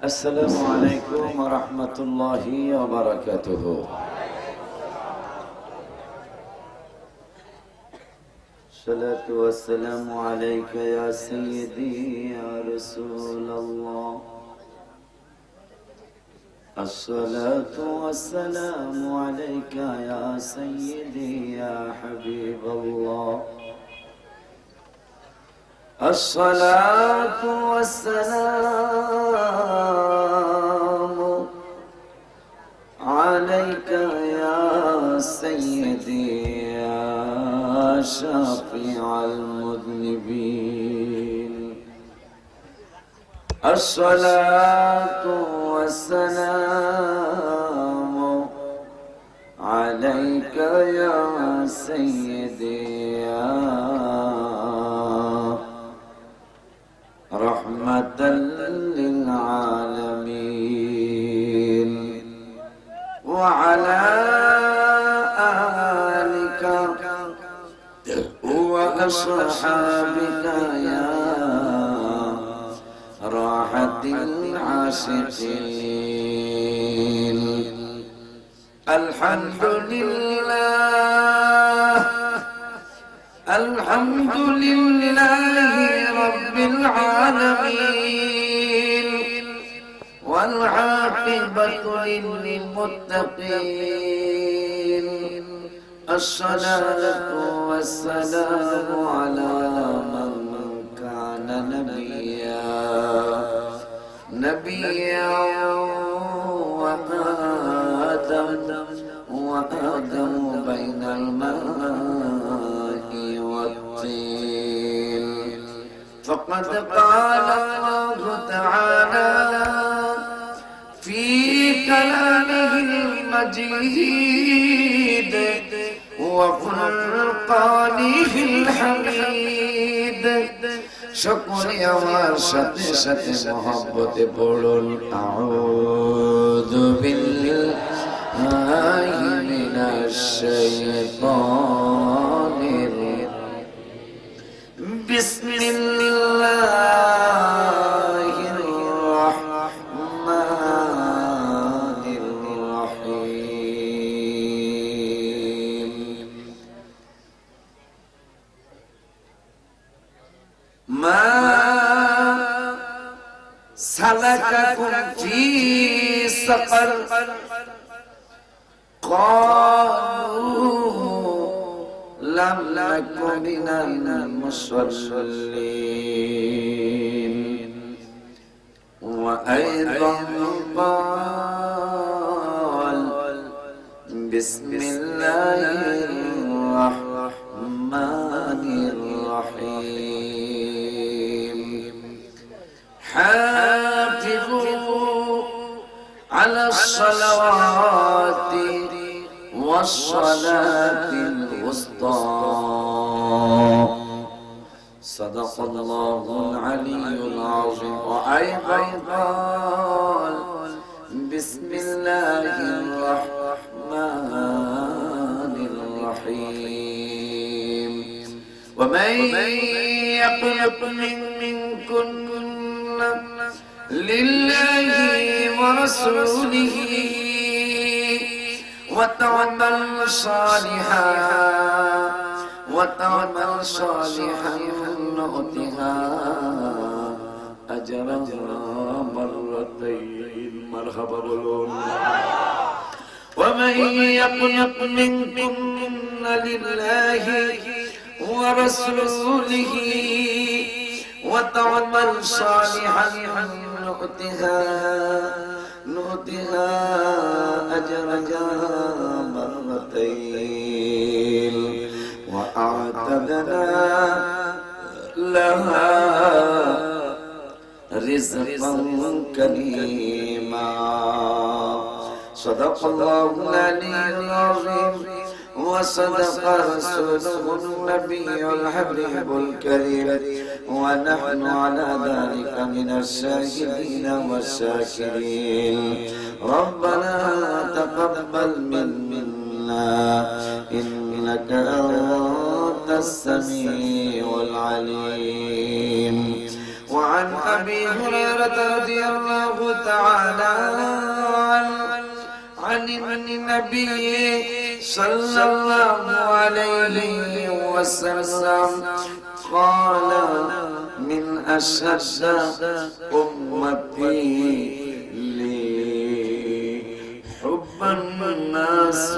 السلام عليكم ورحمة الله وبركاته. الصلاة والسلام عليك يا سيدي يا رسول الله. الصلاة والسلام عليك يا سيدي يا حبيب الله. الصلاة والسلام عليك يا سيدي يا شفيع المذنبين. الصلاة والسلام عليك يا سيدي يا رحمة للعالمين، وعلى آلك وأصحابك يا راحة العاشقين. الحمد لله الحمد لله رب العالمين، والعاقبة للمتقين. الصلاة والسلام على من كان نبيا وآدم بين الماء والطين. فقد قال الله تعالى في كلامه المجيد وفرقانه الحميد. شكري আমার সাথে সাথে মহব্বতে পড়ুন আউযু বিল্লাহি মিনাশ শাইতানির বিসমিল্লাহির রহমানির রহিম। মা সালাকাকুম ফি সাকার قالوا لم نكن من المصلين. وأيضا قال بسم الله الرحمن الرحيم. حافظوا على الصلوات والصلاة الوسطى. صدق الله العلي العظيم. وأيضا قال بسم الله الرحمن الرحيم. ومن يقنط منكن لله ورسوله وتعمل صالحا نؤتها أجرها مرتين. مرحبا بلون. ومن يقنط منكن لله ورسوله وتعمل صالحا نؤتها أجرها مرتين وأعتدنا لها رزقا كريما. صدق الله العلي العظيم وصدق رسوله النبي الحبيب الكريم. ونحن على ذلك من الشاهدين والشاكرين. ربنا تقبل منا إنك أنت السميع العليم. وعلى وعن أبي هريرة رضي الله تعالى عن النبي صلى الله عليه وسلم قال من أشد أمتي حب الناس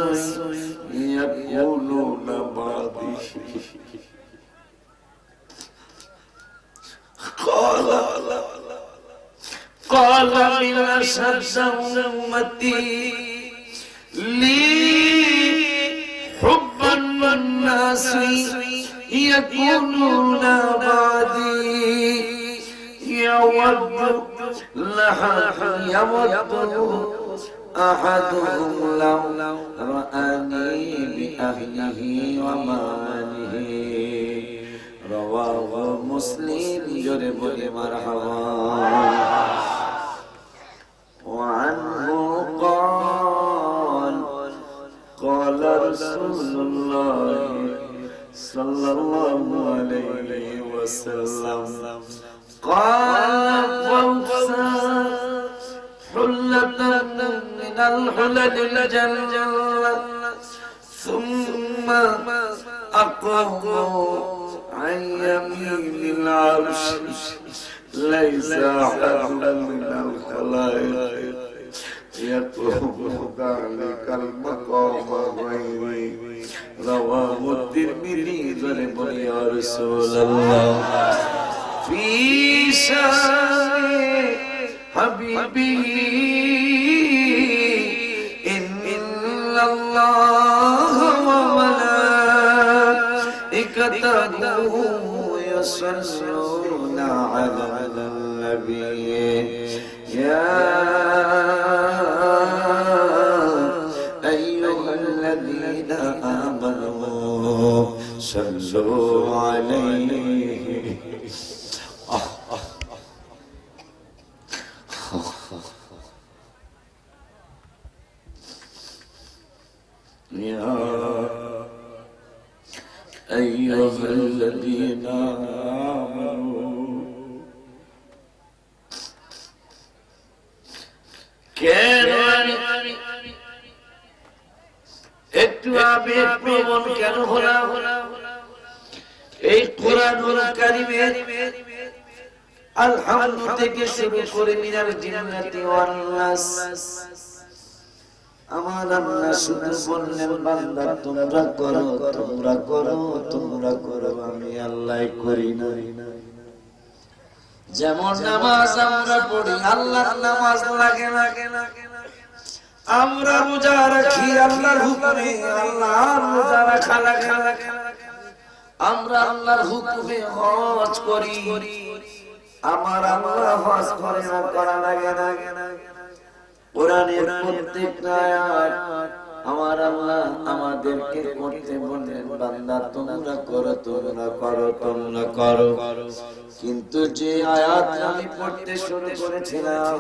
يقولون بعضي قال من أشد أمتي لي حب الناس يقولون بعدي يود أحدهم لو رآني بأهله وماله رواه مسلم جرب مرحبا وعنه قال رسول الله صلى الله عليه وسلم قال فوسا حلة من الحلل الجنة ثم أقوم عن يمين العرش ليس أحد من الخلائق يقوم ذلك المقام غيري رواه الترمذي ضرب يا رسول الله في شان حبيبي إن الله وملائكته يصلون على النبي يا أيها الذين آمنوا صلوا عليه يا أيها الذين آمنوا একটু আবেগ প্রবণ কেন হলাম এই কোরআনুল কারীমের আলহামদু থেকে শুরু করে মিনাল জিন্নাতি ওয়ান নাস আমার আল্লাহ শুধু বললেন বান্দা তোমরা করো তোমরা করো তোমরা করো আমি আল্লাহ করি না যেমন নামাজ আমরা পড়ি আল্লাহর নামাজ লাগে না আমরা রোজা রাখি আল্লাহর হুকুমে আল্লাহর রোজা রাখা লাগে আমরা আল্লাহর হুকুমে হজ করি আমার আল্লাহ হজ করে না করা লাগে না কোরআনের প্রত্যেকটা আয়াত আমার আল্লাহ আমাদেরকে করতে বলেন বান্দা তোমরা করো তোমরা করো তোমরা করো কিন্তু যে আয়াত আমি পড়তে শুরু করেছিলাম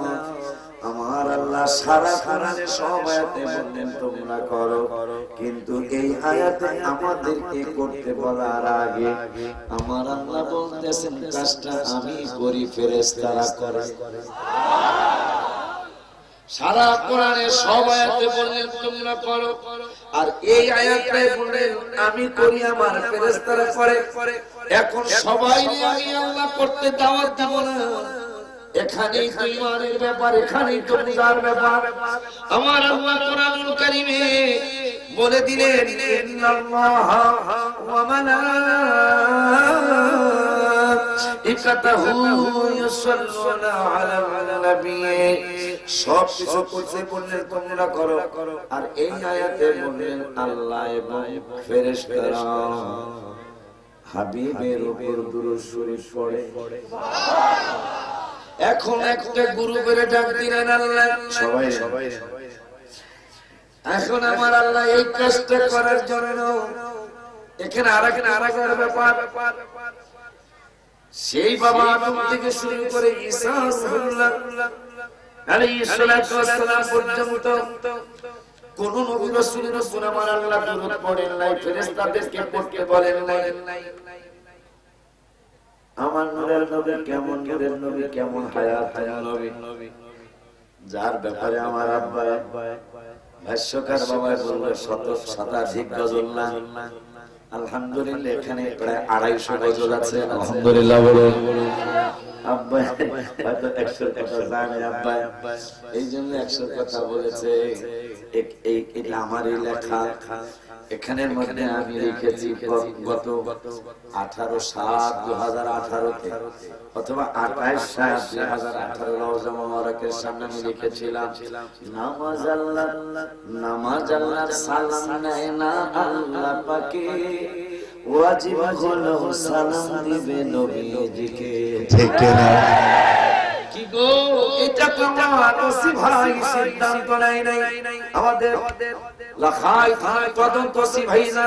আমার আল্লাহ সারা কোরআনে সব আয়াতে বলেন তোমরা করো কিন্তু এই আয়াতে আমাদেরকে করতে বলার আগে আমার আল্লাহ বলতেছেন কাজটা আমি করি ফেরেশতারা করে সারা কোরআনে সব আয়াতে বললেন তোমরা করো আর এই আয়াতে বললেন আমি করি আমার ফেরেশতারা করে এখন সবাই আমি আল্লাহ করতে দাওয়াত দেব না এখানেই তো ঈমানের ব্যাপার এখানেই তো পূজার ব্যাপার আমার আল্লাহ কোরআনুল কারীমে বলে দিলেন ইন্নাল্লাহা ওয়া মালাইকাতাহু ইউসাল্লুনা আলান নবী সব কিছু করতে বললেন তোমরা করো আর এই আয়াতে বললেন আল্লাহ এবং ফেরেশতারা হাবিবের উপর দুরূদ শরীফ পড়ে এখন একটা গ্রুপের ডাক দিলেন আল্লাহ সবাই এখন আমার আল্লাহ এই কাজটা করার জন্য এখানে আরেকটা ব্যাপার সেই বাবা আদম থেকে শুরু করে ঈসা আলাইহিস সালাতু ওয়াস সালাম পর্যন্ত কোন নবী রাসূলের উপর আমার আল্লাহ দরুদ পড়েন নাই ফেরেশতাদেরকে পড়তে বলেন নাই আমার নূরের নবী কেমন, নূরের নবী কেমন, হায়াত নবী, যার ব্যাপারে আমার আব্বা ভাষ্যকার বাবা বললো শতাধিক গজল না। আলহামদুলিল্লাহ এখানে প্রায় 250 গজল আছে। আলহামদুলিল্লাহ বলুন। আব্বা হয়তো 100 কথা জানে আব্বা, এই জন্য 100 কথা বলেছে। এটা আমারই লেখা। এখানের মধ্যে আমি লিখেছি গত 18/7/2018 অথবা 28/7/2018 রওজা মোবারকের সামনে আমি লিখেছিলাম, নামাজ আল্লাহর সালাম নেয় না আল্লাহ পাকে, ওয়াজিব হলো সালাম দিবে নবীজিকে। ঠিক না? কি গো, এটা তো আমার ওসি ভাই সিদ্ধান্ত নাই আমাদের লাখাই থানায় তদন্ত ওসি ভাই না।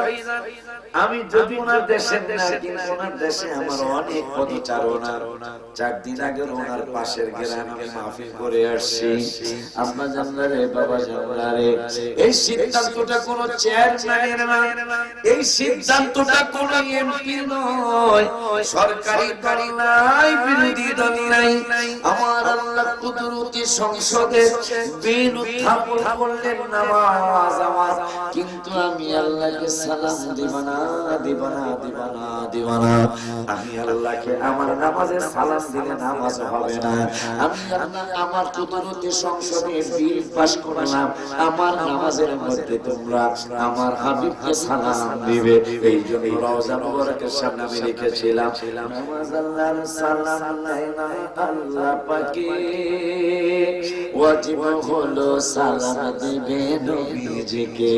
আমি যদি ওনার দেশে না, কিন্তু ওনার দেশে আমার অনেক পদচারণা। 4 দিন আগে ওনার পাশের গ্রামে আমি মাহফিল করে আসছি। আম্মা জানলারে, বাবা জানলারে, এই সিদ্ধান্তটা কোন চেয়ারম্যানের না, এই সিদ্ধান্তটা কোন এমপি নয়, সরকারি দল নাই, বিরোধী দল নাই। আমার আল্লাহ কুদরতি সংসদে বিল উত্থাপন করলেন নামাজ আমার, কিন্তু আমি আল্লাহকে সালাম দিব না, দিব না, দিব না, দিব না। আমি আল্লাহকে আমার নামাজে সালাম দিলে নামাজ হবে না। আমি আল্লাহ আমার কুদরতি সংসদে বিল পাস করলাম, আমার নামাজের মধ্যে তোমরা আমার হাবিবকে সালাম দিবে। এই জন্য রওজা মুবারকের সামনে আমি লিখেছিলাম, নামাজ আল্লাহর সালাম নেয় না আল্লাহ পাকে, ওয়াজিব হলো সালাম দিবে নবীজিকে।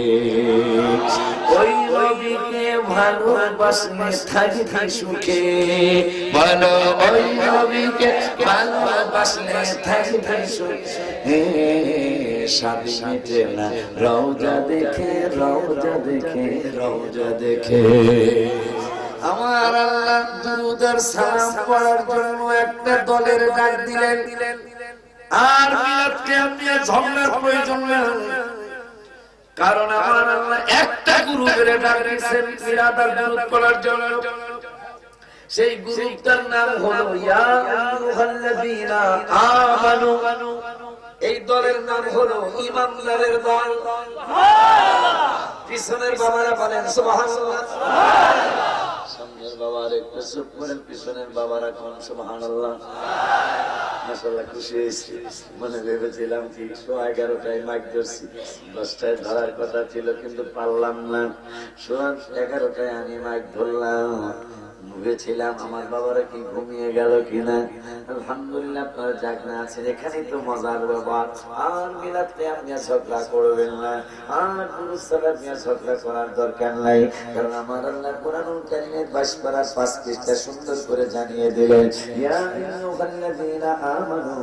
ওই নবীকে ভালোবাসলে থাকবে সুখে, বলো ওই নবীকে ভালোবাসলে থাকবে সুখে। শাদি মিটে না রওজা দেখে, রওজা দেখে, রওজা দেখে। আমার আল্লাহ দুরূদ আর সালাম পড়ার জন্য একটা দলের ডাক দিলেন, আর মিলাদকে আপনি ঝগড়ার প্রয়োজন নেই, কারণ আমার আল্লাহ একটা গ্রুপের ডাক দিয়েছেন মিলাদ আর দুরূদ পড়ার জন্য। সেই গ্রুপটার নাম হলো ইয়া আইয়ুহাল্লাযীনা আমানু। এই দলের নাম হলো ঈমানদারের দল। পিছনের বাবারা বলেন সুবহানাল্লাহ। সামনের বাবারা একটু চুপ করেন, পিছনের বাবারা কোন সুবহানাল্লাহ। মাশাআল্লাহ, খুশি হয়েছি। মনে ভেবেছিলাম কি 11টায় মাইক ধরছি, 10টায় ধরার কথা ছিল, কিন্তু পারলাম না। 11টায় আমি মাইক ধরলাম, ভেবেছিলাম আমার বাবারা কি ঘুমিয়ে গেল কিনা। আলহামদুলিল্লাহ আপনারা জাগনা আছেন, এখানেই তো মজার ব্যাপার। আর মিলাদকে আপনি ঝগড়া করবেন না, আর দুরূদ সালাম নিয়ে ঝগড়া করার দরকার নাই, কারণ আমার আল্লাহ কোরআনুল কারীমের 22 পারার 5 পৃষ্ঠা সুন্দর করে জানিয়ে দিলেন, ইয়া আইয়ুহাল্লাযীনা আমানু,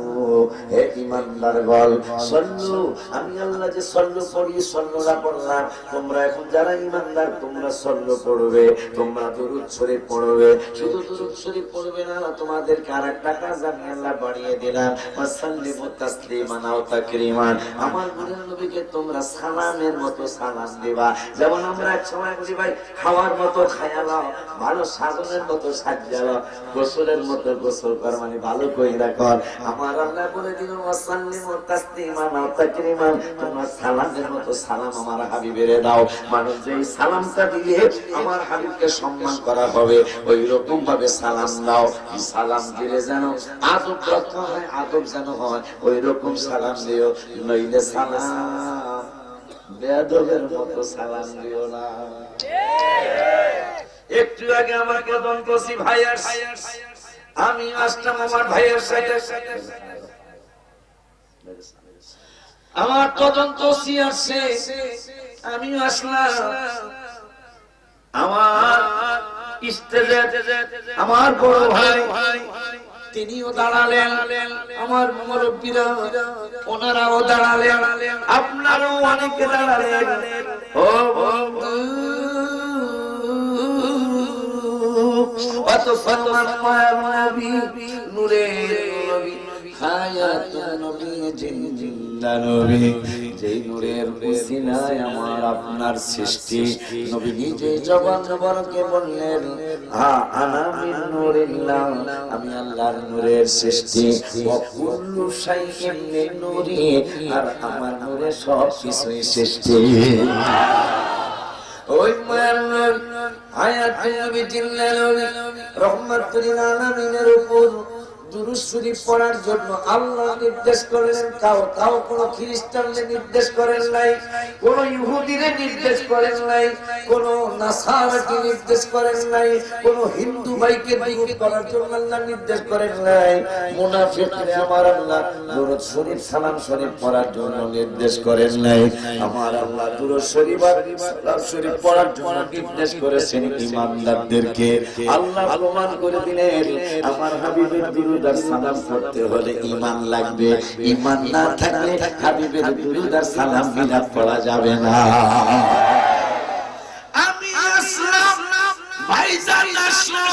হে ঈমানদারগণ, সল্লু, আমি আল্লাহ যে সল্লু পড়ি, সল্লুরা পড়লাম, তোমরা এখন যারা ঈমানদার তোমরা সল্লু পড়বে, তোমরা দুরূদ শরীফ পড়বে। শুধু দুরূদ শরীফ পড়বে না, তোমাদেরকে আরেকটা কাজ আমি আল্লাহ বাড়িয়ে দিলাম, ওয়াসাল্লিমু তাসলিমান আও তাকরিমান। আমার নূরের নবীকে তোমরা সালামের মতো সালাম দিবা। যেমন আমরা এক সময় বলি ভাই খাওয়ার মতো খায়া নাও, ভালো সাজনের মতো সাজিয়া নাও, গোসলের মতো গোসল কর, মানে ভালো কইরা কর। আমার আল্লাহ বলে দিল ওয়াসাল্লিমু তাসলিমান আও তাকরিমান, তোমরা সালামের মতো সালাম আমার হাবিবের দাও। মানুষ যেই সালামটা দিলে আমার হাবিবকে সম্মান করা হবে, ওই রকম ভাবে সালাম দাও। সালাম দিলে যেন আদব রক্ষা হয়, আদব যেন হয়, ওই রকম সালাম দিও, নইলে সালাম বেয়াদবের মতো সালাম দিও না। একটু আগে আমার কদমতসি ভাই আসছে, আমি আসলাম আমার ভাইয়ের সাথে, আমার কদমতসি আসছে, আমি আসলাম। আমার স্টেজে আমার বড় ভাই তিনিও দাঁড়ালেন, আমার মুরব্বীরা ওনারাও দাঁড়ালেন, আপনারাও অনেকে দাঁড়ালেন। ও বন্ধু, অত ফরমান নবী, নূরের নবী, হায়াতুন নবী, জিন্দা নবী, যেই নূরের উসিলায় আমার আপনার সৃষ্টি। নবী নিজে জবান মোবারকে বললেন, আনা মিন নূরিল্লাহ, আমি আল্লাহর নূরের সৃষ্টি। ওয়া কুল্লু শাইইন মিন নূরি, আর আমার নূরে সব কিছুই সৃষ্টি। ওই মায়ার নূর হায়াতুন নবী জিল্লাল রহমাতুল আলামিনের উপর দুরূদ শরীফ পড়ার জন্য আল্লাহ নির্দেশ করলেন। কাউ কোন খ্রিস্টানকে নির্দেশ করেন নাই, কোন ইহুদিরে নির্দেশ করেন নাই, কোন নাসারাকে নির্দেশ করেন নাই, কোন হিন্দু ভাইকে দুরূদ পড়ার জন্য আল্লাহ নির্দেশ করেন নাই। মুনাফিকরে আমার আল্লাহ দুরূদ শরীফ সালাম শরীফ পড়ার জন্য নির্দেশ করেন নাই। আমার আল্লাহ দুরূদ শরীফ আর সালাম শরীফ পড়ার জন্য নির্দেশ করেছেন ঈমানদারদেরকে। আল্লাহ প্রমাণ করে দিলেন, আমার হাবিবের দুরূদ আর সালাম পড়তে হলে ঈমান লাগবে। ঈমান না থাকলে হাবিবের দুরূদ আর সালাম মিলাদ পড়া যাবে না। আমি আসলাম ভাইজান আসলো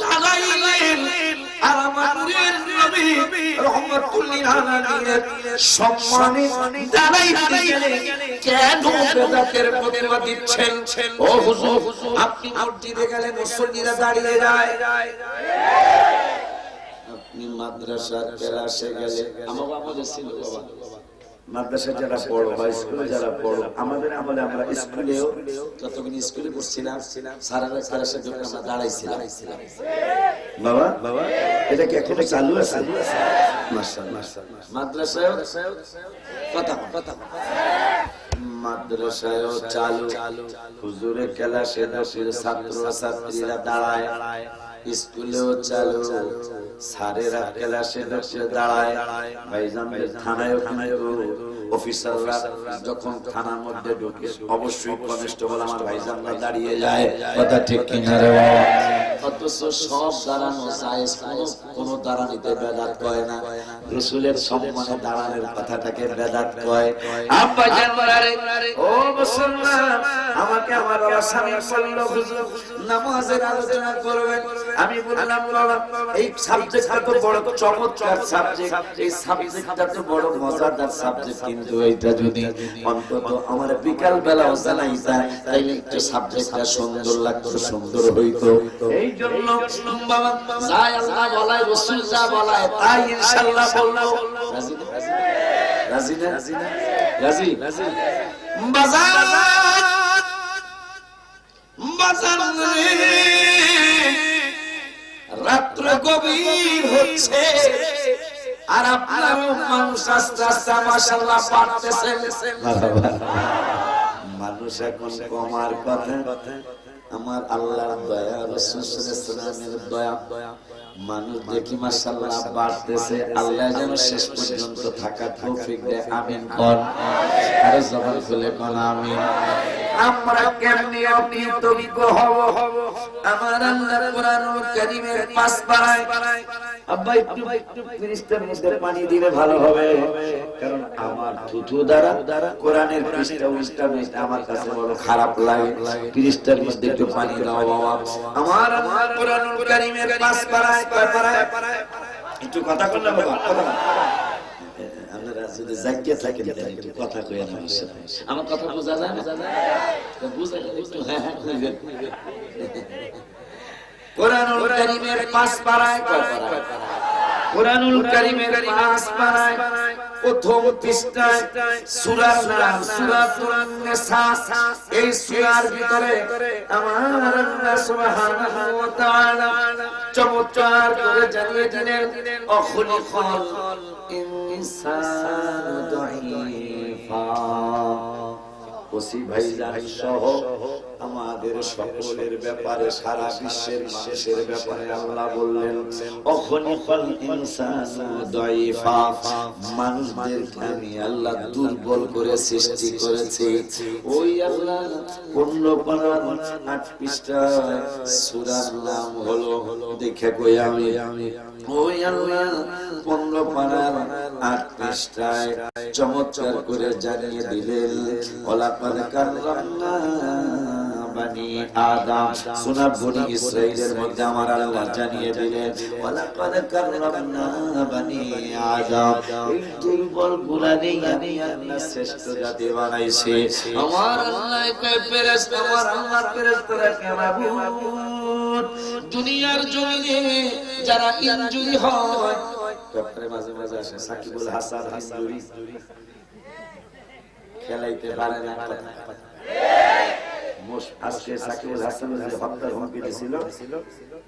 দাঁড়াইলেন, আর আমার নূরের নবী রহমাতুল্লিল আলামিনের সম্মানে দাঁড়াইতে গেলে কেন বেদাতের প্রতিবাদ দিচ্ছেন? ও হুজুর, আপনি মসজিদে গেলে মুসল্লিরা দাঁড়িয়ে যায়, আপনি মাদ্রাসার ক্লাসে গেলে, আমাকে আমাদের ছিল বাবা মাদ্রাসা যারা পড়ো বা স্কুলে যারা পড়ো, আমাদের আমলে আমরা স্কুলেও যতক্ষণ স্কুলে পড়ছিলাম সারারা ক্লাসে যখন আমরা দাঁড়াইছিলাম বাবা, এটা কি এখনো চালু আছে? মাশাআল্লাহ। মাদ্রাসায়ও কথা মাদ্রাসায়ও চালু, হুজুরে ক্লাসে ছাত্র ছাত্রীরা দাঁড়ায়, স্কুলেও চালু, স্যারেরা ক্লাসে দাঁড়ায়, ভাইজানদের থানায়ও অফিসাররা যখন থানার মধ্যে ঢোকে অবশ্যই কনস্টেবল আমার ভাইজানরা দাঁড়িয়ে যায়। কথা ঠিক কিনা রে বাবা? অথচ সব দাঁড়ানো যায়, কোন দাঁড়ানিতে বেদাত কয় না। রাসূলের সম্মানে দাঁড়ানোর কথাটাকে বেদাত কয়। আব্বা জানমারে ও মুসলমান, আমাকে আমার বাবা স্বামী বলল, হুজুর নামাজের আলোচনা করবেন। আমি বললাম, বাবা এই সাবজেক্টটা তো বড় চমৎকার সাবজেক্ট, এই সাবজেক্টটা তো বড় মজাদার সাবজেক্ট, কিন্তু এইটা যদি অন্তত আমার বিকাল বেলাও জানাইতা তাইলে একটু সাবজেক্টটা সুন্দর লাগতো, সুন্দর হইতো। এই জন্য বাবা যাই আল্লাহ বলায়, রাসূল যা বলায় তাই ইনশাআল্লাহ বলবো। রাজি না? রাজি না? রাজি? বাজার রাত্র গভীর হচ্ছে, আর আপনার মানুষ আস্তে আস্তে মাশাআল্লাহ বাড়তেছে। মানুষ এখন কমার কথা, আমার আল্লাহর দয়া, রাসূল সাল্লাল্লাহু আলাইহি ওয়াসাল্লামের দয়া, মানুষ দেখি মাশাআল্লাহ বাড়তেছে। আল্লাহ যেন শেষ পর্যন্ত থাকার তৌফিক দেয়। আমিন কোন, আরে জবান খুলে কোন আমিন। আমরা কেমনে অকৃতজ্ঞ হব? আমার আল্লাহ কোরআনুল কারীমের পাশ বাড়ায়। আব্বা একটু পৃষ্ঠার মধ্যে পানি দিলে ভালো হবে, কারণ আমার থুথু দ্বারা কোরআনের পৃষ্ঠা উল্টা আমার কাছে বড় খারাপ লাগে। পৃষ্ঠার মধ্যে একটু পানি দাও বাবা। আমার কোরআনুল কারীমের পাশ বাড়ায়, একটু কথা বললে বাবা, কথা যদি জায়গা থাকে একটু কথা কই না, আমার কথা বোঝা যায় না? বুঝা গেলে একটু হ্যাঁ হ্যাঁ কইবেন। কোরআনুল কারীমের পাঁচ পারায়, কোরআনুল কারীমের পাঁচ পারায় প্রথম পৃষ্ঠায় সূরার নাম সূরাতুন নিসা। এই সূরার ভিতরে আমার আল্লাহ সুবহানাহু ওয়া তাআলা চমৎকার করে জানিয়ে দিলেন, অখলিকাল ইনসানু দাঈফা। ওসি ভাইজান সহ আমাদের সকলের ব্যাপারে, সারা বিশ্বের মানুষের ব্যাপারে আল্লাহ বললেন, অখলিকাল ইনসানু দাঈফা, মানুষদেরকে আমি আল্লাহ দুর্বল করে সৃষ্টি করেছি। ওই আল্লাহ 15 পারার 8 পৃষ্ঠায় সূরার নাম হলো, দেখে কই আমি, ওই আল্লাহ 15 পারার 8 পৃষ্ঠায় চমৎকার করে জানিয়ে দিলেন, ওয়ালাকাদ কাররামনা বানি আদম সুনা বনি ইসরাইলের মধ্যে আমার আল্লাহ জানিয়ে দিলেন ওয়ালাকাদ কাররামনা বানি আদম এই দুর্বল গুলানেই আমি আল্লাহ শ্রেষ্ঠ জাতি বানাইছি আমার আল্লাহ কয় ফেরেশতা আমার আল্লাহর ফেরেশতারা কেরামুত দুনিয়ার জমিনে যারা ইনজুরি হয় ডক্টরে মাঝে মাঝে আসে সাকিবুল হাসান ইনজুরি খেলাইতে পারে না আজকে সাকিবুল হাসান যে হত্যার হুমকি দিয়েছিল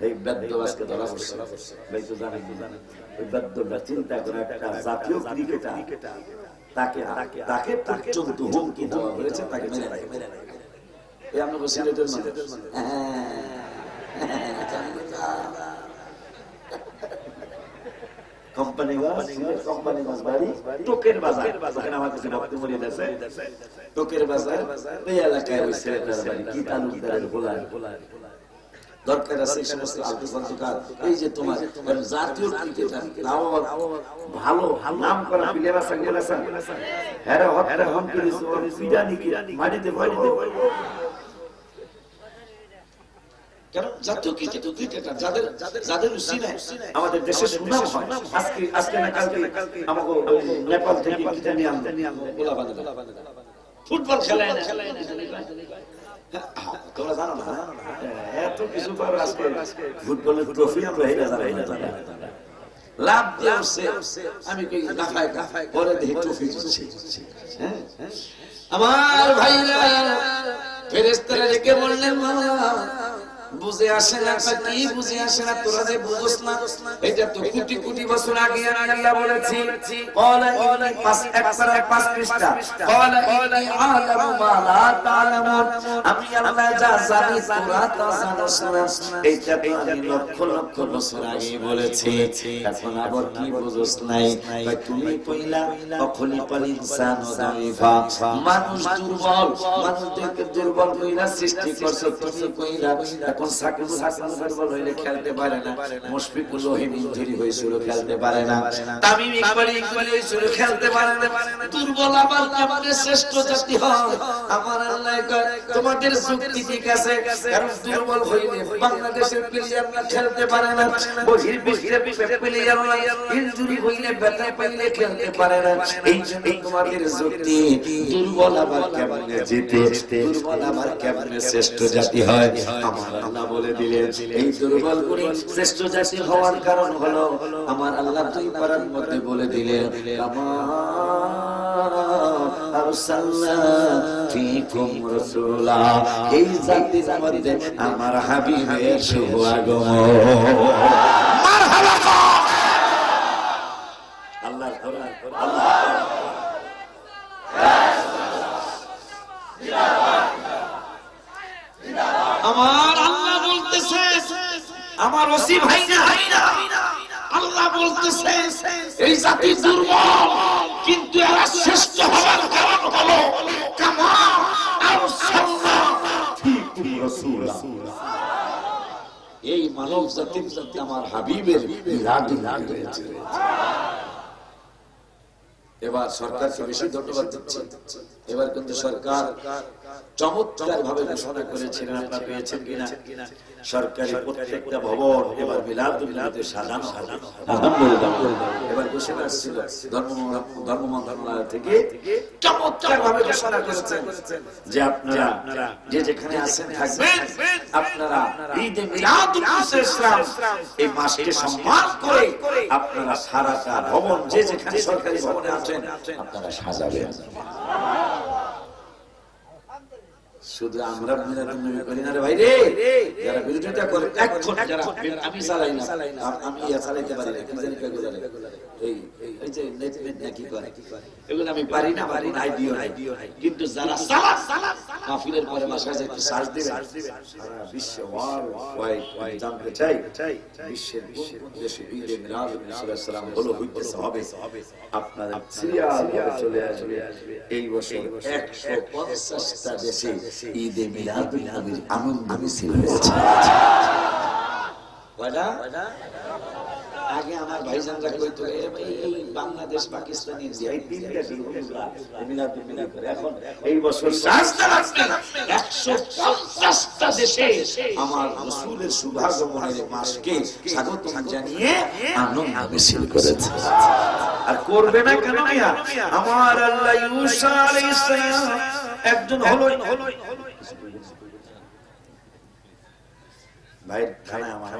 এই বেদ্য আজকে ধরা পড়ছে ভাই তো জানেন ওই বেদ্যটা চিন্তা করে একটা জাতীয় ক্রিকেটার তাকে পর্যন্ত হুমকি দেওয়া হয়েছে তাকে মেরে এই আমরা সিলেটের কোম্পানিগঞ্জ বাড়ি টোকের বাজার ওখানে আমার কাছে রক্ত মরিয়ে দিয়েছে টোকের বাজার এই এলাকায় ওই ছেলেটার বাড়ি কি তালুকদারের গোলার দরকার আছে এই সমস্ত আলতুফালতুকার এই যে তোমার জাতীয় ক্রিকেটার ভালো নাম করা প্লেয়ার আছে হ্যাঁ হত্যা হুমকি দিয়েছে বিরানি মাটিতে জাতীয় ক্রিকেটার যাদের রুচি নাই আমাদের দেশে সুনাম হয় আজকে না কালকে আমাকে নেপাল থেকে ফুটবল খেলায় না তোমরা জানো না এত কিছু করে আজকে ফুটবলের ট্রফি আমরা লাভ দিয়ে আমি গাফায় পরে দেখি ট্রফি আমার ভাইরা ফেরেশতারা রেখে বললেন বুঝে আসে না কি বুঝে আসে না তোরা যে বুঝছ না এটা তো কোটি কোটি বছর আগে আল্লাহ বলেছি ক্বালা ইন্নী পাঁচ পৃষ্ঠা ক্বালা ইন্নী আ'লামু মা লা তা'লামুন আমি আল্লাহ যা জানি তোরা তা জানোস না এটা তো আমি লক্ষ লক্ষ বছর আগে বলেছি এখন আবার কি বুঝছ নাই তুমি কইলা অখলিকাল ইনসানু দাইফা মানুষ দুর্বল মানুষকে দুর্বল কইরা সৃষ্টি করছো তুমি কইরা এখন সাকিবুল হাসান দুর্বল হইলে খেলতে পারে না মুশফিকুল রহিম ইনজুরি হয়েছিল খেলতে পারে না তামিম ইকবাল ইনজুরি হয়েছিল খেলতে পারে না দুর্বল আবার কেমনে শ্রেষ্ঠ জাতি হয় আমার আল্লাহ কয় তোমাদের যুক্তি ঠিক আছে কারণ দুর্বল হইলে বাংলাদেশের প্লেয়াররা খেলতে পারে না বহির বিশ্বের প্লেয়াররা ইনজুরি হইলে ব্যথা পাইলে খেলতে পারে না এই জন্য তোমাদের যুক্তি দুর্বল আবার কেমনে জিতে দুর্বল আবার কেমনে শ্রেষ্ঠ জাতি হয় আমার আল্লাহ বলে দিলেন এই দুর্বল গুণী শ্রেষ্ঠ জাতি হওয়ার কারণ হলো আমার আল্লাহ দুই পারার মধ্যে বলে দিলেন আরসালনা ফীকুম রাসূলা এই জাতির মধ্যে আমার হাবিবের শুভ আগমন মারহাবা আল্লাহ আল্লাহ আমার আল্লাহ বলতেছে আমার ওসি ভাই না আল্লাহ বলতেছে এই জাতি দুর্বল কিন্তু এরা শ্রেষ্ঠ হওয়ার কারণ হলো কামা আরসালনা ফীকুম রাসূলা এই মানব জাতির সাথে আমার হাবিবের মিলাদুন নবী হয়েছে এবার সরকারকে বেশি ধন্যবাদ দিচ্ছি এবার কিন্তু সরকার চমৎকার ভাবে ঘোষণা করেছিলেন আপনারা পেয়েছেন কিনা সরকারি প্রত্যেকটা ভবন এবার মিলাদুন নবীতে সাজানো আলহামদুলিল্লাহ এবার ঘোষণা ছিল ধর্ম মন্ত্রণালয় থেকে চমৎকার ভাবে ঘোষণা করেছেন যে আপনারা যে যেখানে আছেন থাকবেন আপনারা ঈদে মিলাদুন নবী ইসলাম এই মাসকে সম্মান করে আপনারা সারাটা ভবন যে যেখানে সরকারি ভবনে আছেন আপনারা সাজাবেন শুধু আমরা মিলাদুন নবী করি না রে ভাই রে যারা বিরোধিতা করে এখন যারা আমি চালাই না আমি চালাইতে পারি না কি জানি কই জানি এই যে নেট নাকি করে এগুলো আমি পারি না আইডিও নাই কিন্তু যারা সালাত কাফিরের পরে মাসায় যে সাজ দিবে সারা বিশ্ব ওয়ার্ল্ড জানতে চাই বিশ্বের দেশে ঈদে মিলাদুন নবী সাল্লাল্লাহু আলাইহি সাল্লাম হলো হইতেছে হবে আপনাদের সিরিয়াল চলে আসবে এই বছর 150টা দেশে ঈদে মিলাদুন নবীর আনন্দ মিছিল হয়েছে কয়টা আগে আগে আমার ভাইজানরা কইতো এই বাংলাদেশ পাকিস্তান ইন্ডিয়া এই তিন দেশের হুজুররা মিলাদ করে এখন এই বছর 150টা দেশে আমার রাসূলের শুভাগমনের মাসকে স্বাগতম জানিয়ে আনন্দ মিছিল করেছে। আর করবে না কেন মিয়া? আমার আল্লাহ ঈসা আলাইহিস সালাম একজন হলো ভাই খানা আমার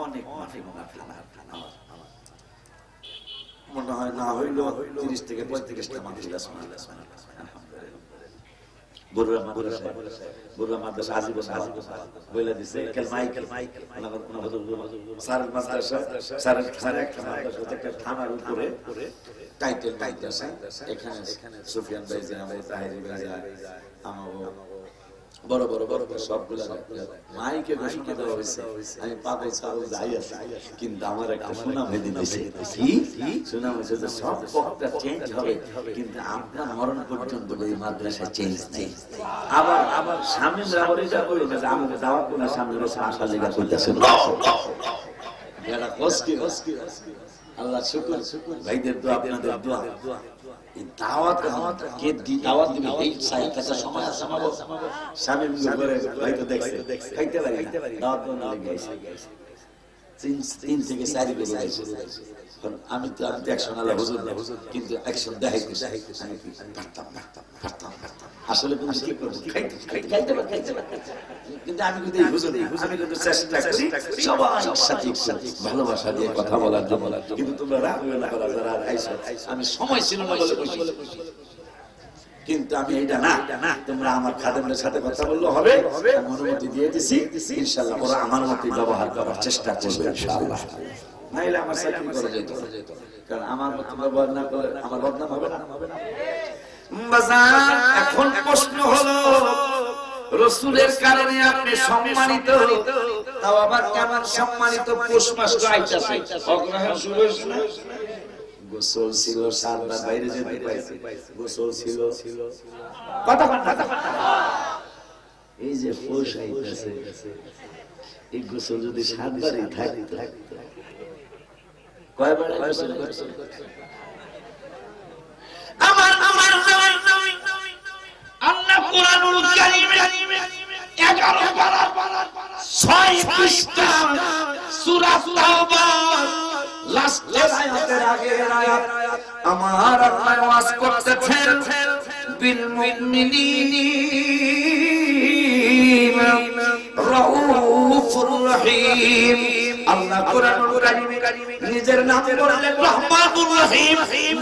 অনেক মাফি মনে হয় না হইলো 30 থেকে 35টা মানুষ আছে। বুররা মাদ্রাসা আজীবন বলে দিছে মাইকেল স্যার মাদ্রাসা স্যার একটা থানার উপরে টাইটেল আছে এখানে সুফিয়ান ভাই জানাবো তাহেরি ভাই আমাবো বড় সবগুলা মাইকে ঘোষণা দেওয়া হয়েছে। আমি পাগল ছাগল যাই আছি, কিন্তু আমার একটা সুনাম এদিন হয়েছে। কি সুনাম হয়েছে যে সব বক্তা চেঞ্জ হবে, কিন্তু আপনার মরণ পর্যন্ত এই মাদ্রাসা চেঞ্জ নেই। আবার সামনে যাবো এটা বলি না যে আমাকে দাওয়াত না সামনে আশা লেগা করতেছে আল্লাহ শুকর ভাইদের দোয়া আপনাদের দোয়া দাওয়াত কে দাওয়াত দিবে এই সাইকাটা সময় আছে আমাগো স্বামী করে ভাই তো দেখছে খাইতে পারি দাওয়াত না লাগাইছে 3 থেকে 4 বেজে যাইছে। আমি তো অ্যাকশন আলা হুজুর না, কিন্তু অ্যাকশন দেখাইতে আমি পারতাম আসলে তুমি কি করব খাইতে কিন্তু আমি কিন্তু এই হুজুর আমি কিন্তু চেষ্টা করি সবার সাথে ভালোবাসা দিয়ে কথা বলার জন্য, কিন্তু তোমরা রাগ হইও না করা যারা আইছো আমি সময় ছিল না বলে কইছি, কিন্তু আমি এটা না তোমরা আমার খাদেমের সাথে কথা বললে হবে, আমি অনুমতি দিয়ে দিছি ইনশাআল্লাহ ওরা আমার মতই ব্যবহার করার চেষ্টা করবে ইনশাআল্লাহ। নাইলে আমার সাথে করে যেত, কারণ আমার মত ব্যবহার না করলে আমার বদনাম হবে না। বাজার এখন প্রশ্ন হলো রাসূলের কারণে আপনি সম্মানিত, তাও আবার কেমন সম্মানিত? পৌষ মাস আইতাছে, অগ্রহায়ণ শুরু হইছে না? গোসল ছিল, সাতবার বাইরে যেতে পাইছে, গোসল ছিল কথা এই যে পৌষ আইতাছে, এই গোসল যদি 7 বারই থাকতো কয়বার গোসল করছে? আমার আল্লাহ কুরআনুল কারীমে 11 পারা 6 পৃষ্ঠা সূরা তাওবা লাস্টের আয়াতের আগের আয়াত আমার আল্লাহ ওয়াজ করতেছেন বিল মুমিনিনা রাউফুর রহিম। আল্লাহ কুরআনুল কারীমে নিজের নাম বললেন রহমানুর রহিম,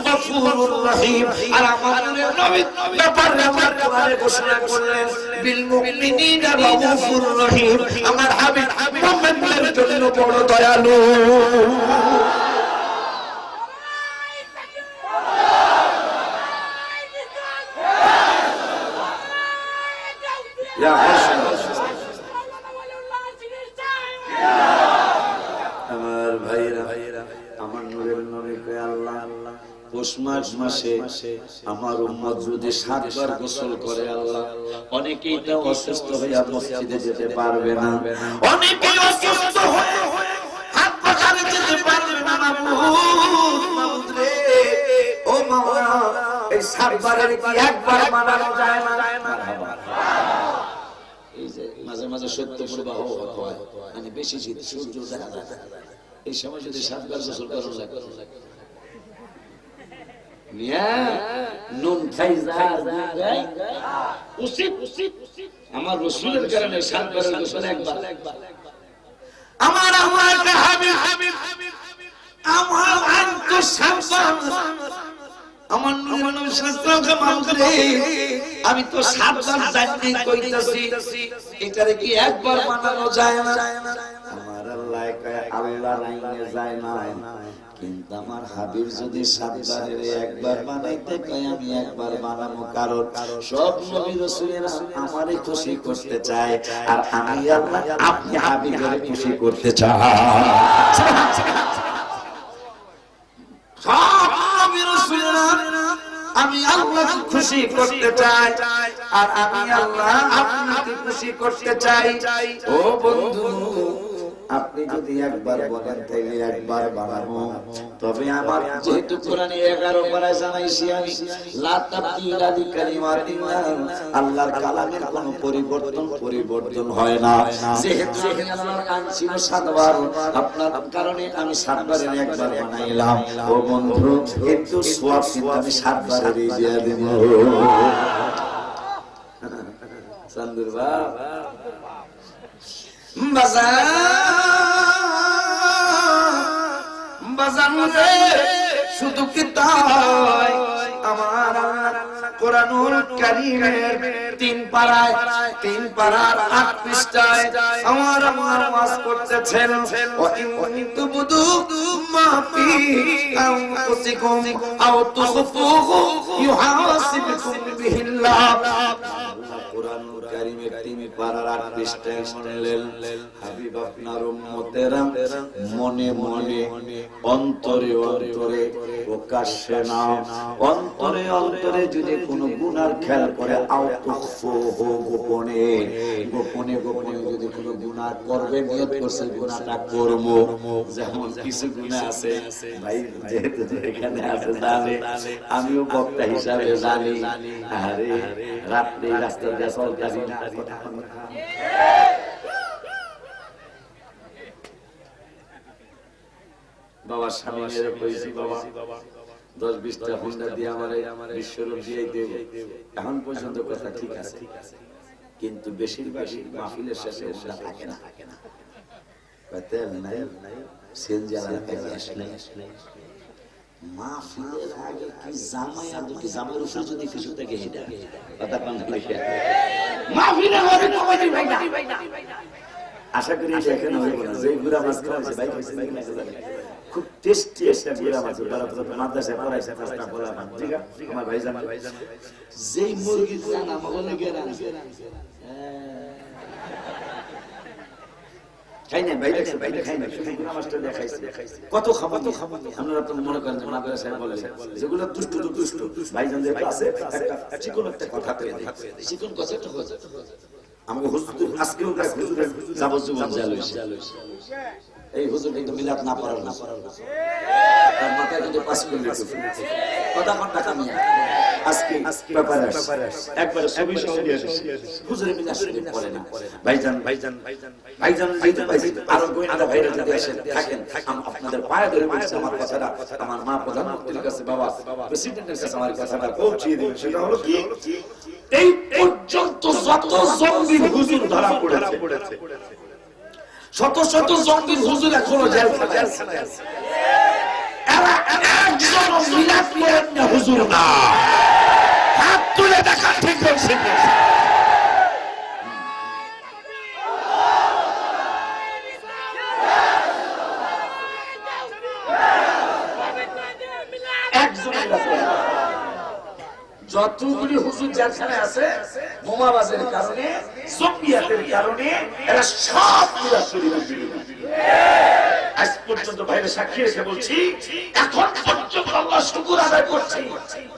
গফুরুর রহিম। আর আমাদের নবী ব্যাপারে আমার কোরআনে ঘোষণা করলেন বিল মুমিনিনা রাউফুর রহিম। আমার হাবিব মুমিনদের জন্য বড় দয়ালু। আমার ভাইরা আমার নূরের নবী কে আল্লাহ পৌষ মাসে আমার উম্মত যদি 7 বার গোসল করে আল্লাহ, অনেকেই তো অসুস্থ হয়ে মসজিদে যেতে পারবে না, অনেকেই অসুস্থ হয়ে হাত পাখারে যেতে পারবে না। মাবুদ রে ও মাওলা, এই 7 বারের কি একবার মানানো যায় না? এই যে মাঝে মাঝে সত্য প্রবাহ হয়, মানে বেশি শীত সূর্য দেখা যায়, এই সময় যদি 7 বার গোসল করা লাগে নুন খাই উচিত। আমার রাসূলের কারণে 7 বার গোসল একবার। আমার হাবিব আমার আনকো সাবধান, আমার নূরের শাস্ত্রকে মানতে আমি তো 7 বার জানি কইতাছি, এটারে কি একবার মানানো যায় না? আমার আল্লাহ কয় আল্লাহ রাইনে যায় না, কিন্তু আমার হাবিব যদি 7 বারের একবার বানাইতে কয় আমি একবার বানাবো, কারণ সব নবী রাসূলেরা আমারে খুশি করতে চায়, আর আমি আল্লাহ আপনি হাবিবের খুশি করতে চাই। সব নবী রাসূলেরা আমি আল্লাহকে খুশি করতে চাই, আর আমি আল্লাহ আপনাকে খুশি করতে চাই। ও বন্ধু, আপনি যদি একবার বলেন তাইলে একবার বানাবো। তবে আমার যেহেতু কোরআনে 11 পারায় জানাইছি আমি লা তাবদীলা লিকালিমাতিল্লাহ, আল্লাহর কালামের কোনো পরিবর্তন হয় না। যেহেতু আমি আল্লাহর কালাম ছিল 7 বার, আপনার কারণে আমি 7 বারের একবার বানাইলাম। ও বন্ধু, একটু সওয়াব কিন্তু আমি 7 বারের দিয়ে দেব। সান্দুর বাবা বাজান রে, শুধু কি তাই আমার কোরআনুল কারীমের 3 পারায় 3 পারার 8 পৃষ্ঠায় আমার ওয়াজ করতেছেন, ওয়া ইন তুবদু মা ফি আনফুসিকুম আও তুখফুহু ইউহাসিবকুম বিহিল্লাহ। কোরআনুল কারীমের 3 পারার 8 পৃষ্ঠায় শুনলেন, হাবিব আপনার উম্মতেরা মনে মনে, অন্তরে অন্তরে, প্রকাশ্যে না, অন্তরে অন্তরে যদি কোনো গুনার খেয়াল করে, আও তুখফুহু গোপনে গোপনে গোপনে যদি কোনো গুনাহ করবে, নিয়ত করছে গুনাহটা করব। যেমন কিছু গুনাহ আছে ভাই, যেহেতু এখানে আছে জানে, আমিও বক্তা হিসাবে জানি, আরে রাতে রাস্তা দিয়ে চলতাছি না, বাবা স্বামীর কইছি বাবা 10-20টা হুন্ডা দিয়ে আমার বিশ্বরূপ দিয়ে দেব। এখন পর্যন্ত কথা ঠিক আছে, কিন্তু বেশিরভাগ মাহফিলের শেষে হুন্ডা থাকে না। তেল নাই, সেনজালা কাজে আসলে মাহফিলের আগে কি জামাই আর কি জামাইর উপর যদি কিছু থেকে হেডা কথা কোন লিখে মাহফিলে হবে কমিটি ভাই না। আশা করি দেখেন হবে না, যে গুড়া মাছ খাওয়াছে ভাই কইছে না জানি খুব টেস্টি একটা গুড়া মাছ, তারা তো মাদ্রাসায় পড়াইছে পাঁচটা বলা মাছ, ঠিক আছে আমার ভাই জান, যেই মুরগি জানা মগলে গেরান খাই না ভাই, দেখছে ভাই খাই না, শুধু গুড়া মাছটা দেখাইছে। কত খাবো আপনারা তো মনে করেন যে মাদ্রাসায় বলে যেগুলো দুষ্ট ভাই জান, যে আছে একটা চিকন একটা কথা কই দেই, চিকন কথাটা হচ্ছে আমাকে হুজুর আজকেও হুজুরের যাবজ্জীবন জেল হইছে। এই হুজুর কিন্তু মিলাদ না পড়ার না, তার মাথায় কিন্তু পাস করলে কথা কথা কামিয়া আজকে ব্যাপারে একবার ছবি সহ দিয়ে হুজুরের মিলাদ শরীফ পড়ে না। ভাইজান আরো গোয়েন্দা ভাইরা যদি আসেন থাকেন, আপনাদের পায়ে ধরে বলছি আমার কথাটা আমার মা প্রধানমন্ত্রীর কাছে, বাবা প্রেসিডেন্টের কাছে আমার কথাটা পৌঁছিয়ে দিন। সেটা হলো কি, এই পর্যন্ত যত জঙ্গি হুজুর ধরা পড়েছে, শত শত জঙ্গি হুজুর এখনো জেলখানায় আছে, এরা একজন মিলাদ পড়েন না হুজুর না। হাত তুলে দেখা ঠিক বলছেন। যতগুলি হুজুর জেলখানায় আছে বোমাবাজের কারণে, জঙ্গিয়াতের কারণে, এরা সব মিলাদ শরীফের বিরোধী। আজ পর্যন্ত বাইরে সাক্ষী রেখে বলছি, এখন পর্যন্ত আল্লাহ শুকর আদায় করছি,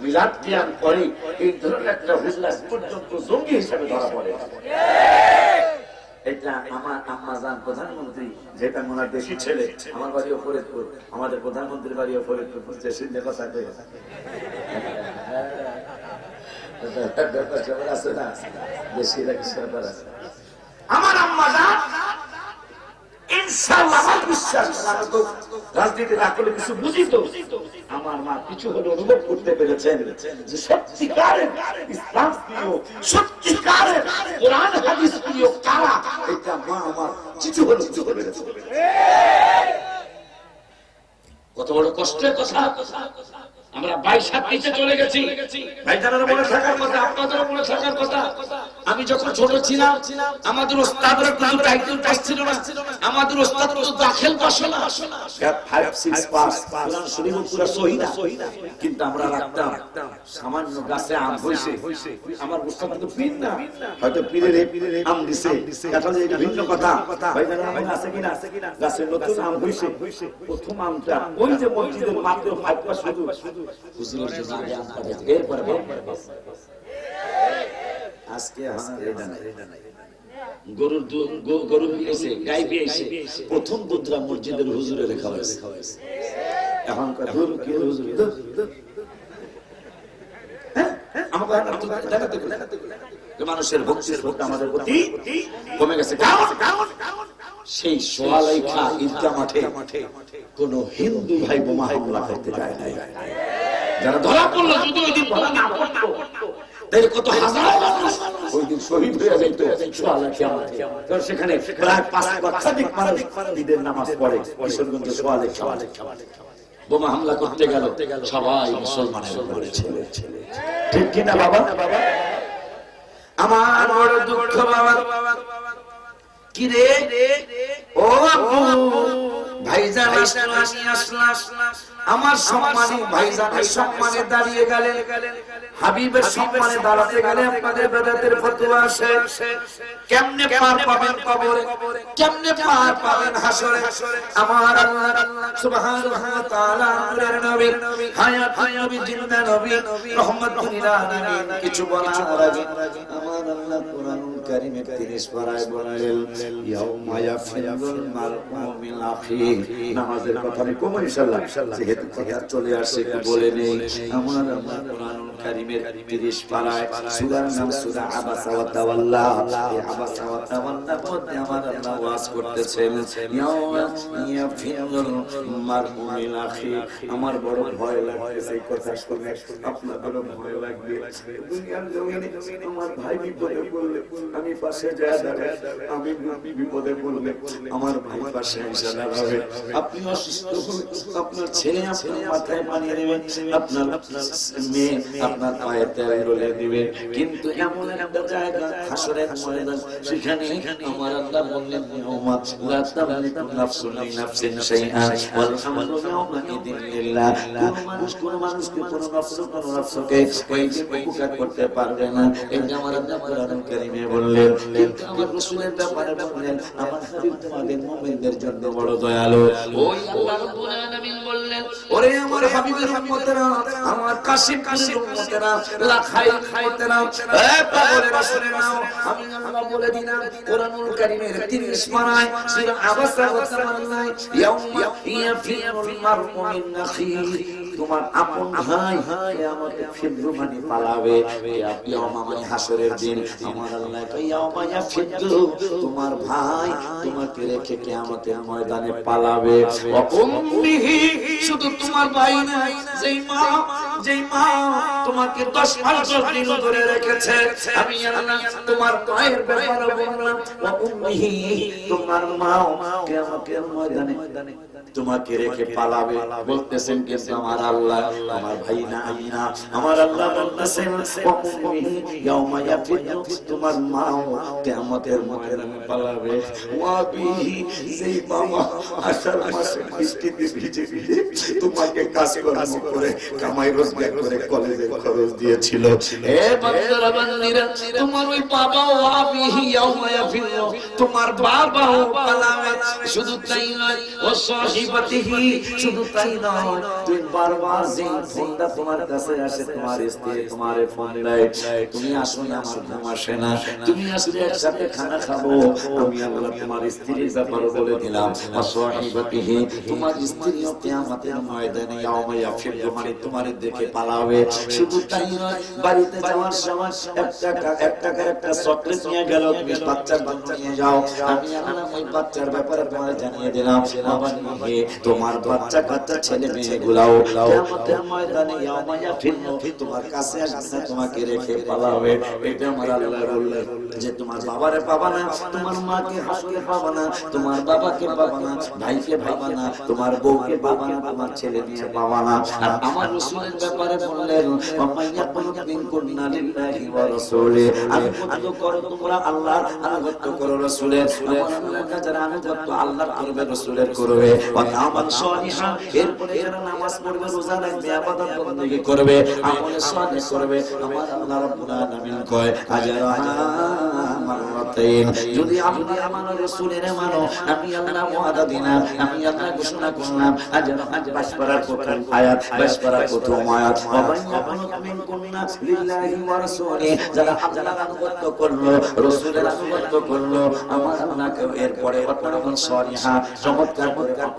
মিলাদ কিয়াম করে এই ধরনের একটা হুজুর আজ পর্যন্ত জঙ্গি হিসেবে ধরা পড়ে। এটা আমার আম্মাজান প্রধানমন্ত্রী, যেটা ওনার দেশি ছেলে, আমার বাড়িও ফরিদপুর, আমাদের প্রধানমন্ত্রীর বাড়িও ফরিদপুর, যে কথা কই আমার আম্মাজান ইনশাআল্লাহ আমার বিশ্বাস, রাজনীতি না করলে কিছু বুঝি তো, আমার মা কিছু হলে অনুভব করতে পেরেছেন যে সত্যিকারের ইসলাম প্রিয়, সত্যিকারের কোরআন হাদিস প্রিয় কারা, এটা মা আমার কিছু হলে বুঝতে পেরেছে। কত বড় কষ্টের কথা, আমরা 22 হাত নিচে চলে গেছি। ভাইজানেরও মনে থাকার কথা, আপনাদেরও মনে থাকার কথা। আমি যখন ছোট ছিলাম আমাদের ওস্তাদরা কিন্তু টাইটেল পাস ছিল না, আমাদের ওস্তাদ তো দাখিল পাস না, 5 6 পাস, কোরআন শরীফ পুরো সহি না, কিন্তু আমরা রাখতাম সামান্য গাছে আম হইছে, আমার ওস্তাদ তো পীর না, হয়তো পীরের আম দিছে, কাঁঠালে এটা ভিন্ন কথা। ভাইজানেরা মনে আছে কিনা, গাছে নতুন আম হইছে, প্রথম আমটা ওই যে মসজিদের মাত্র 5 পাস শুধু হুজুরের জন্য আগে আম কাটে, এরপরে আজকে এটা নাই, গরু বিয়েছে, গাই বিয়েছে, প্রথম দুধরা মসজিদের হুজুরে রেখা হয়েছে। এখন মানুষের ভক্তি শ্রদ্ধা আমাদের প্রতি কমে গেছে। সেই সোয়ালাইখা ঈদগাহ মাঠে কোন হিন্দু ভাই বোমা হামলা করতে যায় নাই। যারা ধরা পড়লো, যদি ওই দিন ধরা না পড়তো তাহলে কত হাজার মানুষ ওই দিন শহীদ হয়ে যেত সোয়ালাইখা মাঠে। কারণ সেখানে প্রায় 5 লক্ষাধিক মানুষ ঈদের নামাজ পড়ে কিশোরগঞ্জে সোয়ালাইখা মাঠে। বোমা হামলা করতে গেল, সবাই মুসলমানের উপরে ছেলে। ঠিক কিনা বাবা? আমার বড় দুঃখ বাবা। কি রে ও ভাইজান আসলাম, আমার সম্মানে ভাইজানের সম্মানে দাঁড়িয়ে গেলেন, হাবিবের সম্মানে দাঁড়াতে গেলে আপনাদের বেদাতের ফতোয়া আসে। কেমনে পার পাবেন কবরে, কেমনে পার পাবেন হাসরে? আমার আল্লাহ সুবহানাহু ওয়া তাআলা নূরের নবী, হায়াত নবী, জিন্দা নবী, রহমাতুল লিল আলামিন কিছু বলার আগে আমার আল্লাহ কোরআনুল কারীমের 30 পারায় বলেন, ইয়াউমা ইয়াফিরুল মার'উ মিন আখিহি। নামাজের কথা আমি কম ইনশাআল্লাহ, যেহেতু কথা চলে আসছে বলে নেই। আমার আল্লাহ কোরআনুল কারীমের 30 পারায় সূরার নাম সূরা আবাসা ওয়া তাওয়াল্লা। এই আবাসা ওয়া তাওয়াল্লার মধ্যে আমার আল্লাহ ওয়াজ করতেছেন, ইয়াউমা ইয়াফিরুল মার'উ মিন আখিহি। আমার বড় ভয় লাগছে এই কথা শুনে, আপনাদেরও ভয় লাগবে। দুনিয়ার জমিনে আমার ভাই বিপদে পড়লে আমি পাশে যায় দাঁড়াই, আমি বিপদে পড়লে আমার ভাই পাশে এসে দাঁড়াবে। আপনি অসুস্থ হলে আপনার ছেলে আপনার মাথায় পানি দেবে, আপনার মেয়ে আপনার পায়ে তেল ঢেলে দিবে। কিন্তু এমন একটা জায়গা হাসরের ময়দান, সেখানে আমার আল্লাহ বললেন, ইয়াউমা লা তামলিকু নাফসুন লিনাফসিন শাইআন ওয়াল আমরু ইয়াউমাইযিন লিল্লাহ। কোন মানুষকে কোন নফসকে ওই দিন উপকার করতে পারবে না। এটা আমার আল্লাহ কোরআনুল কারীমে বললেন। কিন্তু আমার রাসূলের ব্যাপারে বললেন, আমার হাবিব তোমাদের মুমিনদের জন্য বড় দয়ালু। ওই আল্লাহ রাব্বুল আলামিন বললেন, ওরে আমার হাবিবের উম্মতেরা, আমার কাশিমের উম্মতেরা, লাখাই উম্মতেরা, এ পাগলের রাসূলের নাম আমি আল্লাহ বলে দিলাম কোরআনুল কারীমের 30 পারায় সূরা আবাসা ওয়া তাওয়াল্লা, ইয়াউমা ইয়াফিরুল মার'উ মিন আখিহি। তোমার আপন ভাই কিয়ামতে ফিরু মানে পালাবে। ইয়াউমা মানে হাসরের দিন। আমার আল্লাহ কয়, ইয়াউমা ইয়াফিরু, তোমার ভাই তোমাকে রেখে কিয়ামতের ময়দানে পালাবে। ওয়া উম্মিহি, শুধু তোমার ভাই না, যেই মা তোমাকে 10 মাস 10 দিন ধরে রেখেছে, আমি আল্লাহ তোমার মায়ের ব্যাপারে বললাম, ওয়া উম্মিহি, তোমার মাও কিয়ামতের ময়দানে তোমাকে রেখে পালাবে। বলতেছেন কিন্তু আমার আল্লাহ, আমার ভাই না আমি না, আমার আল্লাহ বলতেছেন, ওয়া উম্মিহি ইয়াউমা ইয়াফিরু, তোমার মাও কিয়ামতের ময়দানে পালাবে। ওয়া বিহি, যেই বাবা আষাঢ় মাসে বৃষ্টিতে ভিজে ভিজে তোমাকে কাজ করে কামাই রোজগার করে কলেজে খরচ দিয়েছিল। এ বান্দারা বান্দিরা, তোমার ওই বাবা ওয়া বিহি ইয়াউমা ইয়াফিরু, তোমার বাবাও পালাবে। শুধু তাই নয়, ও সাহিবাতিহি, শুধু তাই নয়, তুই বারবার যে ফোনটা তোমার কাছে আসে, তোমার স্ত্রী তোমারে ফোন দেয়, তুমি আসো না, আমার ঘুম আসে না, তুমি আসলে একসাথে খানা খাবো। আমি আল্লাহ তোমার স্ত্রীর ব্যাপারে বলে দিলাম, ও সাহিবাতিহি, তোমার স্ত্রীও কিয়ামতের ময়দানে ইয়াউমা ইয়াফিরু মানে তোমারে দেখে পালাবে। শুধু তাই নয়, বাড়িতে যাওয়ার সময় 1 টাকার একটা চকলেট নিয়ে গেল, তুমি বাচ্চার জন্য নিয়ে যাও, আমি আল্লাহ ওই বাচ্চার ব্যাপারে তোমারে জানিয়ে দিলাম, বাবা নিয়ে তোমার বাচ্চা কাচ্চা ছেলে মেয়েগুলাও কিয়ামতের ময়দানে ইয়াউমা ইয়াফিরু তোমার কাছে আসবে, তোমাকে রেখে পালাবে। এটা আমার আল্লাহ বললেন যে তোমার বাবারে পাবা না, তোমার মাকে হাসকে পাবা না, তোমার বাবাকে পাবা না, ভাইকে পাবা না, তোমার বউকে পাবা না, তোমার ছেলে মেয়ে পাবা না। আর আমার রাসূলের ব্যাপারে বললেন, ওয়ামাইয়া কুনুত মিনকুন্না লিল্লাহি ওয়া রাসূলিহি, আনুগত্য করো তোমরা আল্লাহর, আনুগত্য করো রাসূলের। আমার আল্লাহ যারা আনুগত্য আল্লাহর করবে, রাসূলের করবে, ওয়া আমাল সালিহা, এরপরে যারা নামাজ পড়বে, রোজা রাখবে, ইবাদত বندگی করবে, আমল সালেহ করবে, আমার আল্লাহ রাব্বুল আলামিন কয়, আজরাহা মাররাতাইন যদি আল্লাহ মানো রাসূলের মানো আমি আল্লাহ ওয়াদা দিলাম আমি আল্লাহ ঘোষণা করলাম আজরা বাসপাড়ার প্রথম আয়াত বাসপাড়ার প্রথম আয়াত মিনকুন্না লিল্লাহি ওয়া রাসূলি যারা আল্লাহর আনুগত্য করলো রাসূলের আনুগত্য করলো আমার আল্লাহকে এরপরে অত্যন্ত সলিহা চমৎকার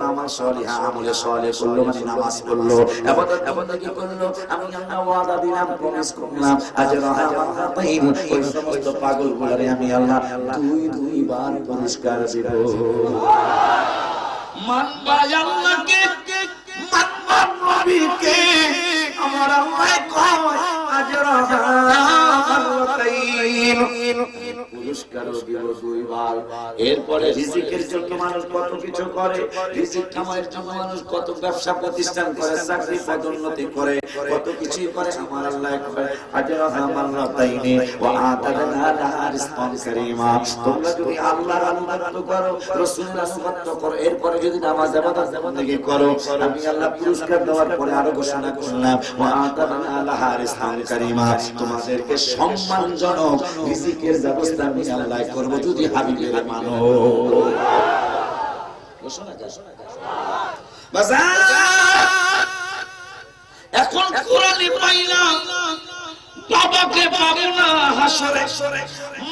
আমার সলিহা আমলে সলিহ করলো মানে নামাজ পড়লো ইবাদত বন্দেগী করলো আমি আল্লাহ ওয়াদা দিলাম প্রমিস করলাম আজরা মাররাতাইন ওই সমস্ত পাগলগুলোরে আমি আল্লাহ দুই বার পুরস্কার দেব মানবা আল্লাহকে মানবা নবীকে আমার আল্লাহ কয় আজরা মাররাতাইন পুরস্কার দিব দুইবার এরপরে রিজিকের জন্য মানুষ কত কিছু করে রিজিক কামাইয়ের জন্য মানুষ কত ব্যবসা প্রতিষ্ঠান করে চাকরি পদোন্নতি করে কত কিছু করে আমার আল্লাহ কয় আজরা মাররাতাইন ওয়া আতাদনা লাহা রিজকান কারীমা তোমরা যদি আল্লাহর আনুগত্য করো রাসূলের আনুগত্য করো এরপরে যদি নামাজ ইবাদত বন্দেগী করো আমি আল্লাহ পুরস্কার দেওয়ার পরে আরো ঘোষণা করলাম ওয়া আতাদনা লাহা রিজকান কারীমা তোমাদেরকে সম্মানজনক রিজিকের ব্যবস্থা আমি আল্লাহ করব যদি হাবিবের মানো ঘোষণা বাজার এখন কোরআনে পাইলাম বাবাকে পাবো না হাসরে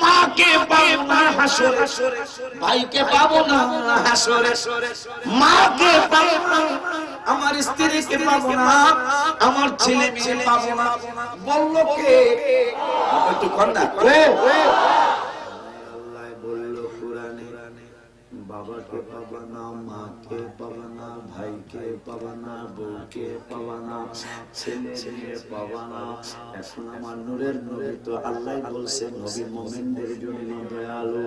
মাকে পাবো না হাসরে ভাইকে পাবো না হাসরে মাকে পাবো না আমার স্ত্রীকে পাবো না আমার ছেলে মেয়ে পাবো না বললো কে একটু কন্যা আল্লাহ বলল কোরআনে বাবাকে পাবা না মাকে পাবা না ভাইকে পাবা না বউকে পাবা না ছেলে মেয়ে পাবা না এখন আমার নূরের নবী তো আল্লাহ বলছে নবী মুমিনদের জন্য দয়ালু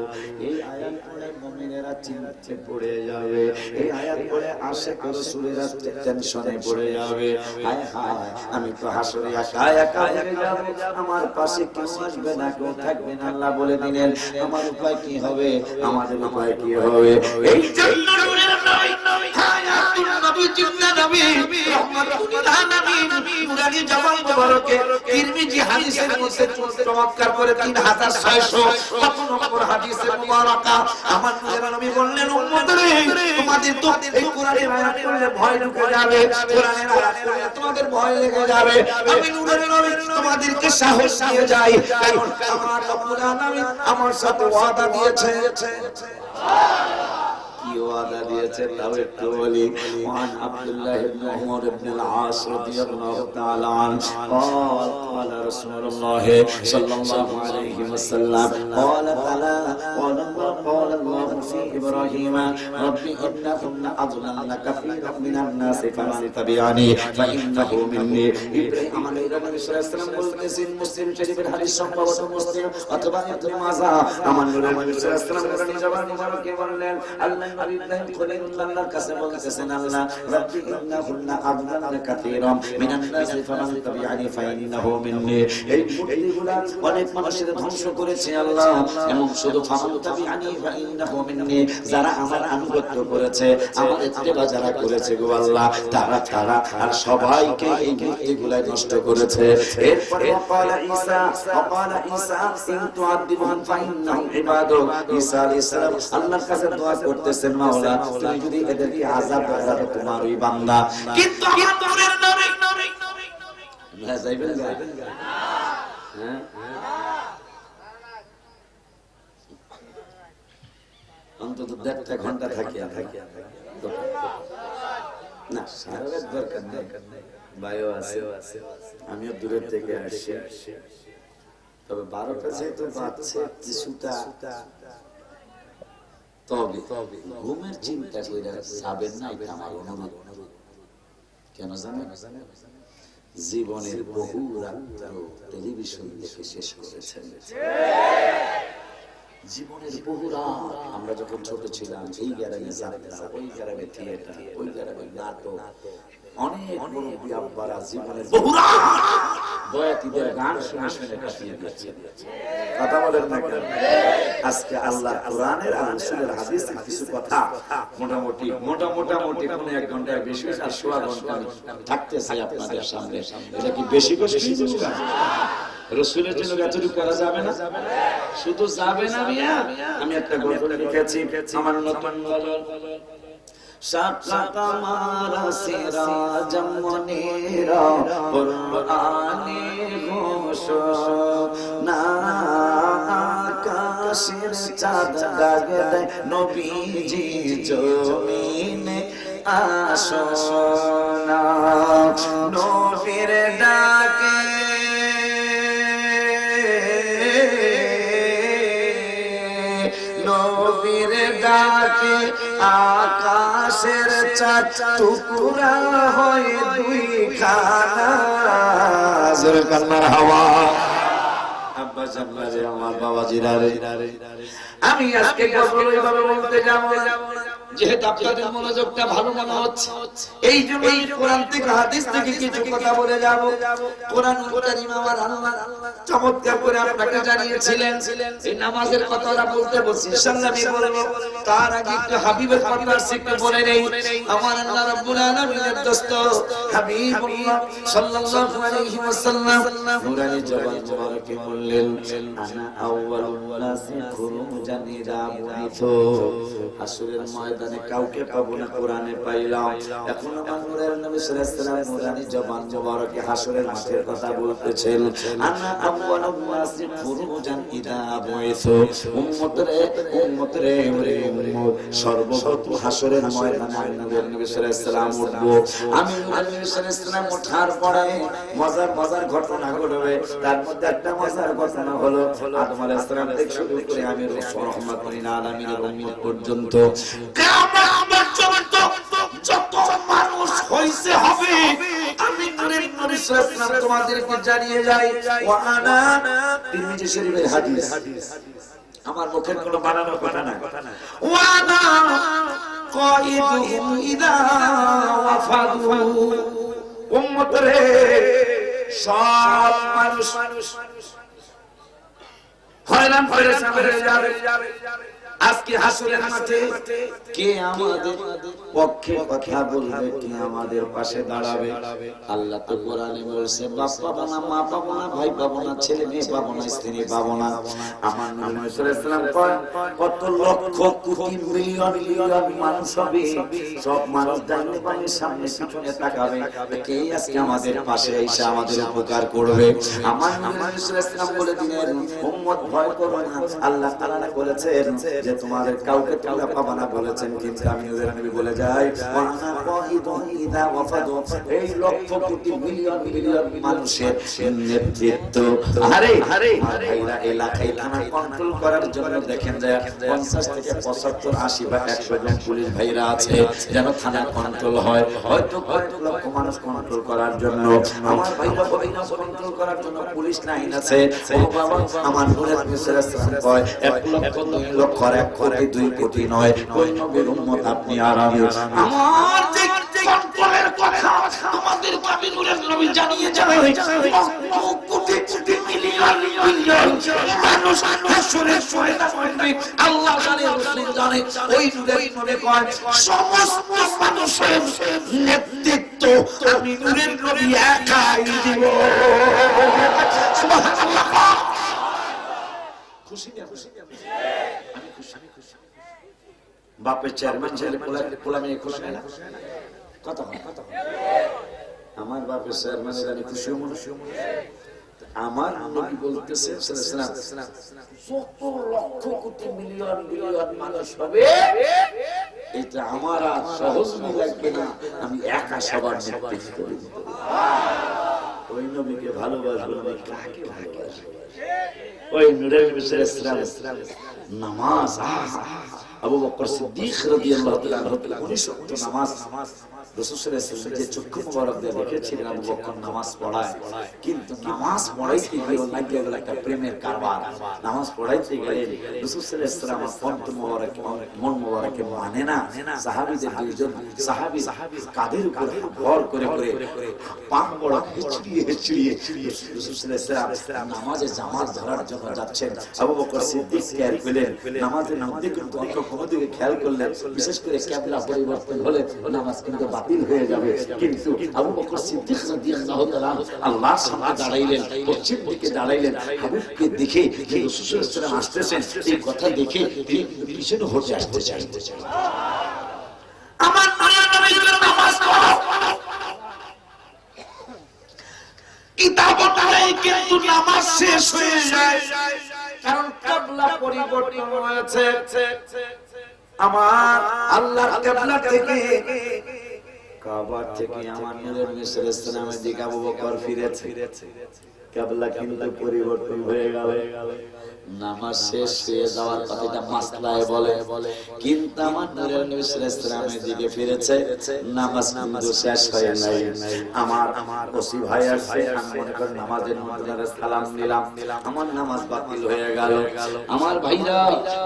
এই আয়াত পড়ে মুমিনেরা চিন্তায় পড়ে যাবে এই আয়াত পড়ে আশিক রাসূলেরা টেনশনে পড়ে যাবে হায় হায় আমি তো হাসরে একা একা হয়ে যাব আমার পাশে কেউ আসবে না কেউ থাকবে না আল্লাহ বলে দিলেন আমার উপায় কি হবে আমাদের উপায় কি হবে এই জন্য নূরের নবী হায়াতুন নবী জিন্দা নবী রাহমাতুল আলামিন নুরানি জামাল মুবারকে তিরমিজি হাদিসের মধ্যে চমৎকার করে 3600 কত নম্বর হাদিসে মুবারাকা আমার নূরের নবী বললেন উম্মতরে তোমাদের তো এই কোরআনের আয়াত পড়লে ভয় ঢুকে যাবে কোরআনের আয়াত পড়লে তোমাদের ভয় লেগে যাবে আমি নূরের নবী তোমাদেরকে সাহস দিয়ে যাই কারণ আমার রব্বুল আলামিন আমার সাথে ওয়াদা দিয়েছে কি ওয়াদা দিয়েছে তাও একটু বলি ওয়ান আব্দুল্লাহ ইবনে উমর ইবনে আল-আস রাদিয়াল্লাহু তাআলা আনহু قال رسول الله صلى الله عليه وسلم قال تعالى قال الله في ابراهيم رب انهم اضللن كثيرا من الناس فمن تبعني فانه مني ইব্রাহিম আলাইহিস সালাম বলতেছেন মুসলিম শরীফের হাদিস সম্ভবত মুসলিম অথবা ইবনে মাজাহ আমার নূরের নবী সাল্লাল্লাহু আলাইহি ওয়াসাল্লাম জবান মুবারকে বললেন আল্লাহ নবী ইব্রাহিম খলিলুল্লাহর কাছে বলতেছেন আল্লাহ রাব্বি ইন্নাহুন্না আযলামনা কাসীরাম মিনান নাস ফামান তাবিআনি ফাইন্নাহু মিন্নি এই মূর্তিগুলো অনেক মানুষের ধ্বংস করেছে আল্লাহ এবং শুধু ফামান তাবিআনি ফাইন্নাহু মিন্নি যারা আমার আনুগত্য করেছে আমার ইত্তেবা যারা করেছে গো আল্লাহ তারা আর সবাইকে এই মূর্তিগুলো নষ্ট করেছে এরপর وقال ঈসা ইন তুআদিবুহুম ফাইন্নাহুম ইবাদুক ঈসা আলাইহিস সালাম আল্লাহর কাছে দোয়া করতেছেন মাওলা তুমি যদি এদেরকে আযাব দাও তোমারই বান্দা কিন্তু আমার নূরের নবী না যাইবেন হ্যাঁ অন্তত 1.5 ঘন্টা থাকিয়া না সারা রাত দরকার নেই বায়ো আছে আমিও দূরের থেকে আসছি তবে 12টা যেহেতু বাজছে কিছুটা তবে ঘুমের চিন্তা কইরা যাবেন না এটা আমার অনুরোধ কেন জানেন জীবনের বহু রাত্র টেলিভিশন দেখে শেষ করেছেন জীবনের বহু রাত আমরা যখন ছোট ছিলাম এই গ্রামে যাত্রা ওই গ্রামে থিয়েটার ওই গ্রামে নাটক অনেক মুরব্বী আব্বারা জীবনের বহু রাত বয়াতিদের গান শুনে শুনে কাটিয়ে দিয়েছে কথা বলেন না কেন আজকে আল্লাহর কোরআনের আর রাসূলের হাদিসের কিছু কথা মোটামুটি কোন এক ঘন্টার বেশি আর সোয়া ঘন্টা থাকতে চাই আপনাদের সামনে এটা কি বেশি রাসূলের জন্য এতটুকু করা যাবে না? শুধু যাবে না মিয়া, আমি একটা গজল লিখেছি আমার নতুন গজল। শাকাত আমারা সিরাজম মুনীরা কুরআনে ঘোষণা, আকাশের চাঁদ ডাক দেয় নবীজি জমিনে আসনা, নবীর ডাকে নবীর ডাকে আকাশের চাঁদ টুকরা হয় দুই খানা। জোরে কান্নার হাওয়া। আব্বা জানলারে আমার বাবা জিরারে, আমি আজকে গজল এইভাবে বলতে যাব যেহেতু আপনাদের মনোযোগটা ভালো মনে হচ্ছে, এই জন্য কোরআন থেকে হাদিস থেকে কিছু কথা বলে যাব। কোরআনুল কারীম আমার আল্লাহ চমৎকার করে আপনাকে জানিয়েছিলেন। এই নামাজের কথা আমরা বলতে বলছি, ইনশাআল্লাহ আমি বলবো। তার আগে একটু হাবিবের কথা শিখতে বলে নেই। আমার আল্লাহ রাব্বুল আলামিনের দোস্ত হাবিবুল্লাহ সাল্লাল্লাহু আলাইহি ওয়াসাল্লাম নূরানি জবান মুবারকে বললেন, আনা আউয়ালুন নাসি খুরুজান ইলা বুইতু। হাসরের ময়দানে কাউকে পাবো না, কোরআনে পাইলাম। এখন আমার নূরের নবী সাল্লাল্লাহু আলাইহি ওয়াসাল্লাম নূরানি জবান মুবারকে হাসরের মাঠের কথা বলতেছেন। আনা আউয়ালুন নাসি খুরুজান ইলা বুইতু। উম্মত রে ওরে উম্মত, সর্বপ্রথম হাসরের ময়দানে নূরের নবী সাল্লাল্লাহু আলাইহি ওয়াসাল্লাম উঠবো। আমি নূরের নবী সাল্লাল্লাহু আলাইহি ওয়াসাল্লাম ওঠার পরে মজার ঘটনা ঘটবে। তার মধ্যে একটা মজার ঘটনা হলো আদম আলাইহিস সালাম থেকে শুরু করে আমি রাহমাতুল আলামিনের উম্মত পর্যন্ত কিয়ামত পর্যন্ত যত মানুষ হইছে হবে, আমি নূরের নবী সাল্লাল্লাহু আলাইহি ওয়াসাল্লাম তোমাদেরকে জানিয়ে যাই। ওয়া আনা তিরমিজি শরীফের হাদিস, আমার মুখের কোনো বানানো কথা না। ওয়া আনা কাইদুহুম ইদা ওয়াফাদু। উম্মত রে, সব মানুষ হয়রান পরেশান হয়ে যাবে। আজকে হাসরের মাঠে কে আমাদের পক্ষে কথা বলবে, কে আমাদের পাশে দাঁড়াবে? আল্লাহ তো কোরআনে বলছে, বাপ পাবো না, মা পাবো না, ভাই পাবো না, ছেলে মেয়ে পাবো না, স্ত্রী পাবো না। আমার নবী সাল্লাল্লাহু আলাইহি ওয়াসাল্লাম কত লক্ষ কোটি মিলিয়ন মানুষ হবে, সব মানুষ ডাইনে বামে সামনে পিছনে তাকাবে, কে আজকে আমাদের পাশে এসে আমাদের উপকার করবে? আমার নবী সাল্লাল্লাহু আলাইহি ওয়াসাল্লাম বলে দিলেন, উম্মত ভয় করো না, আল্লাহ তাআলা বলেছেন যে তোমাদের কাউকে তোমরা পাবা না বলেছেন, কিন্তু আমি ওদের নবী বলে যাই, ওয়ানা কাইদুন ইদা ওয়াফাদু। এই লক্ষ কোটি মিলিয়ন মানুষের নেতৃত্ব, আরে ভাইরা এলাকায় থানা কন্ট্রোল করার জন্য দেখেন যে 50 থেকে 75 80 বা 100 জন পুলিশ ভাইরা আছে, যেন থানা কন্ট্রোল হয়। হয়তো কয়েক লক্ষ মানুষ কন্ট্রোল করার জন্য, আমার ভাইরা কন্ট্রোল করার জন্য পুলিশ লাইন আছে। ও বাবা, আমার নূরের নবী সাল্লাল্লাহু আলাইহি ওয়াসাল্লাম কয় 1 লক্ষ 2 লক্ষ 1 কোটি 2 কোটি নয়, কোন নবীর উম্মত আপনি আর আমি। আমার যে কন্ট্রোলের কথা তোমাদের আমি নূরের নবী জানিয়ে যাই, কোটি কোটি মিলিয়ন মানুষ হাসরের ময়দানে আল্লাহ জানে, রাসূল জানে, ওই নূরের নবী কয় সমস্ত মানুষের নেতৃত্ব আমি নূরের নবী একাই দিব। সুবহানাল্লাহ। খুশি না? আমি খুশি। বাপের চেয়ারম্যান ছেলে পোলা মেয়ে খুশি না? কত আমার বাপের চেয়ারম্যান জানি খুশি মনে। আমার নবী বলতেছে যত লক্ষ কোটি মিলিয়ন মানুষ হবে, এটা আমার আর সহজ লাগবে না, আমি একা সবার নেতৃত্ব দেব। ওই নবীকে ভালোবাসবো, কাকে ভালোবাসবো? ওই নূরের নবী সাল্লাল্লাহু আলাইহি ওয়াসাল্লাম নামাজ, আবু বকর সিদ্দিক রাদিয়াল্লাহু তাআলা আনহু নামাজ রাসূল সাল্লাল্লাহু আলাইহি ওয়াসাল্লাম যে চক্ষু মোবারক দিয়ে দেখেছিলেন আবু বকর নামাজ পড়ায়, কিন্তু নামাজ পড়াইতে গিয়ে লাগিয়ে গেল একটা প্রেমের কারবার। নামাজ পড়াইতে গেলে রাসূল সাল্লাল্লাহু আলাইহি ওয়াসাল্লাম কণ্ঠ মোবারক মন মোবারকে মানে না। সাহাবীদের দুইজন সাহাবী কাদের উপর ভর করে পাক বড় হিচড়িয়ে চিড়িয়ে রাসূল সাল্লাল্লাহু আলাইহি ওয়াসাল্লাম নামাজে জামাত ধরার জন্য যাচ্ছেন। আবু বকর সিদ্দিক খেয়াল করলেন নামাজের মধ্যে কিন্তু অন্য কোনো দিকে খেয়াল করলেন, বিশেষ করে কিবলা পরিবর্তন হলে নামাজ কিন্তু বাতিল হয়ে যাবে। কিন্তু আবু বকর সিদ্দিক রাদিয়াল্লাহু তাআলা আল্লাহর সামনে দাঁড়াইলেন, পশ্চিম দিকে দাঁড়াইলেন। হাবিবকে দেখে রাসূল সাল্লাল্লাহু আলাইহি ওয়াসাল্লাম আসতেছেন, এই কথা দেখে তিনি পিছনে হটে আসতে চাইলেন। আমার নবীর নামাজ পড়ো, কিতাবত নেই কিন্তু নামাজ শেষ হয়ে যায়, কারণ কিবলা পরিবর্তন হয়েছে। আমার আল্লাহর কিবলা থেকে কাবা থেকে আমার নূরের নবী সাল্লাল্লাহু আলাইহি ওয়াসাল্লামের দিকে আবু বকর ফিরেছে। কিবলা কিন্তু পরিবর্তন হয়ে গেল, নামাজ শেষ হয়ে যাওয়ার কথাটা মাসলায় বলে, কিন্তু আমার নূরের নবী সাল্লাল্লাহু আলাইহি ওয়াসাল্লামের দিকে ফিরেছে, নামাজ কিন্তু শেষ হয় নাই। আমার ওসি ভাই আছে, আমি মনে করি নামাজের মধ্যে সালাম নিলাম, আমার নামাজ বাতিল হয়ে গেল। আমার ভাইরা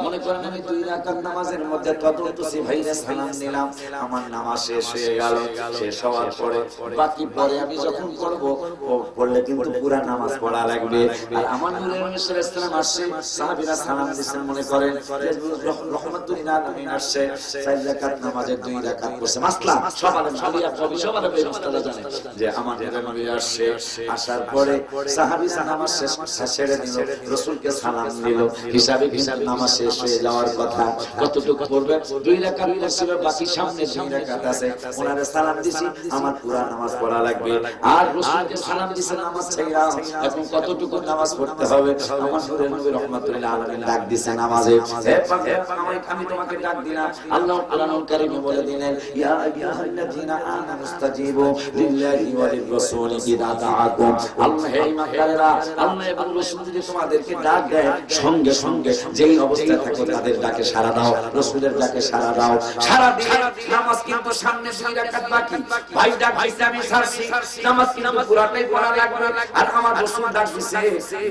মনে করেন আমি 2 রাকাত নামাজের মধ্যে তদন্ত ওসি ভাইরা সালাম নিলাম, আমার নামাজ শেষ হয়ে গেল। শেষ হওয়ার পরে বাকি পরে আমি যখন পড়বো, পড়লে কিন্তু পুরো নামাজ পড়া লাগবে। আর আমার নূরের নবী সাল্লাল্লাহু আলাইহি ওয়াসাল্লাম আসছে, সাহাবীরা সালাম দিয়েছেন, মনে করেন রহমাতুল আলামিন আসছে, 4 রাকাত নামাজের 2 রাকাত পড়ছে। মাসলা সবালে মালিয়া কবি সবালে এই মাসলা জানেন যে আমার নবী আসছে। আসার পরে সাহাবীরা নামাজ শেষ ছেড়ে দিল, রাসূলকে সালাম দিল, হিসাবে নামাজ শেষ হয়ে যাওয়ার কথা। কতটুকু পড়বে? 2 রাকাত পড়ছিল, বাকি সামনে 2 রাকাত আছে। ওনারে সালাম দিছি, আমার পুরো নামাজ পড়া লাগবে। আর রাসূলকে সালাম দিছেন নামাজ ছাইরা, এখন কতটুকু নামাজ পড়তে হবে? আমার নূরের নবী রহমাতুল্লাহ আলামিন ডাক দিয়েছেন নামাজে, হে পাক আমি তোমাকে ডাক দিলাম। আল্লাহ কুরআনুল কারীমে বলে দিলেন, ইয়া আইয়ুহাল্লাযীনা আমানু ইসতাজিবু লিল্লাহি ওয়া লির-রাসূলি ইযা দাআকুম। আল্লাহ হে ঈমানদারেরা, আল্লাহ এবং রাসূল যদি তোমাদেরকে ডাক দেয়, সঙ্গে সঙ্গে যেই অবস্থায় থাকো তাদের ডাকে সাড়া দাও, রাসূলের ডাকে সাড়া দাও। সারা দিয়ে নামাজ কিন্তু সামনে 2 রাকাত বাকি, ভাই ডাক দিছে আমি ছাড়ছি, নামাজ কিন্তু পুরাটাই পড়া লাগবে। আর আমার রাসূল ডাক দিছে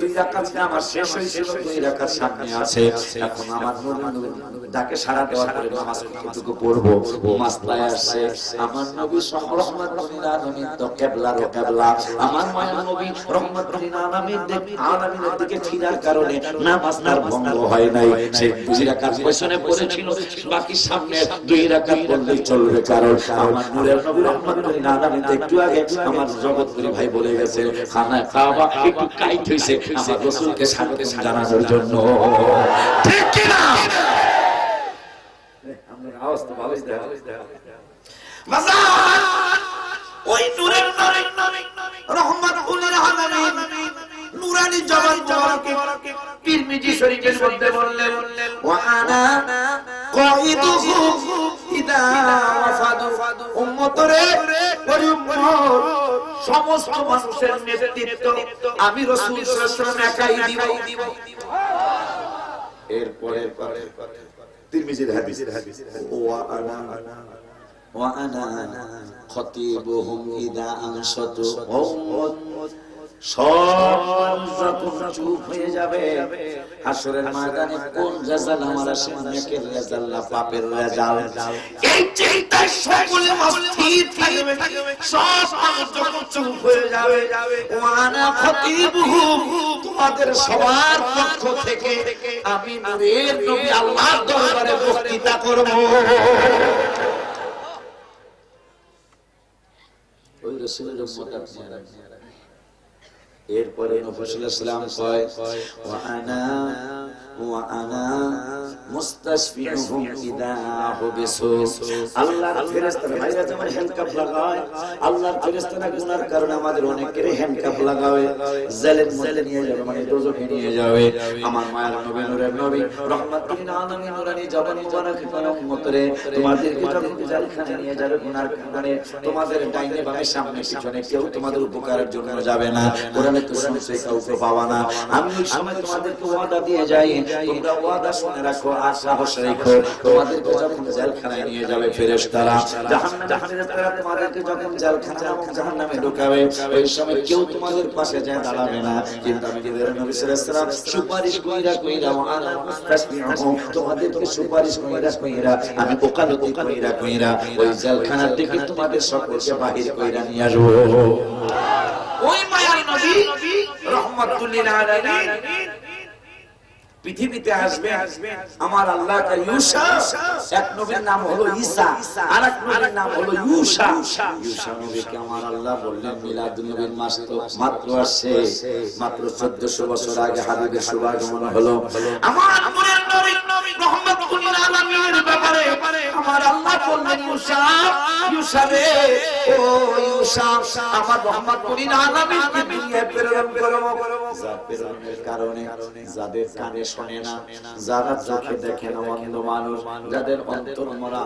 2 রাকাত নামাজ শেষ হয়েছিল, 2 রাকাত সামনে আছে। এখন আমার নবীর ডাকে সাড়া দেওয়ার পরে নামাজ কতটুকু পড়বো? মাসলায় আসছে আমার নবী রহমাতুল আলামিন তো কিবলার কিবলা, আমার মায়ের নবী রহমাতুল আলামিনের দিকে ফিরার কারণে নামাজ তার ভঙ্গ হয় নাই। সে 2 রাকাত পেছনে পড়েছিল, বাকি সামনে 2 রাকাত পড়লেই চলবে। কারণ আমার নূরের নবী রহমাতুল আলামিন একটু আগে আমার জগৎপুরি ভাই বলে গেছে, খানায় কাবা একটু কাইট হইছে আমার রাসূলকে স্বাগত জানানোর জন্য। ঠিক কি না? আমরা আওয়াজ তো ভালোই দেয়। বাজার ওই নূরের নবী রহমাতুল আলামিন নূরানি জবান মোবারকে তিরমিজি শরীফের মধ্যে বললেন, ওয়া আনা কাইদুহু ইদা ওয়াফাদু। উম্মতরে ওই উম্মত সমস্ত মানুষের নেতৃত্ব আমি রাসূল সাল্লাল্লাহু আলাইহি ওয়াসাল্লাম একাই দিব। এরপরে তিরমিজির হাদিস, ওয়া আনা খতিবুহুম ইদা আনশাতু। সব যখন চুপ হয়ে যাবে, হাসরের ময়দানে কোন রেজাল্ট আমার আসে? নেকের রেজাল্ট না পাপের রেজাল্ট? এই চিন্তায় সকলে অস্থির থাকবে। সব মানুষ যখন চুপ হয়ে যাবে, ওয়ানা খতিবুহুম, তোমাদের সবার পক্ষ থেকে আমি নূরের নবী আল্লাহর দরবারে বক্তৃতা করব। ওই রাসূলের উম্মত আপনারা। এরপরে নবী সাল্লাল্লাহু আলাইহি ওয়াসাল্লাম কয়, ওয়া আনা মুস্তাশফিউহুম ইদা হুবিসু। আল্লাহর ফেরেশতারা ভাইরা যেমন হ্যান্ডকাপ লাগায়, আল্লাহর ফেরেশতারা গুনার কারণে আমাদের অনেকের হ্যান্ডকাপ লাগায়, জেলের মধ্যে নিয়ে যাবে, মানে দোজখে নিয়ে যাবে। আমার মায়ের নবী নূরের নবী রহমাতুল আলামিন নূরানি জবান মোবারক উম্মতরে তোমাদেরকে যখন জেলখানায় নিয়ে যাবে গুনার কারণে, তোমাদের ডাইনে বামে সামনে পিছনে কেউ তোমাদের উপকারের জন্য যাবে না। কোরআনে তো শুনছে কাউকে পাওয়া না। আমি ওই সময় তোমাদেরকে ওয়াদা দিয়ে যাই, তোমরা ওয়াদা শুনে রাখো, আর সাহস রেখো, তোমাদেরকে যখন জেলখানায় নিয়ে যাবে ফেরেশতারা, জাহান্নামের ফেরেশতারা তোমাদেরকে যখন জেলখানা এবং জাহান্নামে ঢুকাবে, ওই সময় কেউ তোমাদের পাশে যায় দাঁড়াবে না, কিন্তু আমি নবী সাল্লাল্লাহু আলাইহি ওয়াসাল্লাম সুপারিশ কইরা ওয়ালা মুস্তাসবিহু, তোমাদেরকে সুপারিশ কইরা আমি ওকালতি কইরা ওই জেলখানা থেকে তোমাদের সকলকে বাহির কইরা নিয়ে আসবো। ওই মায়ার নবী রাহমাতুল লিল আলামিন পৃথিবীতে আসবে। আমার আল্লাহ কা ইউসা, এক নবীর নাম হলো ঈসা, আরেক নবীর নাম হলো ইউসা। ইউসা নবীকে আমার আল্লাহ বললেন মিলাদুন নবীর মাস তো মাত্র আসছে, মাত্র 1400 বছর আগে হাবিবের শুভাগমন হলো। আমার নবীর নবী রাহমাতুল লিল আলামিনের ব্যাপারে আমার আল্লাহ বললেন ইউসা, ইউসা রে, ও ইউসা, আমার রাহমাতুল লিল আলামিনকে দুনিয়ায় প্রেরণ করো। যা প্রেরণের কারণে যাদের কানে শোনে না, যারা চোখে দেখে না, অন্ধ মানুষ, যাদের অন্তর মরা,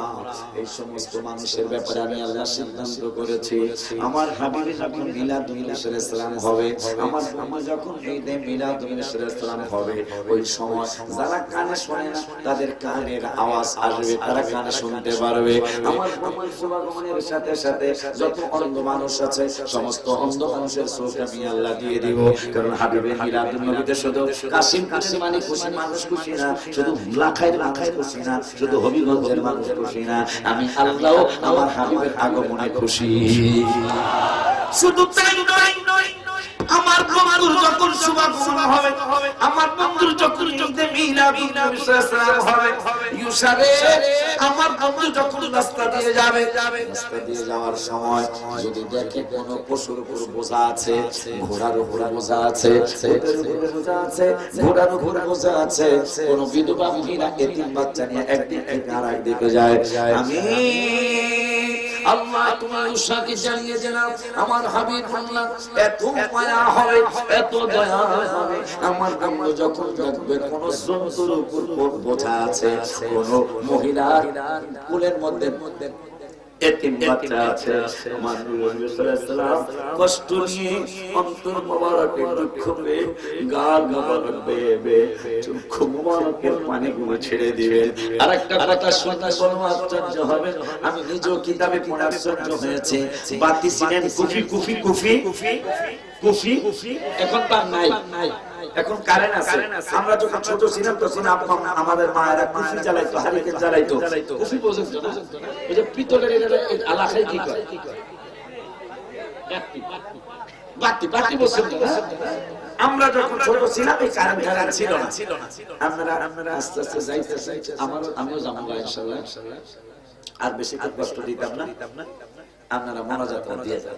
এই সমস্ত মানুষের ব্যাপারে আমি আল্লাহ সিদ্ধান্ত করেছি আমার হাবিব যখন মিলাদুন নবী সাল্লাল্লাহু আলাইহি ওয়াসাল্লাম হবে, আমার নবী যখন এই দিন মিলাদুন নবী সাল্লাল্লাহু আলাইহি ওয়াসাল্লাম হবে, ওই সময় যারা কানে শোনে না তাদের কানের আওয়াজ আসবে, তারা কানে শুনতে পারবে। আমার নবীর শুভাগমনের সাথে সাথে যত অন্ধ মানুষ আছে সমস্ত অন্ধ মানুষের চোখ আমি আল্লাহ দিয়ে দিব। কারণ হাবিবের মিলাদুন নবীতে শুধু কাশিমপুরের মানে খুশি মানুষ খুশি না, শুধু লাখাইয়ের মানুষ খুশি না, শুধু হবিগঞ্জের মানুষ খুশি না, আমি আল্লাহ আমার হাবিবের আগমনে খুশি। শুধু তাই নয়, আমার বন্ধুর যখন শুভাগমন হবে, আমার বন্ধুর যখন ঈদে মিলাদুন নবী সাল্লাল্লাহু আলাইহি ওয়াসাল্লাম হবে, ইউসা রে, আমার বন্ধু যখন রাস্তা দিয়ে যাবে, রাস্তা দিয়ে যাওয়ার সময় যদি দেখে কোন পশুর উপর বোঝা আছে, ঘোড়ার উপর বোঝা আছে, উটের উপর বোঝা আছে, ঘোড়ার উপর বোঝা আছে, কোন বিধবা মহিলা এতিম বাচ্চা নিয়ে একদিক থেকে আরেক দিকে যায়, আমি আল্লাহ তুমি ইউসাকে জানিয়ে দিলাম আমার হাবিব আল্লাহ এত মায়া হবে, এত দয়া হবে, আমার বন্ধু যখন দেখবে কোন জন্তুর উপর বোঝা আছে, কোন মহিলার কোলের মধ্যে এতিম বাচ্চা আছে, আমার নবী সাল্লাল্লাহু আলাইহি ওয়াসাল্লাম কষ্ট নিয়ে অন্তর মোবারকে দুঃখ পেয়ে গাল মোবারক বেয়ে চক্ষু মোবারকের পানিগুলো ছেড়ে দিবেন। আরেকটা কথা শুনতে বড় আশ্চর্য হবে, আমি নিজেও কিতাবে পড়ে আশ্চর্য হয়েছে। বাতি ছিলেন কুফি কুফি কুফি কুফি, এখন তার নাই, এখন কারেন্ট আছে। আমরা যখন ছোট ছিলাম তখন আমাদের মায়েরা কুফি জ্বালাইতো, হারিকেন জ্বালাইতো, কুফি পর্যন্ত না, ওই যে পিতলের এলাকায় কি করে বাতি বাতি পর্যন্ত না। আমরা যখন ছোট ছিলাম এই কারেন্ট ছিল না। আপনারা আস্তে আস্তে যাইতে আমিও যাবো ইনশাআল্লাহ, আর বেশি কষ্ট দিতাম না, আপনারা মনোজাত দিয়ে যান,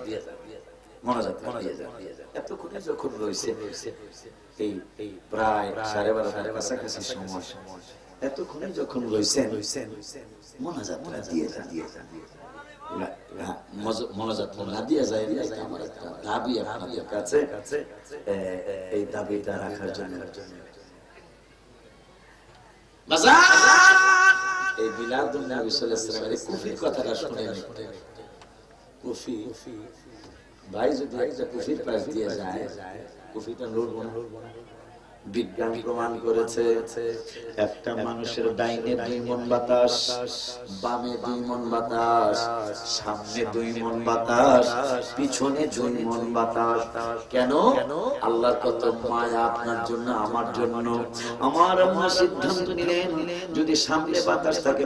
এতক্ষণে যখন রয়েছে এই প্রায় 12:30 কাছাকাছি সময়, এতক্ষণে যখন রয়েছেন মনোজাত দিয়ে যান, মনোজাত না দিয়ে যায়। আমার একটা দাবি আপনাদের কাছে, এই দাবিটা রাখার জন্য এই মিলাদুন নবী সাল্লাল্লাহু আলাইহি ওয়াসাল্লামের কুফির কথাটা শুনে নিতে। কুফি ভাই যদি একটা কুফির পাশ দিয়ে যায়, কুফিটা লড়বো না। বিজ্ঞান প্রমাণ করেছে একটা মানুষের ডাইনে 2 মণ বাতাস, বামে 2 মণ বাতাস, সামনে 2 মণ বাতাস, পিছনে 2 মণ বাতাস। কেন? আল্লাহর কত মায়া আপনার জন্য, আমার জন্য। আমার আল্লাহ সিদ্ধান্ত নিলেন যদি সামনে বাতাস থাকে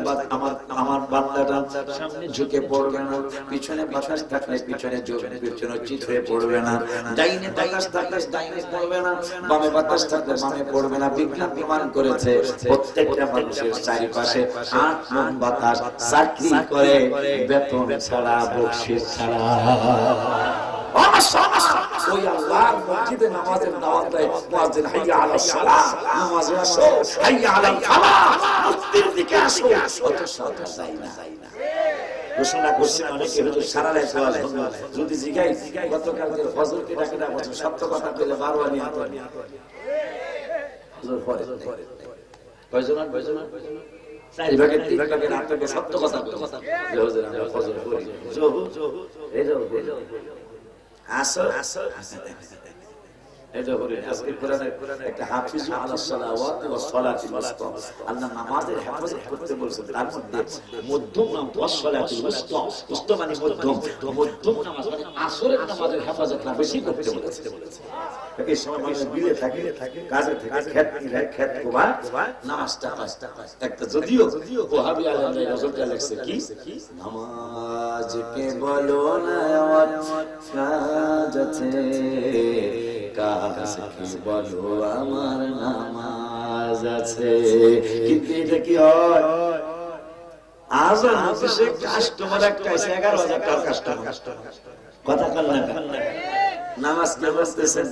আমার বান্দাটা সামনে ঝুঁকে পড়বে না, পিছনে বাতাস থাকলে পিছনে চিত হয়ে পড়বে না, ডাইনে বাতাস থাকলে ডাইনে পড়বে না, বামে বাতাস থাকলে বামে পড়বে না। বিজ্ঞান প্রমাণ করেছে প্রত্যেকটা মানুষের চারিপাশে 8 মণ বাতাস চাকরি করে, বেতন ছাড়া, বকশিশ ছাড়া। ওই আল্লাহর মসজিদে নামাজের দাওয়াত দেয়, মুয়াজ্জিন হাইয়া আলাস সালাহ, নামাজে আসো, হাইয়া আলাল ফালাহ, মুক্তির দিকে আসো। অত সাথে যাই না। ঘোষণা করছেন অনেকে, হুজুর সারা রাত ওয়াজ হলো, যদি জিগাই গতকালকে ফজরকে ডাকে না বলছেন, সত্য কথা বলে বারবারই হতো হুজুর পরে কয়জন চার ভাগের 3 ভাগের 8 ভাগের সত্য কথা বলে যে হুজুর আমরা ফজর পড়ি, জোহু এই জোহু আসো এটা হলো আজকে কোরআনের একটা হাফিজু আলাস সালাওয়াতি ওয়াস সালাতিল উসতা, আল্লাহ নামাজের হেফাজত করতে বলেছেন। তার মধ্যে মধ্যম নাম ওয়াস সালাতিল উসতা, উসতা মানে মধ্যম, মধ্যম নামাজ মানে আসরের নামাজের হেফাজত বেশি করতে বলেছেন। এই সময় মানুষ বিলে থাকে, কাজে থেকে খেত কোবা নামাজটা একটা, যদিও ওহাবি আলেমরা নজরটা লেখছে কি নামাজ কে বলো না কাজ আছে, কাজ কে বলো আমার নামাজ আছে। কিন্তু এটা কি হয়, আজান অফিসে কাস্টমার একটা এসে 11,000 টাকার কাস্টমার, কথা বল না, নামাজ কে বলতেছেন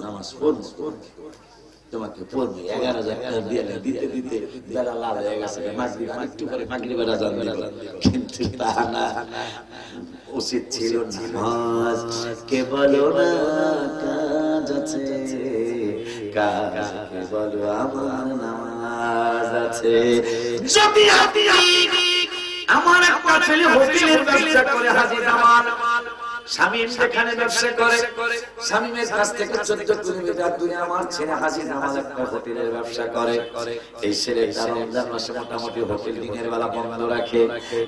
নামাজ পড়বো, তোমাকে পড়বো 11,000 টাকা দিয়ে দিতে দিতে বেলা লাল হয়ে গেছে, মাগরিব একটু পরে মাগরিবের আজান দিল। কিন্তু তা না, উচিত ছিল নামাজ কে বলো না কাজ আছে, কাজ কে বলো আমার নামাজ আছে। যদি আমার একটা ছেলে হোটেলের ব্যবসা করে, হাজী জামাল শামীম যেখানে ব্যবসা করে, শামীমের কাছ থেকে 14 কিলোমিটার দূরে আমার ছেলে হাজী জামাল একটা হোটেলের ব্যবসা করে। এই ছেলেটা রমজান মাসে মোটামুটি হোটেল দিনের বেলা বন্ধ রাখে।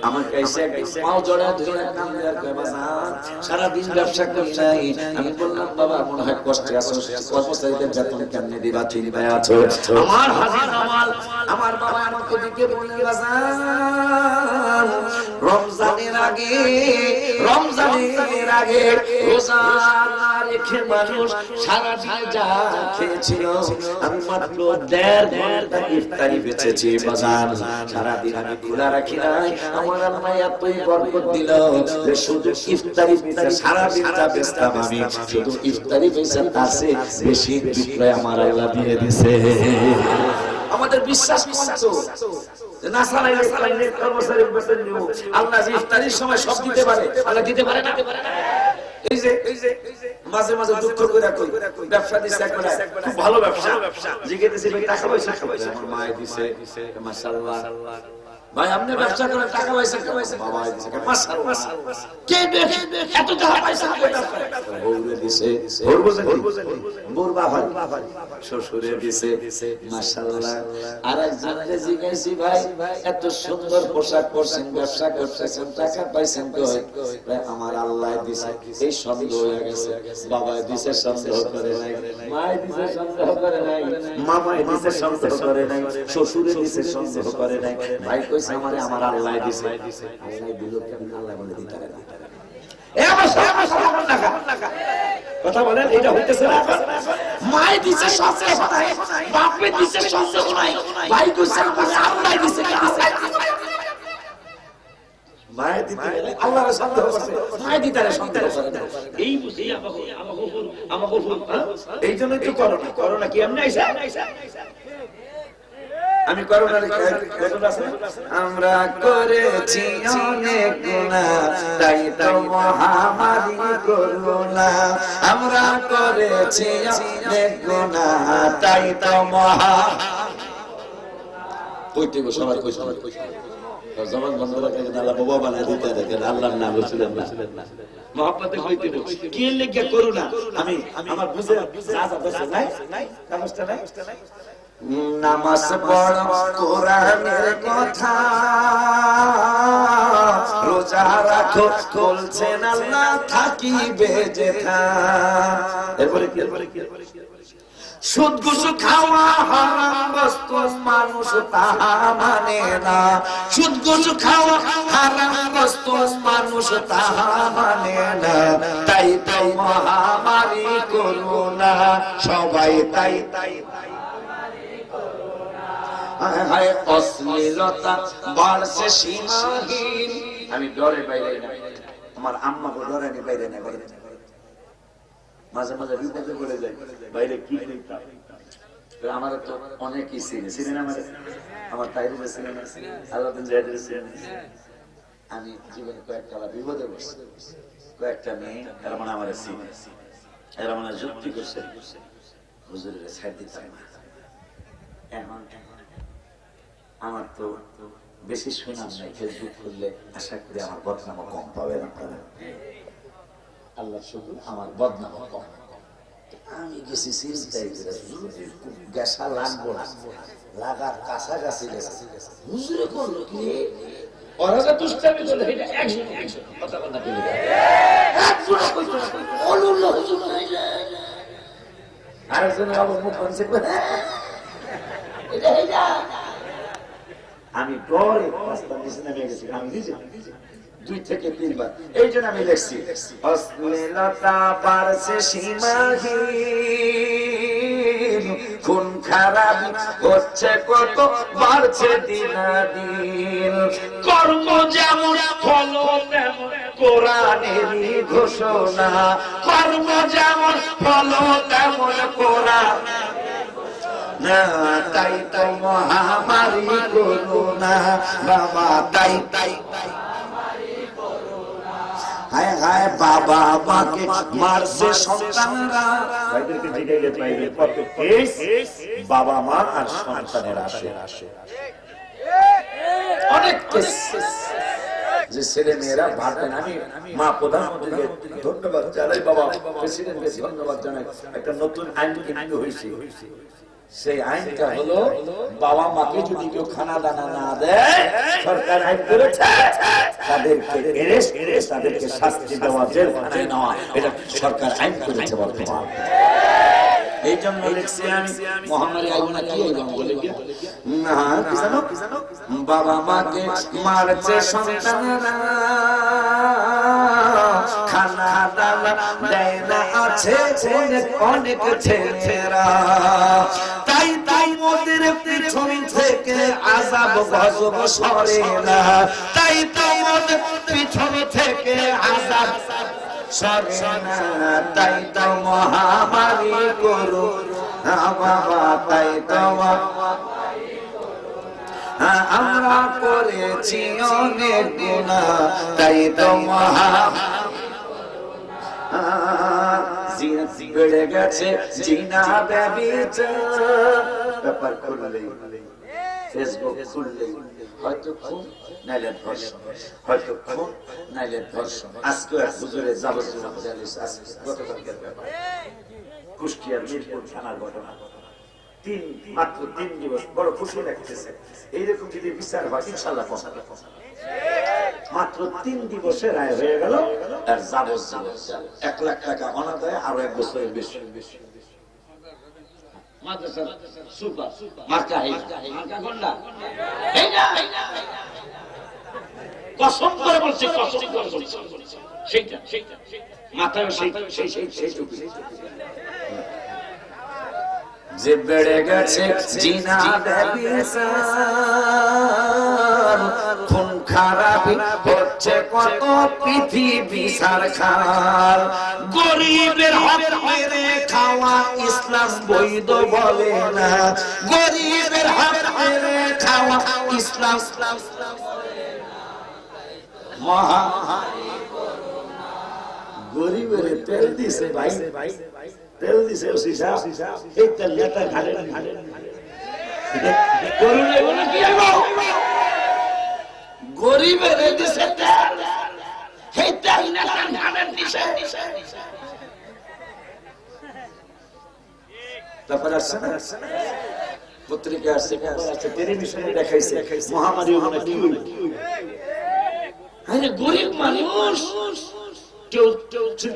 আমার কাছে একদিন পাও জড়া ধরে কান্দে আর কয় বাজান সারা দিন ব্যবসা করি নাই। আমি বললাম বাবা মনে হয় কষ্টে আছো, কর্মচারীদের বেতন কেমনে দিবা, চিন্তায় আছো। আমার হাজী জামাল আমার বাবা আমাকে দিকে বলে বাজান রমজানের আগে রোজা রেখে মানুষ সারা দিন যা খেয়েছিল আমি মাত্র 1.5 ঘন্টা ইফতারি বেঁচেছি বাজার। সারা দিন আমি খোলা রাখি নাই, আমার আল্লাহ এতই বরকত দিল যে শুধু ইফতারি বেঁচে সারা দিন যা বেচতাম আমি, শুধু ইফতারি বেঁচে তাছে বেশি বিক্রয় আমার আল্লাহ দিয়ে দিয়েছে। আমাদের বিশ্বাস করছো না সারাইলে সারাইলে কর্মচারীর বেতন দিব, আল্লাহ যে ইফতারির সময় সব দিতে পারে, আল্লাহ দিতে পারে না? এই যে মাঝে মাঝে দুঃখ করে কই ব্যবসা দিছে করে খুব ভালো ব্যবসা, জিজ্ঞেসে ভাই টাকা পয়সা খাইছে, আমার মা দিছে মাশাআল্লাহ, ভাই আপনি ব্যবসা করে টাকা পয়সা খাইছে, বাবা দিছে মাশাআল্লাহ, কে দেখে এত টাকা পয়সা বউরে দিছে, বউর বাবা শ্বশুরে দিছে মাশাআল্লাহ। আর একজনকে জিজ্ঞাসি ভাই এত সুন্দর পোশাক পরছেন, ব্যবসা করতেছেন, টাকা পাইছেন কই? ভাই আমার আল্লাহ দিছে। এই সন্দেহ হয়ে গেছে, বাবা দিছে সন্দেহ করে নাই, মাই দিছে সন্দেহ করে নাই, মামাই দিছে সন্দেহ করে নাই, শ্বশুরে দিছে সন্দেহ করে নাই, ভাই কইছে আমারে আমার আল্লাহ দিছে। আল্লাহ দিল কেন? আল্লাহ বলে দিতে পারে না। কথা বলেন, এটা হইতেছে না? মাই দিছে সন্দেহ নাই, বাপে দিছে সন্দেহ নাই, ভাই কইছে আমারে আল্লাহ দিছে। মাই দিতে আল্লাহর সন্দেহ করছে, মাই দিতারে সন্দেহ করে না। এই বুঝি আমাকে এই জন্যই তো করোনা কি এমনি আইসা? আমি করোনার আমরা করেছি অনেক গুনাহ, তাই তো মহামারী করোনা। আমরা করেছি অনেক গুনাহ, তাই তো মহা কইতে গো সবাই কই সবাই জবান বন্ধ রাখে আল্লাহ বাবা বানায় দিতে দেখেন, আল্লাহর নাম বলছিলেন না মহব্বতে কইতে কি লেগে করোনা। আমি আমার বুঝে যা যা নাই সমস্যা নাই। নামাজ পড় কোরআনের কথা, রোজা রাখো বলছেন আল্লাহ থাকিবে যেথা। এরপরে কি সুদ ঘুষ খাওয়া হারাম বস্তু মানুষ তাহা মানে না, সুদ ঘুষ খাওয়া হারাম বস্তু মানুষ তাহা মানে না, তাই তাই মহামারী করোনা সবাই তাই তাই অশ্লীলতা বাড়ছে সীমাহীন। আমি ডরে বাইরে না, আমার আম্মাকে ডরে নি বাইরে না, মাঝে মাঝে বিপদে পড়ে যায় বাইরে কি আমার তো অনেকই চিনেন আমার তাইরে চিনেন, আলাদিন জাহিদের চিনেন। আমি জীবনে কয়েকটা বিপদে বসছি, কয়েকটা মেয়ে এরা মানে আমার চিনে, এরা মানে যুক্তি করছে হুজুরের ছাড় দিতে না। এখন আমার তো বেশি সুনাম নাই, ফেসবুক করলে আশা করি আমার বদনামও কম পাবেন আপনারা। আল্লাহ শুকর আমার বদনামও কম, আমি গেছি চিন্তাই করে যদি গ্যাসা লাগবো না, লাগার কাছাকাছি গেছে হুজুরে করলো কি ওরা যে দুষ্টামি করে এটা একজন কথা কথা বলে একজন কইতো অলুল্লাহ হুজুর আরেকজন আবার মুখ বন্ধ করে এটা আমি পরে রাস্তার নিচে নেমে গেছি, আমি নিজে 2 থেকে 3 বার। এই জন্য আমি লিখছি অশ্লীলতা বাড়ছে সীমাহীন, খুন খারাপ হচ্ছে কত বাড়ছে দিনাদিন, কর্ম যেমন ফল তেমন কোরআনেরই ঘোষণা, কর্ম যেমন ফল তেমন কোরআন, তাই তো মহামারী করোনা বাবা, তাই হায় হায় বাবা মাকে মারছে সন্তানরা। ভাইদেরকে জিজ্ঞাসা পাইবে কত কেস বাবা মা আর সন্তানের আসে, অনেক কেস যে ছেলে মেয়েরা ভাবতেন। আমি মা প্রধানমন্ত্রীকে ধন্যবাদ জানাই, বাবা প্রেসিডেন্টকে ধন্যবাদ জানাই। একটা নতুন আইন কিন্তু হয়েছে, সেই আইনটা হলো বাবা মাকে যদি কেউ খানা দানা না দেয়, সরকার আইন করেছে তাদেরকে এরেস্ট, তাদেরকে শাস্তি দেওয়া, জেলখানায় নেওয়া, এটা সরকার আইন করেছে বর্তমান। এই জন্য লিখছি আমি মহামারী আইব না কি আইব বলে কি না কি জানো, বাবা মাকে মারছে সন্তানরা, খানা দানা দেয় না আছে অনেক ছেলেরা, তাই মোদের পিছন থেকে আযাব গজব সরে না, তাই মোদের পিছন থেকে আযাব সরে না, তাই তো মহামারী করোনা বাবা, তাই তো আমরা করেছি অনেক গুনাহ, তাই তো জিনা বেড়ে গেছে, জিনা ব্যভিচার, ব্যাপার খুললেই ফেসবুক খুললেই হয়তো খুন নাইলে ধর্ষণ, হয়তো খুন নাইলে ধর্ষণ। আজকে এক হুজুরে যাবতীয় গতকালকের ব্যাপার, কুষ্টিয়ার মিরপুর থানার ঘটনা, মাত্র 3 দিবস, বড় খুশি লাগতেছে। এইরকম যদি বিচার হয় ইনশাআল্লাহ মাত্র 3 দিবসে রায় হয়ে গেল, আর যাবজ্জীবন 1 লাখ টাকা অনাদায়ে আরো 1 বছরের বেশি। মাদ্রাসা সুপার মার্কা মার্কা গন্ডা কসম করে বলছে, কসম করে বলছে সেইটা মাথায় সেইটুকু যে বেড়ে গেছে জিনা ব্যভিচার, খুন খারাপি হচ্ছে কত পৃথিবী সারখার, গরিবের হক মেরে খাওয়া ইসলাম বৈধ বলে না, গরিবের হক মেরে খাওয়া ইসলাম মহা গরিবের তেল দিছে ভাই, তেল দিছে ওসিসা, এই তেল নেতা ঘাড়ে করুন এগুলো কি হইব, গরিবের দিছে তেল, এই তেল নেতা ঘাড়ে দিছে। তারপর আসছে না পত্রিকা আসছে, খবর আসছে, টেলিভিশনে দেখাইছে মহামারী ওখানে কি হইল। আরে গরিব মানুষ, কেউ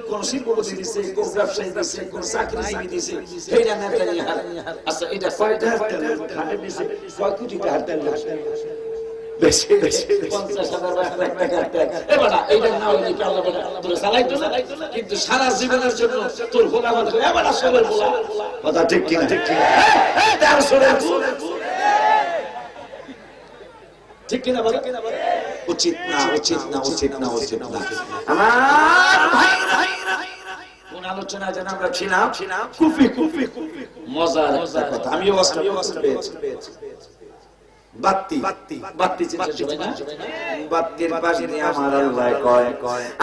কোন শিল্পপতি দিছে, কোন ব্যবসায়ী দিছে, কোন চাকরিজীবী দিছে, সেইটা নেতা নিয়ে হার। আচ্ছা এটা কয়টা হারতেন ঘাটে দিছে, কয় কোটি টাকা হারতেন বেশি 50,000 টাকা এবার এইটা না হইলে কি আল্লাহ বলে তোর চালাইতো না, কিন্তু সারা জীবনের জন্য তোর ভোলা বাদ করে এবার সবের ভোলা কথা ঠিক কিনা, ঠিক কিনা তার সরে ঠিক কিনা বলে, উচিত না উচিত না উচিত না উচিত না। আমার ভাইরা কোন আলোচনা যেন আমরা ছিলাম কুফি মজার কথা, আমিও পেয়েছি। বাতি বাতি চিনতে হবে না বাতির পাশে নিয়ে আমার আল্লাহ কয়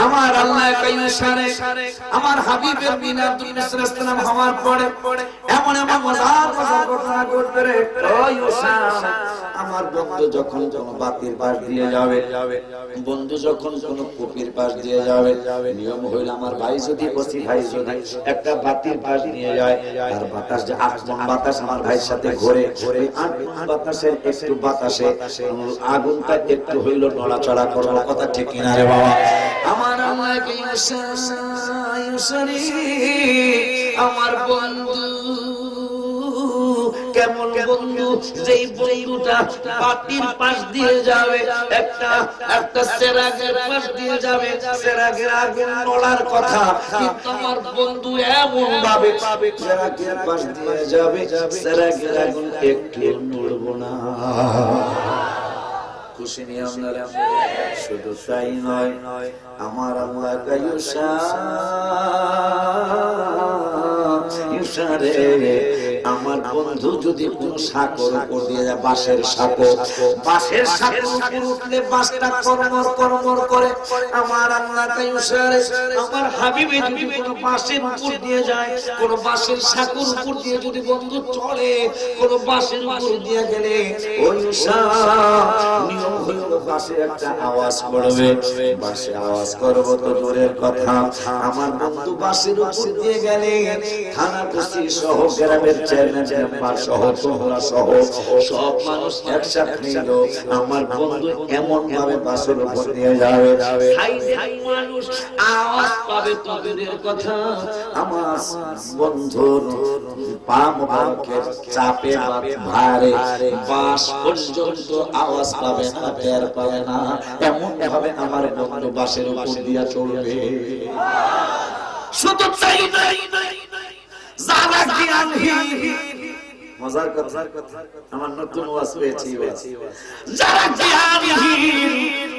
আমার আল্লাহ কাইসারে আমার হাবিবের মিলাদুন নবী সাল্লাল্লাহু আলাইহি ওয়াসাল্লাম হওয়ার পরে এমন এমন মজার ঘটনা ঘটবে রে ওই উসাম আমার বন্ধু যখন কোন বাতির পাশ দিয়ে যাবে বন্ধু যখন কোন কপির পাশ দিয়ে যাবে নিয়ম হইল আমার ভাই যদি বসি ভাই যদি একটা বাতির পাশ নিয়ে যায় আর বাতাস যে আসমান বাতাস আমার ভাইয়ের সাথে ঘোরে বাতাসের একটু বাতাসে আগুনটা একটু হইল নড়াচড়া করলো কথা ঠিক কিনা রে বাবা আমার আল্লাহ কাইসারে আমার বন্ধু কেমন বন্ধু যেই বন্ধুটা বাতির পাশ দিয়ে যাবে একটা সেরাগের পাশ দিয়ে যাবে সেরাগের আগুন নড়ার কথা কিন্তু আমার বন্ধু এমন ভাবে সেরাগের পাশ দিয়ে যাবে সেরাগের আগুন একটু নড়বো না খুশি নিয়ে আপনারা শুধু তাই নয় আমার আল্লাহ ইউসারে আমার বন্ধু যদি কোন সাকর উপর দিয়ে যায় বাঁশের সাকর উপর উঠলে বাঁশটা কর্মর কর্মর করে আমার আল্লাহ ইউসারে আমার হাবিবে যদি কোন বাঁশের উপর দিয়ে যায় কোন বাঁশের সাকর উপর দিয়ে যদি বন্ধু চলে কোন বাঁশের উপর দিয়ে গেলে ওই নিয়ম হলো বাঁশে একটা আওয়াজ করবে বাঁশে আওয়াজ করব তো দূরের কথা আমার বন্ধু বাঁশের উপর দিয়ে গেলে থানা কুচি সহ গ্রামের চেয়ারম্যান মেম্বার সহ তোমরা সহ সব মানুষ একসাথে নিল আমার বন্ধু এমন ভাবে বাঁশের উপর দিয়ে যাবে মানুষ আওয়াজ পাবে তো দূরের কথা আমার বন্ধুর পা মোবারকের চাপে ভারে বাঁশ পর্যন্ত আওয়াজ পাবে না টের পাবে না এমন ভাবে আমার বন্ধু বাঁশের উপর দিয়ে চলবে শুধু তাই নয় যারা জ্ঞানহীন মজার কথা আমার নতুন ওয়াজ পেয়েছি যারা জ্ঞানহীন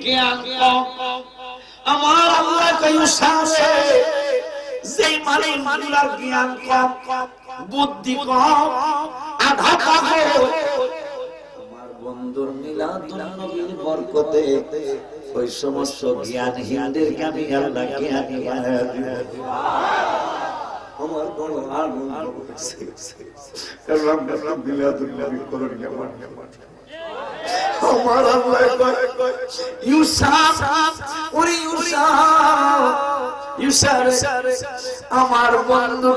জ্ঞান কম আমার আল্লাহ কাইসারে যেই মানুষগুলোর জ্ঞান কম বুদ্ধি কম আধা পাগল আমার বন্ধুর মিলাদুন নবীর বরকতে ওই সমস্ত জ্ঞানহীনদেরকে আমি আল্লাহ জ্ঞানী বানায় দিব আমার বড় আনন্দ হচ্ছে কারণ মিলাদুন নবী করুন কেমন আমার আল্লাহ কয় ইউসাফ ওরে ইউসাফ আমার বন্ধু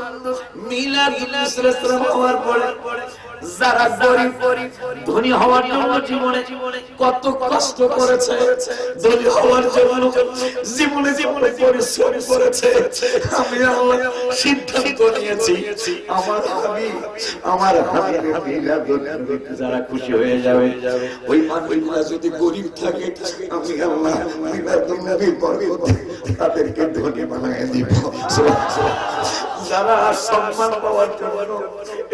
মিলাদুন নবী হওয়ার পরে যারা গরিব ধনী হওয়ার জন্য জীবনে কত কষ্ট করেছে ধনী হওয়ার জন্য জীবনে পরিশ্রম করেছে আমি আল্লাহ সিদ্ধান্ত নিয়েছি আমার হাবিব যারা খুশি হয়ে যাবে ওই মানুষগুলা যদি গরিব থাকে আমি আল্লাহ মিলাদুন নবীর বরকতে তাদেরকে ধনী বানায় দিব যারা সম্মান পাওয়ার জন্য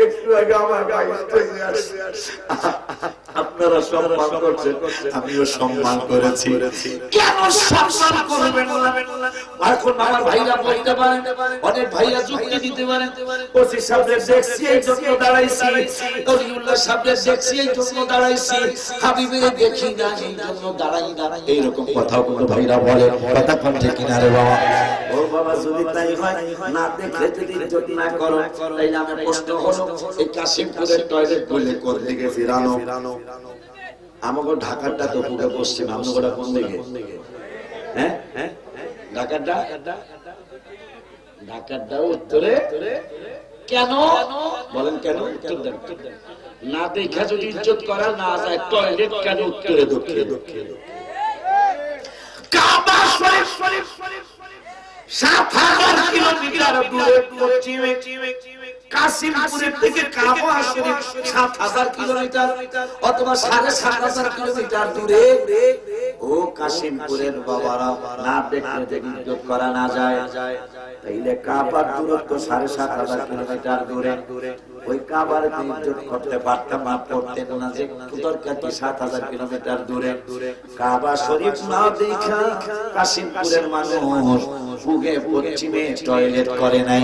একটু আগে আমার গায়ে আপনারা সম্মান করছেন আমিও সম্মান করেছি কেন সম্মান করবেন না এখন আমার ভাইরা বলতে পারেন অনেক ভাইরা যুক্তি দিতে পারেন ওসি সাহেবের দেখছি এই জন্য দাঁড়াইছি তরিউল্লাহ সাহেবের দেখছি এই জন্য দাঁড়াইছি হাবিবের দেখি না এই জন্য দাঁড়াই এইরকম কথাও কিন্তু ভাইরা বলে কথা কোন ঠিক কিনা রে বাবা ও বাবা যদি তাই হয় না দেখলে যদি ইজ্জত না করো তাইলে আমার প্রশ্ন হলো এই কাশিমপুরের টয়লেট বলে কোন দিকে ফিরানো আমাকে ঢাকারটা তো পুরো পশ্চিম আমনগোড়া কোন দিকে হ্যাঁ ঢাকারটা উত্তরে কেন বলেন কেন উত্তর দেন না দেখা যদি ইজ্জত করা না যায় টয়লেট কেন উত্তরে দক্ষিণে কাবা শরীফ ৭০০০ কিলোমিটার দূরে পশ্চিমে কাশিমপুরের থেকে কাবা শরীফ ৭০০০ কিলোমিটার অথবা ৭৫০০ কিলোমিটার দূরে ও কাশিমপুরের বাবারা না দেখলে যদি ইজ্জত করা না যায় তাইলে কাবার দূরত্ব ৭৫০০ কিলোমিটার দূরে ওই কাবার ইজ্জত করতে পারতাম না, করতেন না, যে দরকার কি 7000 কিলোমিটার দূরে কাবা শরীফ না দেখা কাশিমপুরের মানুষ পূবে পশ্চিমে টয়লেট করে নাই।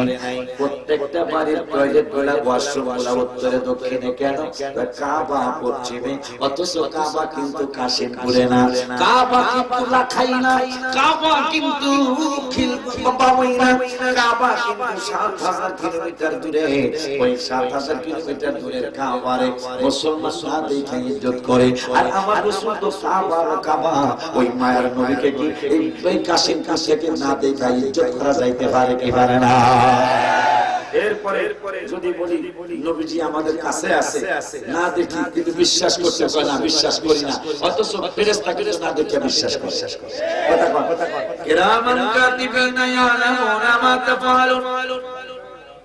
প্রত্যেকটা বাড়ির টয়লেট গুলা ওয়াশরুম গুলা উত্তরে দক্ষিণে কেন? কাবা পশ্চিমে, অথচ কাবা কিন্তু কাশিমপুরে না, কাবা কিন্তু লাখাই না, কাবা কিন্তু খিলবাবই না, কাবা কিন্তু 7000 কিলোমিটার দূরে। ওই 7000 কিলোমিটার দূরের কাবারে মুসলমান না দেখে ইজ্জত করে। আর আমার রাসূল তো কাবা ওই মায়ের নবীকে কি এই কাশিম কাশিকে না দেখে ইজ্জত করা যাইতে পারে কি পারে না? এরপরে যদি বলি নবীজি আমাদের কাছে আছে, না দেখি কিন্তু বিশ্বাস করতে পারে না, বিশ্বাস করি না, অথচ ফেরেশতাকে না দেখে বিশ্বাস করে। কথা কর কিরামান কাতিবিনা ইয়ালামুনা মা তাফআলুন।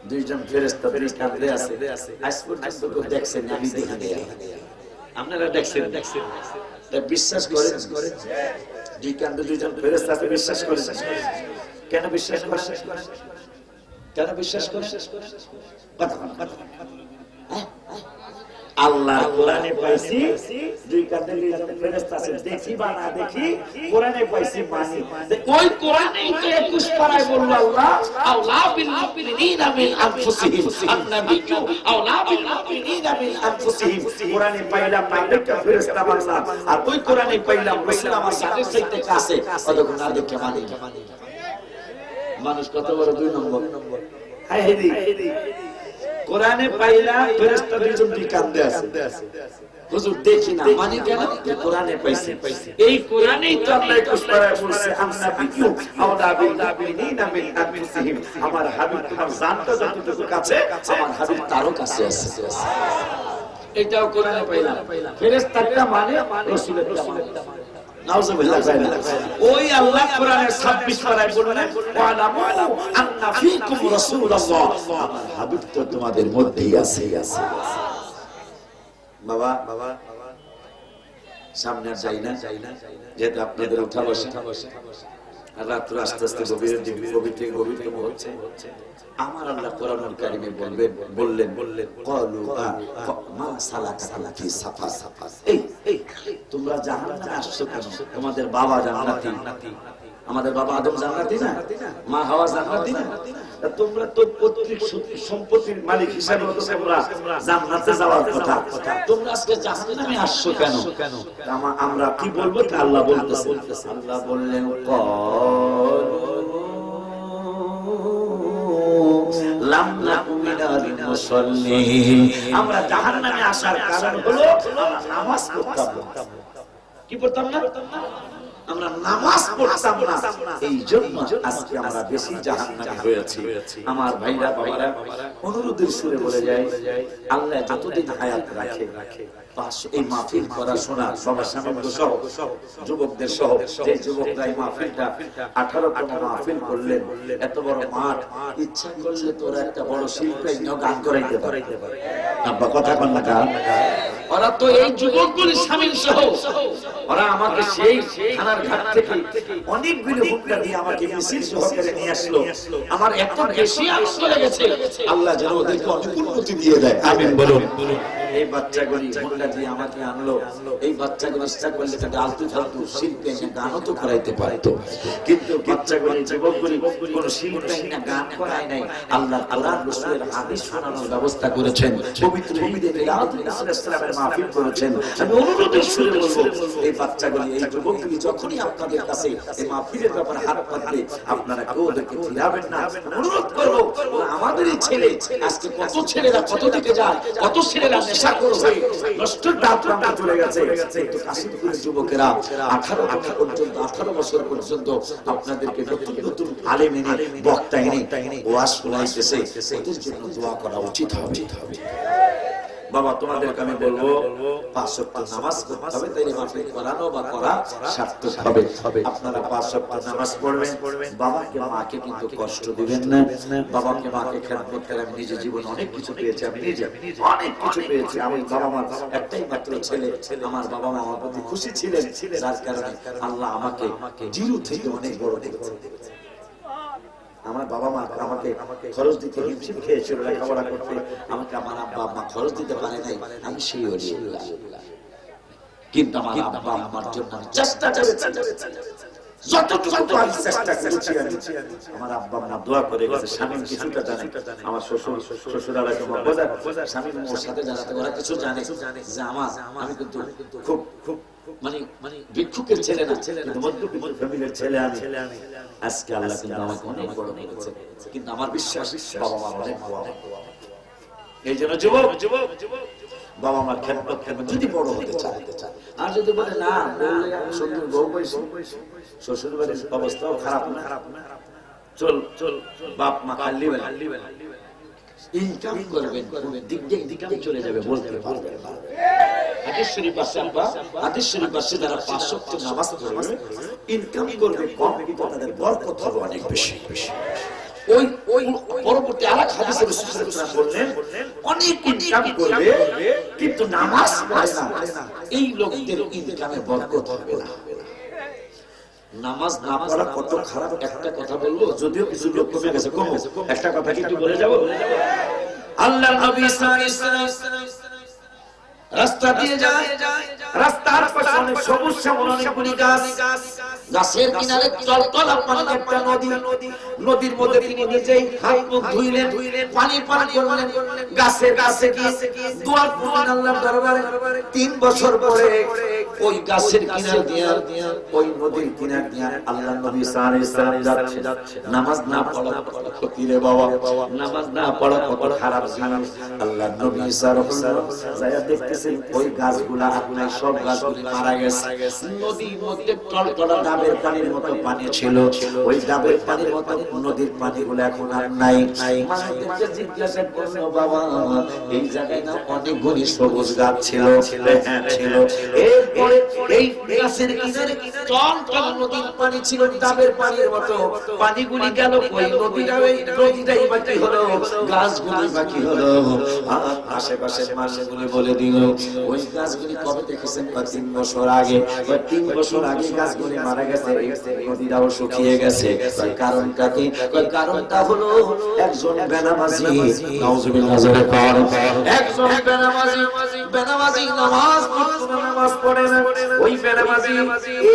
দুইজন ফেরেশতা দুই কাঁধে আছে, আজ পর্যন্ত কেউ দেখছেন আমি দেখি নাই, আপনারা দেখছেন? তা বিশ্বাস করেন? দুই কাঁধে দুইজন ফেরেশতাকে বিশ্বাস করেন? কেন বিশ্বাস করেন? কেন বিশ্বাস করেন? আল্লাহ কোরআনে পাইছি দুই কাঁধে দুইজন ফেরেশতা আছে, দেখি বা না দেখি কোরআনে পাইছি মানি। ওই কোরআনেই তো 21 পারায় বলল আল্লাহ আওলা বিল মুমিনিনা মিন আনফুসিহিম, আন-নাবিয়্যু আওলা বিল মুমিনিনা মিন আনফুসিহিম। কোরআনে পাইলাম মালিকা ফেরেশতা বাংলা, আর ওই কোরআনে পাইলাম রাসূল আমার সাথে সাথে কাছে, কতক্ষণ না দেখে মানি। মানুষ কত বড় দুই নম্বর। হায়রে কোরআনে পাইলা ফেরেশতা দুইজন দুই কাঁধে আছে, হুজুর দেখি না মানে কেন? কোরআনে পাইছে, এই কোরআনেই তো আল্লাহ 21 পারায় বলছে আন-নাবিয়্যু আওলা বিল মুমিনিনা মিন আনফুসিহিম। আমার হাবিব তোমার জানটা যতটুকু কাছে, আমার হাবিব তারও কাছে আছে। এটাও কোরআনে পাইলাম, ফেরেশতাটা মানে রাসূলের মানে। নাউজুবিল্লাহ। ওই আল্লাহ কোরআনে 26 পারায় বললেন ওয়ালামু আন্না ফীকুম রাসূলুল্লাহ, আমার হাবিব তো তোমাদের মধ্যেই আছে। বাবা সামনে যাই না, যেহেতু আপনাদের উঠা বসে আর রাত্র আস্তে আস্তে গভীর থেকে গভীরতম হচ্ছে। আমার আল্লাহ কোরআনুল কারীমে বললেন ক্বালু মা সালাকাকুম ফি সাফার। এই তোমরা জান্নাতে আসছো কেন? তোমাদের বাবা জান্নাতি, আমাদের বাবা আদম জান্নাতি না, মা হাওয়া জান্নাতি না, তোমরা তো পৈতৃক সম্পত্তির মালিক হিসেবে তোমরা জান্নাতে যাওয়ার কথা, তোমরা আজকে জাহান্নামে আসছো কেন? আমরা কি বলবো? আল্লাহ বলতেছে, আল্লাহ বললেন লাম নাকু মিনাল মুসাল্লিন, আমরা জাহান্নামে আসার কারণ হলো আমরা নামাজ পড়তাম না। কি পড়তাম না? আমরা নামাজ পড়তাম না, এই জন্য আজকে আমরা বেশি জাহান্নামী হয়েছি। আমার ভাইরা বাবারা অনুরোধের সুরে বলে যায়, আল্লাহ যতদিন হায়াত রাখে এই মাহফিল করা শোনা সবার সামগ্রী সহ যুবকদের সহ, যে যুবকরা এই মাহফিলটা 18তম মাহফিল করলেন, এত বড় মাঠ, ইচ্ছা করলে তোরা একটা বড় শিল্পী গান করাইতে পারে। আব্বা কথা কন না গান, ওরা তো এই যুবকগুলি শামিল সহ ওরা আমাকে সেই থানার ঘাট থেকে অনেকগুলো হুন্ডা দিয়ে আমাকে মিছিল সহকারে নিয়ে আসলো। আমার এত বেশি আনন্দ লেগেছে, আল্লাহ যেন ওদেরকে অনেক উন্নতি দিয়ে দেয়। আমিন বলুন। এই বাচ্চাগুলি হুন্ডা দিয়ে আমাকে আনলো, এই বাচ্চাগুলি ইচ্ছা করলে তাকে আলতু ফালতু শিল্পে গানও তো করাইতে পারতো, কিন্তু বাচ্চাগুলি যুবকগুলি কোন শিল্পে গান করায় নাই। আল্লাহ আল্লাহর রাসূলের হাদিস শোনানোর ব্যবস্থা করেছেন, পবিত্র ঈদে মিলাদ ইসলামের মাহফিল করেছেন। আমি অনুরোধের সুরে বলবো, এই বাচ্চাগুলি এই যুবকগুলি যখনই আপনাদের কাছে এই মাহফিলের ব্যাপারে হাত পাতবে, আপনারা কেউ ওদেরকে ফিরাবেন না। অনুরোধ করবো, আমাদের এই ছেলে আজকে কত ছেলেরা কত দিকে যায়, কত ছেলেরা নেশাখোর হয়ে নষ্টের ডাক প্রান্তে চলে গেছে। কিন্তু কাশিমপুরের যুবকেরা 18 বছর পর্যন্ত আপনাদেরকে নতুন নতুন আলেম এনে বক্তা এনে ওয়াজ শোনাইতেছে, ওদের জন্য দোয়া করা উচিত হবে। বাবা তোমাদেরকে আমি বলবো 5 ওয়াক্ত নামাজ পড়তে হবে, তাইলে মাহফিল করানো বা করা সার্থক হবে। আপনারা 5 ওয়াক্ত নামাজ পড়বেন, বাবাকে মাকে কিন্তু কষ্ট দিবেন না। বাবাকে মাকে খেদমত করে আমি নিজে জীবনে অনেক কিছু পেয়েছি, আমি নিজে অনেক কিছু পেয়েছি। আমি বাবা মার একটাই মাত্র ছেলে, আমার বাবা মা আমার প্রতি খুশি ছিলেন, যার কারণে আল্লাহ আমাকে জিরো থেকে অনেক বড় করেছে। আমার বাবা মা আমাকে খরচ দিতে হিমশিম খেয়েছিল লেখাপড়া করতে, আমাকে আমার আব্বা আম্মা খরচ দিতে পারে নাই, আমি সেই ওলিউল্লাহ। কিন্তু আমার আব্বা আম্মার জন্য আমি চেষ্টা করেছি, যতটুকু আমি চেষ্টা করেছি। আমার আব্বা আম্মা দোয়া করে গেছে, স্বামী কিছুটা জানে, আমার শ্বশুর আলাইকুম বাজার স্বামী ওর সাথে জানাতে ওরা কিছু জানে যে আমি কিন্তু খুব মানে ভিক্ষুকের ছেলে না, কিন্তু মধ্যবিত্ত ফ্যামিলির ছেলে আমি। আজকে আল্লাহ কিন্তু আমাকে অনেক বড় করেছে, কিন্তু আমার বিশ্বাস বাবা মা অনেক বড়। এই জন্য যুবক বাবা মার খেদমত করবেন যদি বড় হতে চায়। আর যদি বলে না শ্বশুর বউ বয়স, শ্বশুর বাড়ির অবস্থাও খারাপ না, চল বাপ মা খালি ইনকাম করবেন, দিক দিয়ে চলে যাবে, বলতে পারবে। হাদিস শরীফ আছে, হাদিস শরীফ আছে, যারা 5 ওয়াক্ত নামাজ পড়বে ইনকাম করবে কম, কিন্তু তাদের বরকত হবে অনেক বেশি। ওই পরবর্তী আরেক হাদিসে রাসূল সাল্লাল্লাহু আলাইহি ওয়াসাল্লাম বললেন, অনেক ইনকাম করবে কিন্তু নামাজ পড়ে না, এই লোকদের ইনকামে বরকত হবে না। নামাজ না পড়া কত খারাপ একটা কথা বলবো, যদিও কিছু লোক কমে গেছে, কমো একটা কথা কি একটু বলে যাব। আল্লাহর নবী সাল্লাল্লাহু আলাইহি ওয়াসাল্লাম রাস্তা দিয়ে যায়, রাস্তার পাশে অনেক সবুজ শ্যামল অনেকগুলি গাছ, গাছের কিনারে টলটলা পানি একটা নদী, নদীর মধ্যে তিনি নিজেই হাত মুখ ধুইলেন, পানি পান করলেন, গাছের কাছে গিয়ে দোয়া করলেন আল্লাহর দরবারে। 3 বছর পরে ওই গাছের কিনার দিয়া, ওই নদীর কিনার দিয়া আল্লাহর নবী সাল্লাল্লাহু আলাইহি ওয়াসাল্লাম যাচ্ছে। নামাজ না পড়া কত ক্ষতি রে বাবা, নামাজ না পড়া কত খারাপ জিনিস। আল্লাহর নবী সাল্লাল্লাহু আলাইহি ওয়াসাল্লাম যায় দেখতেছেন ওই গাছগুলা আপনার সব গাছগুলি মারা গেছে, নদীর মধ্যে টলটলা ডাবের পানির মতো পানি ছিল, ওই ডাবের পানির মতো নদীর পানিগুলো এখন আর নাই। মানুষকে জিজ্ঞাসা করলো, বাবা এই জায়গায় না অনেকগুলি সবুজ গাছ ছিল? হ্যাঁ ছিল। এরপরে এই গাছের কিনারে টলটলা নদীর পানি ছিল, ডাবের পানির মতো, পানিগুলি গেল ওই নদীটাই বাকি হলো, গাছগুলি বাকি হলো। আশেপাশের মানুষগুলি বলে দিল, ওই গাছগুলি কবে দেখেছেন? 3 বছর আগে। 3 বছর আগে গাছগুলি মারা গেছে, নদীটাও শুকিয়ে গেছে। কারণটা কি? কারণটা হলো একজন বেনামাজি, নাউজুবিল্লাহ জোরে পড়ে, একজন বেনামাজি নামাজ পড়ে না। ওই বেনামাজি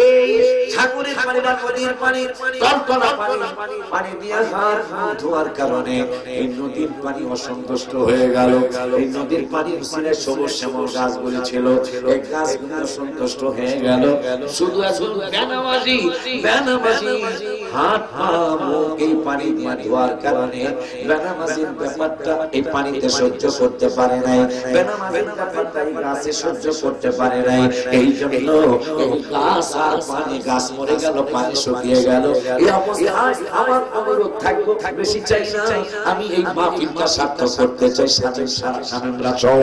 এই ঠাকুরের পানি বা নদীর পানি, টলটলা পানি দিয়ে হাত ধোয়ার কারণে এই নদীর পানি অসন্তুষ্ট হয়ে গেল। এই নদীর পানির উপরে সবুজ শ্যামল গাছগুলি ছিল, এই গাছগুলো অসন্তুষ্ট হয়ে গেল। শুধু একজন বেনামাজি হাত পা মুখ এই পানি দিয়ে ধোয়ার কারণে বেনামাজির ব্যাপারটা এই পানিতে সহ্য করতে পারে নাই, বেনামাজির ব্যাপারটা এই গাছে সহ্য করতে পারে নাই। এই জন্য এই গাছ আর পানি, গাছ মরে গেল, পানি শুকিয়ে গেল। এই অবস্থায় আমার অনুরোধ থাকবো, বেশি চাই না, আমি এই মাহফিলটা সার্থক করতে চাই। স্বামীরা সহ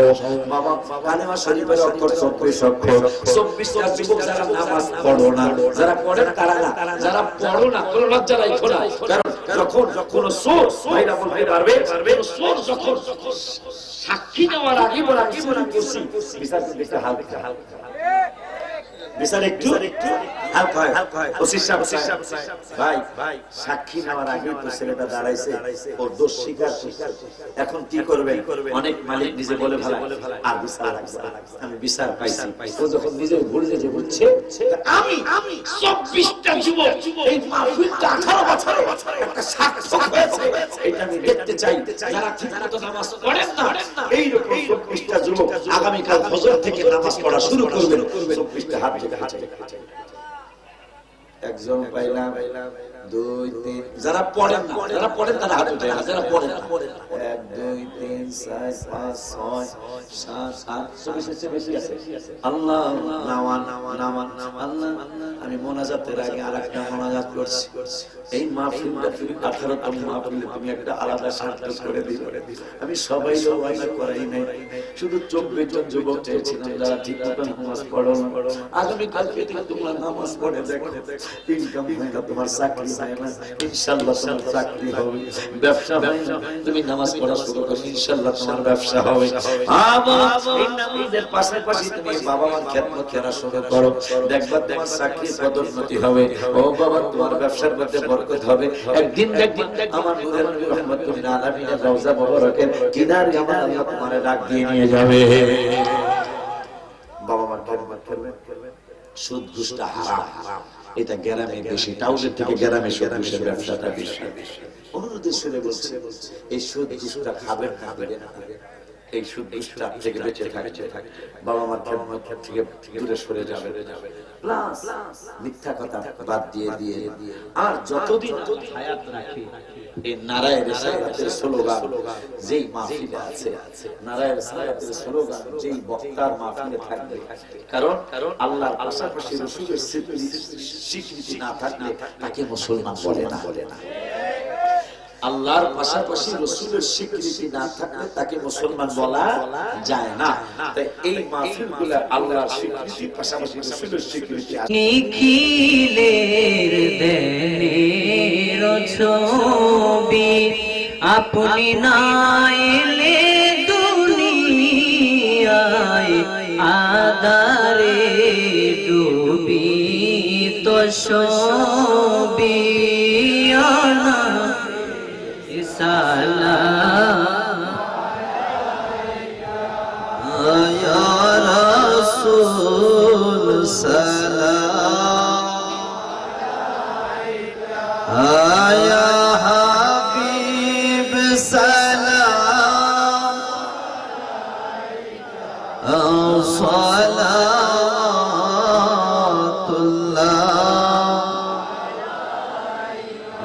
বাবা কালেমা শরীফের অক্ষর 24 অক্ষর, 24টা যুবক যারা নামাজ পড়ো না, যারা পড়েন তারা না, যারা পড়ো না কোনো লজ্জা রাখো না। কারণ যখন কোন চোর, ভাইরা বলতে পারবে, চোর যখন সাক্ষী নেওয়ার আগে বলা কি বলি করছি, বিচার করতে হালকা বিচার একটু হালকা হয়। ভাই সাক্ষী নেওয়ার আগে তো ছেলেটা দাঁড়াইছে, ওর দোষ স্বীকার। এখন কি করবে? অনেক মালিক নিজে বলে ভালো আর বিচার আমি বিচার পাইছি। ও যখন নিজে ভুল নিজে বুঝছে, আমি 24টা যুবক এই মাহফিলটা 18 বছরে একটা সার্থক হয়েছে, এটা আমি দেখতে চাই। যারা ঠিকমতো নামাজ পড়েন না, এই রকম 24টা যুবক আগামী কাল ফজর থেকে নামাজ পড়া শুরু করবেন। 24টা হাত একজন পাইলাম, 2 3, যারা পড়েন না, যারা পড়েন তারা হাত উঠায় না, যারা পড়েন না 1 2 3 4 5 6 7 8 24 বেশি আছে। আল্লাহ নামান আল্লাহ, আমি মোনাজাতের আগে আরেকটা মোনাজাত করছি। এই মাহফিলটা তুমি 18তম মাহফিল, তুমি একটা আলাদা সার্থক করে দিও। আমি সবাই ওয়াদা করাই নাই, শুধু 24 জন যুবক চেয়েছিলাম যারা ঠিকমতো নামাজ পড়ো না। আগামী কালকে থেকে তোমরা নামাজ পড়ে দেখো, ইনকাম হয় না, তোমার চাকরি হয় না, ইনশাআল্লাহ তোমার চাকরি হবে। ব্যবসা হয় না, তুমি নামাজ পড়া শুরু করো, ইনশাআল্লাহ তোমার ব্যবসা হবে। এই নামাজের পাশাপাশি তুমি বাবা মার খেদমত করা শুরু করো, দেখবা তোমার চাকরির পদোন্নতি হবে। ও বাবা, তোমার ব্যবসার মধ্যে বরকত হবে। একদিন দেখবেন আমার নূরের নবী রহমাতুল আলামিনের রওজা মুবারকের কিনারে আমার আল্লাহ তোমারে ডাক দিয়ে নিয়ে যাবে। বাবা মার খেদমত করবেন। সুদ ঘুষটা হারাম, এটা গ্রামে বেশি, টাউনের থেকে গ্রামে সুদ ঘুষের ব্যবসাটা বেশি। অনুরোধের সুরে বলছে এই সুদ ঘুষটা খাবেন না, দিবেন না। এই সুদ ঘুষটা থেকে বেঁচে থাকে, বাবা মার খেদমত থেকে দূরে সরে যাবে। প্লাস মিথ্যা কথা বাদ দিয়ে আর যতদিন হায়াত রাখে এই নারায়ে রিসালাতের স্লোগান যেই মাহফিলে আছে, নারায়ে রিসালাতের স্লোগান যেই বক্তার মাহফিলে থাকবে, কারণ আল্লাহর পাশাপাশি রাসূলের স্বীকৃতি না থাকলে তাকে মুসলমান বলে না। আল্লাহর পাশাপাশি রাসূলের স্বীকৃতি না থাকলে তাকে মুসলমান বলা যায় না। তাই এই মাহফিলগুলো আল্লাহর স্বীকৃতির পাশাপাশি রাসূলের স্বীকৃতি নিখিলের দেনের ছবি আপনি না এলে দুনিয়ায় আধারে ডুবি তো সবি আনা সালাম ইয়া রাসূল সালাম ইয়া হাবিব সালাম সালাতুল্লাহ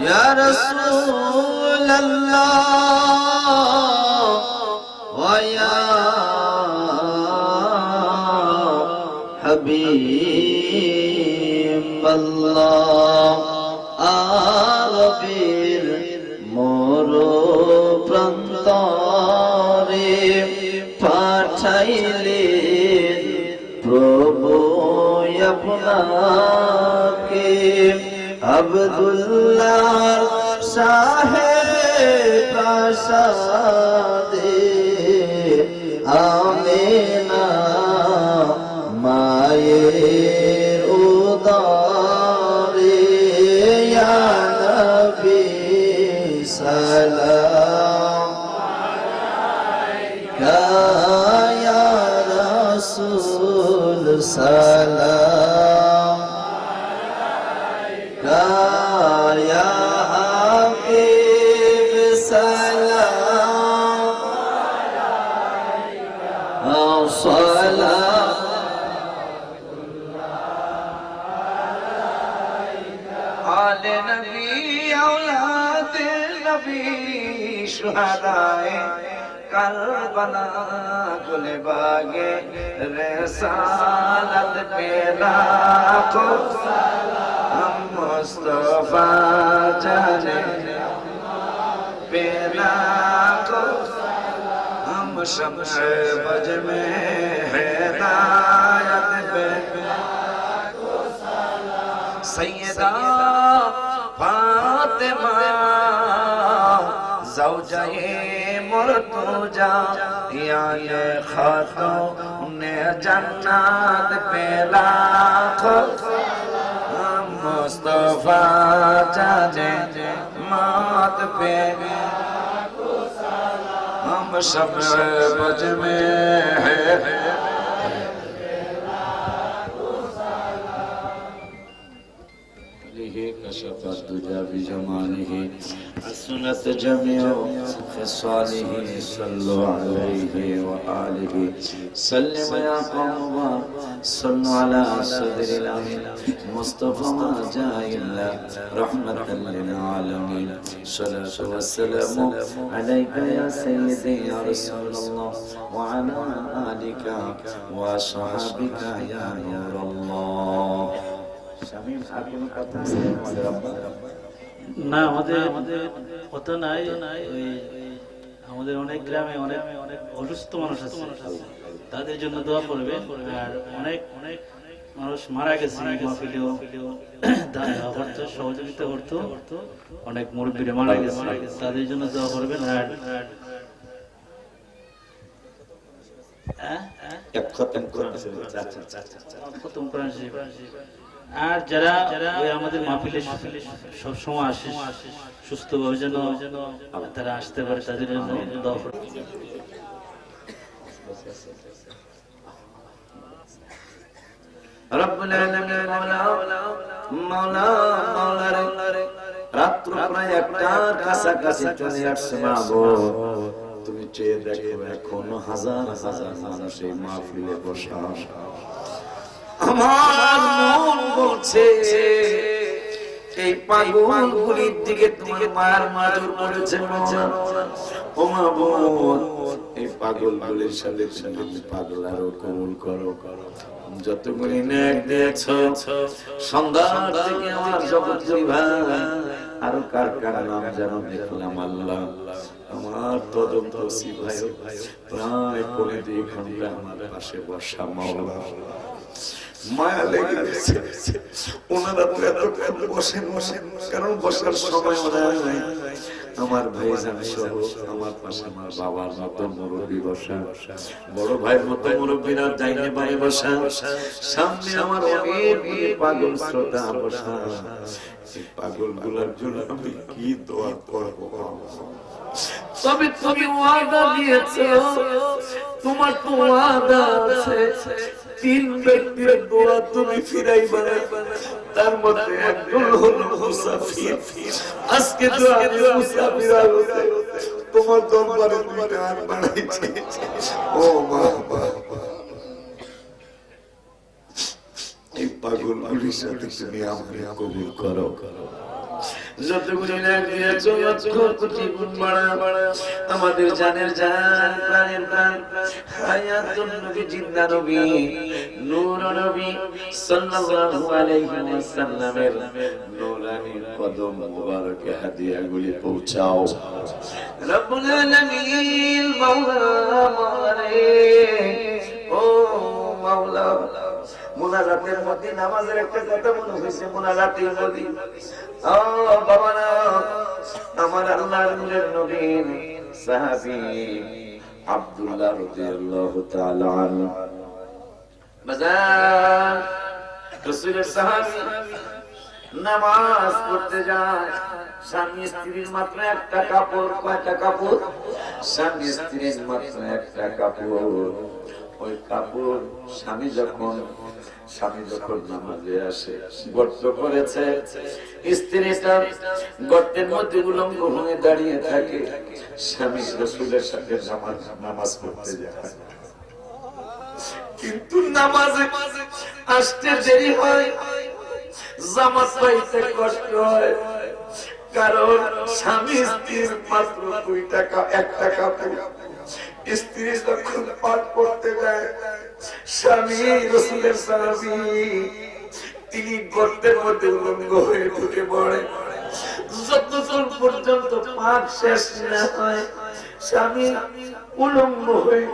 ইয়া রাসূল ওয়া হাবিবাল্লাহ আরবের মরু প্রান্তরে পাঠাইলেন প্রভু আপনাকে আব্দুল্লাহ সাহেব প্রাসাদে আমিনা মায়ের উদরে ইয়া নবী সালাম আলাইকা ইয়া রাসূল সালাম আলাইকা ইয়া হাবিব সালাম সালাম আলে নবী আওলাদ নবী শুহাদায়ে কারবালা গুলে বাগে রিসালাত পে লাখো সালাম মুস্তাফা জানে पे लाखो हम शम्शे बज में हिदायत पे सैयदा फातिमा ज़ौजाए मुर्तजा या ये खातून जन्नत पे लाखो मुस्तफा जाने मात पे हम सब बज में है कशफ दुजा बिजमानिह सुनत जमियो फिसालिह सल्लु अलैहि व आलिहि सल्लिम या कौम सल्लु अला सदरिल अमीन मुस्तफा जाइल्ला रहमतल लिल आलमीन सल्लल्लाहु व सल्लमु अलैका या सय्यदी या रसूलल्लाह व अला आलिका व असहाबिका या नूरल्लाह। শামীম আর কোন কথা আছে আমাদের আব্বা? না, আমাদের কথা নাই। আমাদের অনেক গ্রামে অনেক অসুস্থ মানুষ আছে, তাদের জন্য দোয়া করবে। আর অনেক মানুষ মারা গেছে, মাহফিলেও করতো, সহযোগিতা করতো, অনেক মুরব্বীরা মারা গেছে, তাদের জন্য দোয়া করবেন। আর খতম কোরআন শরীফ আর যারা ওই আমাদের মাহফিলে সবসময় আসে সুস্থভাবে যেন তারা আসতে পারে, তাদের জন্য দোয়া করবেন। রব্বুল আলামিন মাওলা রে রাত্র প্রায় একটার কাছাকাছি চলে আসছে মাগো, তুমি চেয়ে দেখো এখনো হাজার হাজার মানুষ এই মাহফিলে বসা। আমার মন বলছে এই পাগলগুলির দিকে তোমার মার নজর পড়েছে ও মাবুদ, এই পাগলগুলির সাথে তুমি পাগল আরো কবুল করো। যতগুলি নেক দিয়েছো সন্ধ্যার থেকে আমার জগৎজয়ী ভাই আরো কার কার নাম যেন দেখলাম আল্লাহ। আমার তদন্তসি ভাই প্রায় 2.5 ঘন্টা আমার পাশে বসা মাওলা, মায়া লেগে গেছে। ওনারা তো এতক্ষণ বসেন কারণ বসার সময় নাই। আমার ভাই জান সহ আমার পাশে আমার বাবার মতো মুরব্বী বসা, বড় ভাইয়ের মতো মুরব্বীরা ডাইনে বামে বসা, সামনে আমার অনেক পাগল শ্রোতা বসা। এই পাগল গুলার জন্য আমি কি দোয়া করবো? তবে তুমি ওয়াদা দিয়েছো, তোমার তো ওয়াদা আছে 3 ব্যক্তির দোয়া তুমি ফিরাইবা, তার মধ্যে একজন হলো মুসাফির। আজকে তো আমি মুসাফির হতে তোমার দরবারে দুইটা হাত বাড়াইছি। ও বাবা, এই পাগল গুলির সাথে তুমি আমাকে কবুল করো। যতগুলি নেক দিয়েছো লক্ষ কোটি গুণ বাড়া, আমাদের জানের জান প্রাণের প্রাণ হায়াতুন নবী জিন্দা নবী নূর নবী সাল্লাল্লাহু আলাইহি ওয়াসাল্লামের নূরানি কদম মুবারকে হাদিয়াগুলি পৌঁছাও রব্বুল আলামিন। মাওলা রে ও মাওলা, মুনাজাতের মধ্যে নামাজের একটা কথা মনে হয়েছে, মুনাজাতের মধ্যে ও বাবা না আমার আল্লাহর নূরের নবী সাহাবী আব্দুল্লাহ রাদিয়াল্লাহু তাআলা আনহু বাজার রাসূলের সাহাবী নামাজ পড়তে যায়। স্বামী স্ত্রীর মাত্র একটা কাপড়, কয়টা কাপড়? স্বামী স্ত্রীর মাত্র একটা কাপড়। ওই কাপড় স্বামী যখন নামাজে আসে গর্ত করেছে, স্ত্রীটা গর্তের মধ্যে উলঙ্গ হয়ে দাঁড়িয়ে থাকে। স্বামী রাসূলের সাথে নামাজ পড়তে যায়, কিন্তু নামাজে আসতে দেরি হয়, জামাত পাইতে কষ্ট হয়, কারণ স্বামী স্ত্রীর মাত্র 2 টাকা 1 টাকা। স্ত্রী যখন পাঠ করতে যায়, স্বামী রাসূলের সাহাবী তিনি গর্তের মধ্যে উলঙ্গ হয়ে ঢুকে পড়ে। যতক্ষণ পর্যন্ত পাঠ শেষ না হয় স্বামী উলঙ্গ হয়ে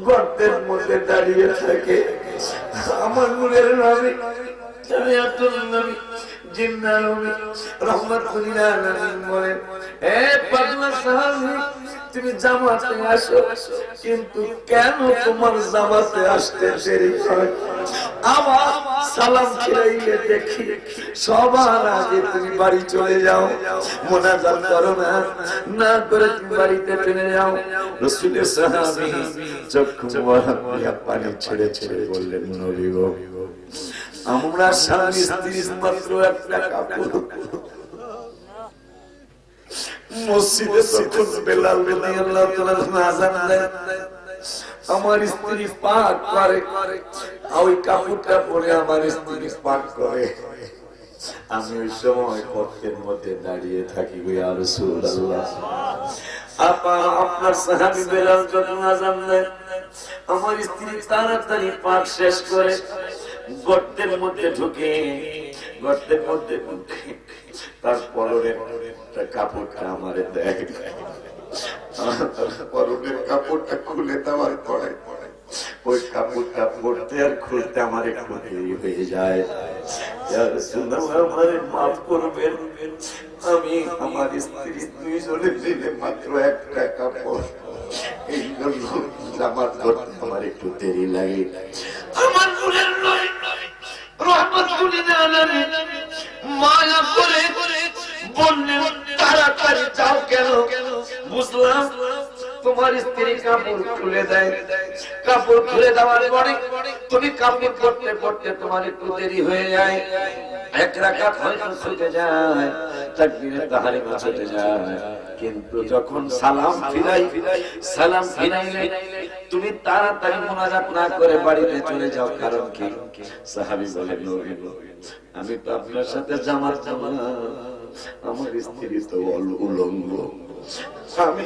গর্তের মধ্যে দাঁড়িয়ে থাকে। আমার নূরের নবী শরীয়তুল নবী জিন্নাহ নবী রাহমাতুল্লাহ আলাইহি বলেন, হে পাগলা সাহাবী তুমি জামাতে আসো, কিন্তু কেন তোমার জামাতে আসতে দেরি হয়? আবার সালাম ফিরাইলে দেখি সবার আগে তুমি বাড়ি চলে যাও, মুনাজাত করো না, না করে তুমি বাড়িতে ফিরে যাও। রাসূলের সাহাবী চক্ষু ভরা পানি ছেড়ে ছেড়ে বললেন, নবী গো, আমরা স্বামী স্ত্রী মাত্র একটা কাপড়। মসজিদে যখন বেলাল রাদিয়াল্লাহু তাআলা আযান দেয়, আমার স্ত্রী পাক করে, ওই কাপড়টা পরে আমার স্ত্রী পাক করে। আমি ওই সময় কক্ষের মধ্যে দাঁড়িয়ে থাকি, ইয়া রাসূলুল্লাহ আপনার সাহাবী বেলাল যখন আযান দেয়, আমার স্ত্রী তাড়াতাড়ি পাক শেষ করে গর্তের মধ্যে ঢুকে তার পরনের কাপড়টা আমারে দেয়। পরনের কাপড়টা খুলে দেওয়ার পরে ওই কাপড়টা পরতে আর খুলতে আমার একটু দেরি হয়ে যায়। আমারে মাফ করবেন, আমি আমার স্ত্রী দুইজনে মিলে মাত্র একটা কাপড়, এই জন্য জামাত করতে আমার একটু দেরি লাগে। আমার রহমাতুল আলামিন মায়া করে বললেন তাড়াতাড়ি যাও। কেন? বুঝলাম তোমার স্ত্রী কাপড় খুলে দেয়, কাপড় খুলে দেওয়ার পরে তুমি কাপড় পরতে পরতে তোমার একটু দেরি হয়ে যায়, এক রাকাত হয়তো ছুটে যায়, তাকবীরে তাহরিমা ছুটে যায়। কিন্তু যখন সালাম ফিরাইলে তুমি তাড়াতাড়ি মুনাজাত না করে বাড়িতে চলে যাও। কারণ কি? সাহাবী বলেন, নবী আমি তো আপনার সাথে জামাত জামাত, আমার স্ত্রী তো উলঙ্গ, আমি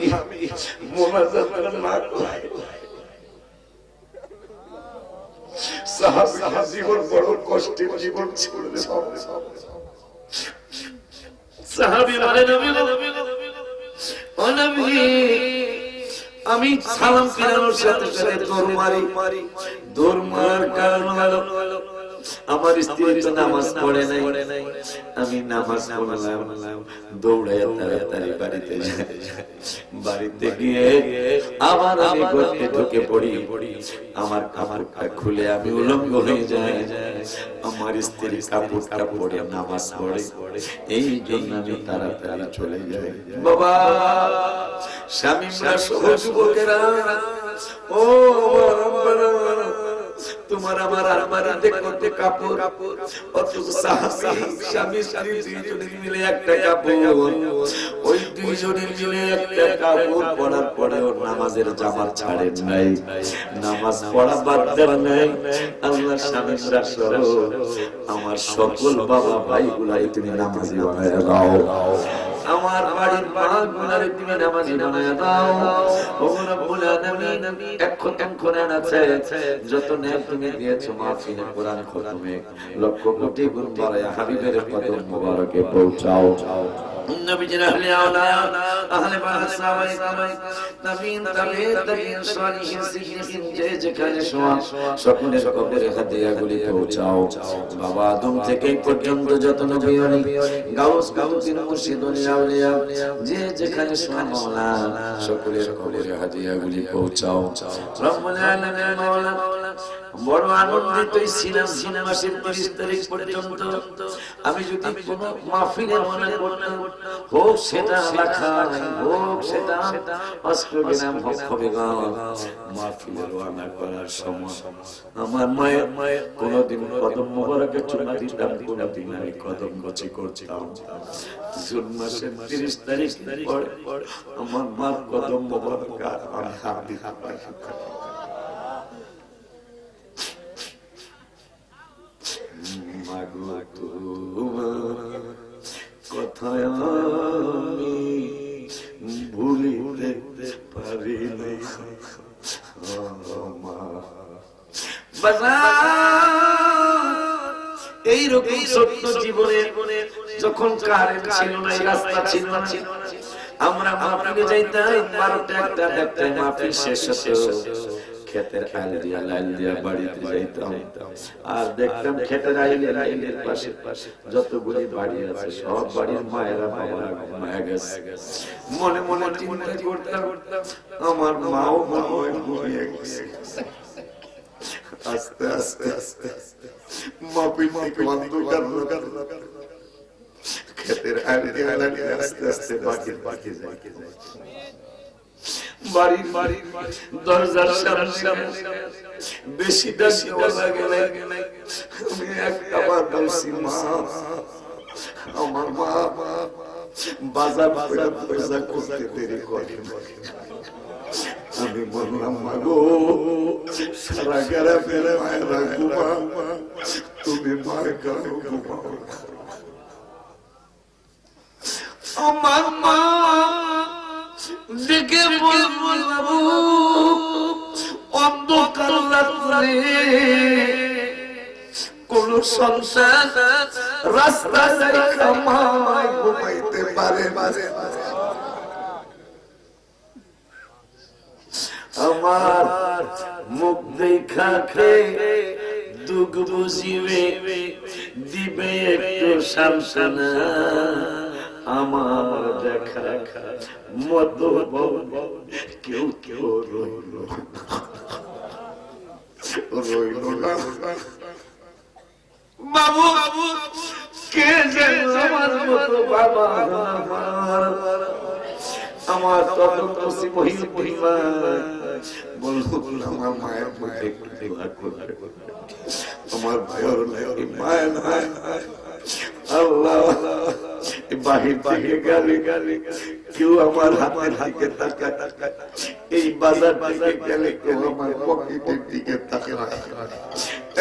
মুনাজাত না করে সাহাবী জীবন বড় কষ্টের জীবন ছিল। সাহাবী বলেন, আমি সালাম ফিরানোর সাথে সাথে দৌড় মারার কারণ হলো আমার স্ত্রী তো নামাজ পড়ে নাই, আমি নামাজ পড়লাম, দৌড়াইয়া তাড়াতাড়ি বাড়িতে যাই। বাড়িতে গিয়ে আবার আমি গর্তে ঢুকে পড়ি, আমার কাপড়টা খুলে আমি উলঙ্গ হয়ে যাই। আমার স্ত্রী কাপড়টা পরে নামাজ পড়ে, এই জন্য আমি তাড়াতাড়ি চলে যাই। বাবা স্বামীরা সহ যুবকেরা, ও তোমার আমার আলমারিতে কত কাপড়, অথচ স্বামী স্ত্রী দুইজনের মিলে একটা কাপড়, ওই দুইজনের মিলে একটা কাপড় পরার পরেও নামাজের জামাত ছাড়েন নাই, নামাজ পড়া বাদ দেন নাই। আল্লাহ স্বামীরা সহ আমার সকল বাবা ভাইগুলাই তুমি নামাজি বানায় দাও, আমার বাড়ির মা গুলারে তুমি নামাজি বানায় দাও। ও রব্বুল আলামিন, এখন আছে যত নেক তুমি দিয়েছো মাহফিলে কোরআন খতমে লক্ষ কোটি গুণ বাড়ায়া হাবিবের কদম মোবারকে পৌঁছাও। নবীজির আহলে আওলাদ, আহলে বাহর সাহাবায়ে কেরাম, তাবিঈন, তাবিঈন, সালিহিন, সিদ্দিকিন, যে যেখানে শোয়া সকলের কবরে হাদিয়াগুলি পৌঁছাও। বাবা আদম থেকে পর্যন্ত যত নবী ওলি, গাউস গাউসিন, মুর্শিদ আউলিয়া, যে যেখানে শোয়া মাওলা সকলের কবরে হাদিয়াগুলি পৌঁছাও। রব্বুল আলামিন মাওলা, বড় আনন্দিত ছিলাম জুন মাসের 30 তারিখ পর্যন্ত। আমি যদি কোন মাহফিলে মনে করতাম, হোক সেটা লাখাই, হোক সেটা অষ্টগ্রাম, হোক হবিগঞ্জ, মাহফিলে রওনা করার সময় আমার মায়ের কোনদিন কদম মোবারকে চুমা দিতাম, কোনদিন আমি কদম গছি করতাম। জুন মাসের 30 তারিখ পরে আমার মার কদম মোবারক আমি হাত দিতাম। কথায় আমি ভুলিতে পারি না, এইরকম সত্য জীবনে যখন কারেন্ট ছিল না, রাস্তা ছিল না, আমরা মাহফিলে যাইতাম 12টা 1টা মাহফিল শেষ হতো, ক্ষেতের আল দিয়া বাড়িতে যাইতাম, আর দেখতাম ক্ষেতের আইলের পাশে যতগুলি বাড়ি আছে সব বাড়ির মায়েরা বাবারা ঘুমায় গেছে। মনে মনে চিন্তা করতাম আমার মাও ঘুমিয়ে গেছে। আস্তে আস্তে আস্তে মাহফিল থেকে অন্ধকার ক্ষেতের আল দিয়া আস্তে আস্তে বাকি যায়। বাড়ির দরজার সামনে বেশি দাসী লাগে না, আমি একটা বার বলছি, মা আমার মা বাজার পয়সা করতে দেরি করে। আমি বললাম, মা গো সারা গেরা ফেরে মায়েরা ঘুমা, তুমি মায়ের গায়ে ঘুমাও। আমার মা দেখে বলবো অন্ধকার রাত্রে কোন সংসার রাস্তায় কামাই ঘুমাইতে পারে মাঝে মাঝে। আমার মুখ দেখা খেয়ে দুঃখ বুঝিবে, দিবে একটু সান্ত্বনা। আমার দেখা মতো কেউ কেউ রইল না, বাবু কে যেন আমার মতো বাবা আমার তদন্তসী মহিলা বলল আমার মায়ের মুখে আমার ভাইয়ের লাগে মায়ের নাই আল্লাহ বাহির থেকে গালি কেউ আমার হাতের দিকে তাকায় এই বাজার থেকে গেলে কেউ আমার পকেটের দিকে তাকায়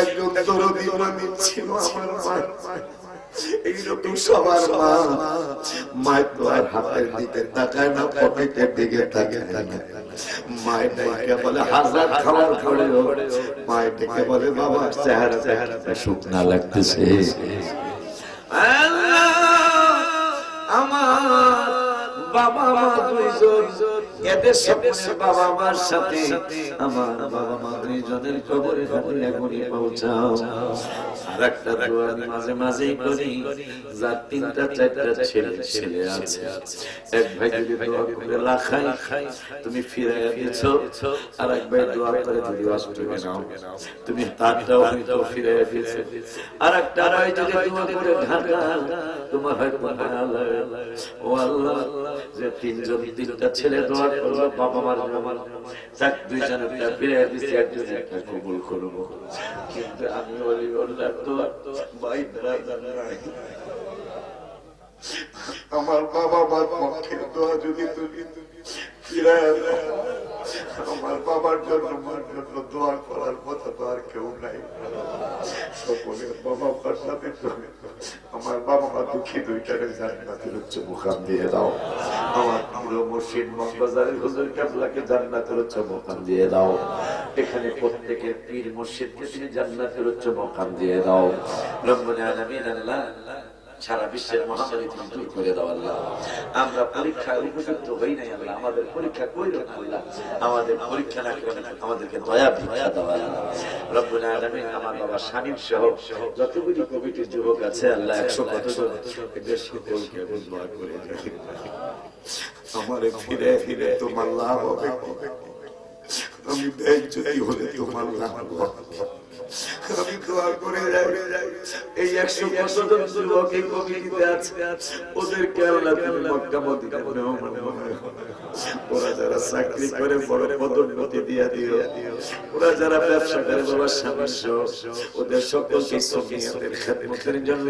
একজন দরদি মানুষ ছিল আমার মা এইরকম সবার মা মায়ের তো আর হাতের দিকে তাকায় না পকেটের দিকে তাকায় না মায়ের ডেকে বলে হাজার খাবার খাওয়াও মায়ের ডেকে বলে বাবা চেহারা শুকনা লাগতেছে আমার বাবা মা দুইজন এদের সামনে বাবা মার সাথে আমার বাবা মা দুইজনের কবরে হাতে করে পৌঁছাও আর একটা দোয়া আমি মাঝে মাঝে করি যার তিনটা চারটা ছেলে আছে এক ভাই যদি দোয়া করে লাখাই তুমি ফিরাইয়া দিয়েছো আর এক ভাই দোয়া করে যদি অষ্টমে নাও তুমি তারটাও হয়তো ফিরাইয়া দিয়েছো আর একটা ভাই যদি দোয়া করে ঢাকা তোমার হয়তো ও আল্লাহ যে তিনজন তিনটা ছেলে দোয়া করলো বাবা মার যাক দুইজনের ফিরাইয়া দিয়েছি একজনের একটা কবুল করবো কিন্তু আমি বলি বললাম আমার বাবা মার পক্ষে দোয়া যদি তুমি ফিরাইয়া দাও আমার বাবার জন্য মার জন্য দোয়া করার মতো তো আর কেউ নাই সকলের বাবা মার সাথে আমার বাবা মা দুঃখী দুইটারে জান্নাতের উচ্চ মুকাম দিয়ে দাও আমার প্রিয় মুর্শিদ মগবাজারের হুজুর কেবলাকে জান্নাতের উচ্চ মুকাম দিয়ে দাও এখানে প্রত্যেকের পীর মুর্শিদকে তুমি জান্নাতের উচ্চ মুকাম দিয়ে দাও রব্বুল আলামিন আল্লাহ সারা বিশ্বের মহামারী তুমি দূর করে দাও আল্লাহ আমরা পরীক্ষায় উপযুক্ত হই নাই আল্লাহ আমাদের পরীক্ষা কইরো না আল্লাহ আমাদের পরীক্ষা না করে আমাদেরকে দয়া ভিক্ষা দাও আল্লাহ রব্বুল আলামিন আমার বাবা শামীম সহ যতগুলি কমিটির যুবক আছে আল্লাহ 100 কতজন এদের সকলকে দোয়া করে দেন আমারে ফিরে ফিরে তোমার লাভ হবে আমি দেখ যদি হলে তোমার লাভ হবে আমি দোয়া করে যাই এই 100 জন যুবক এই কমিটিতে আছে ওদেরকে আল্লাহ তুমি মক্কা মদিনা ওরা যারা চাকরি করে বড় পদোন্নতি দিয়ে দিও ওরা যারা ব্যবসা করে বাবার সামর্থ্য ওদের সকলকে সুন্নিয়তের খিদমতের জন্য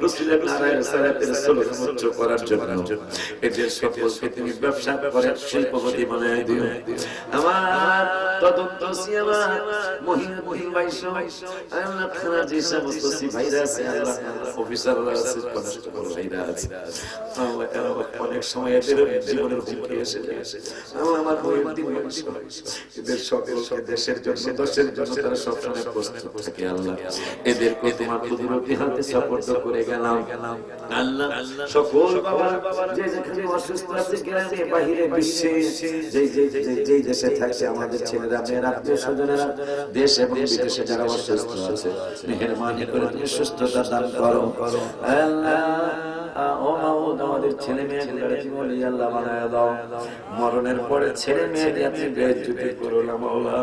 রাসূলের নারায়ে সালাতের সর্বোচ্চ করার জন্য এদের সকলকে তুমি ব্যবসা করে শিল্পপতি বানায় দিও আমার তদন্ত সিয়ামা মহিন ভাই আল্লাহ খানা যে সমস্ত ভাইরা আছে আল্লাহ অফিসাররা আছে কনস্টেবল ভাইরা আছে আল্লাহ কারো অনেক সময় এদের জীবনের হুমকি এসে যায় আল্লাহ আমার দিন এদের সকলকে দেশের জন্য দেশের জন্য তারা সব সময় প্রস্তুত থাকে আল্লাহ এদেরকে তোমার কুদরতি হাতে সাপোর্ট করে গেলাম আল্লাহ সকল বাবা যে যেখানে অসুস্থ আছে গ্রামে বাইরে বিশ্বে যে দেশে থাকে আমাদের ছেলেরা মেয়েরা আত্মীয়-স্বজনেরা দেশ এবং বিদেশে যারা অসুস্থ আছে মেহেরবানি করে তুমি সুস্থতা দান করো আল্লাহ ও মাওলা আমাদের ছেলে মেয়েদের জীবন আল্লাহ বানায় দাও মরণের পরে ছেলে মেয়েদের তুমি বেইজ্জতি করো না মাওলা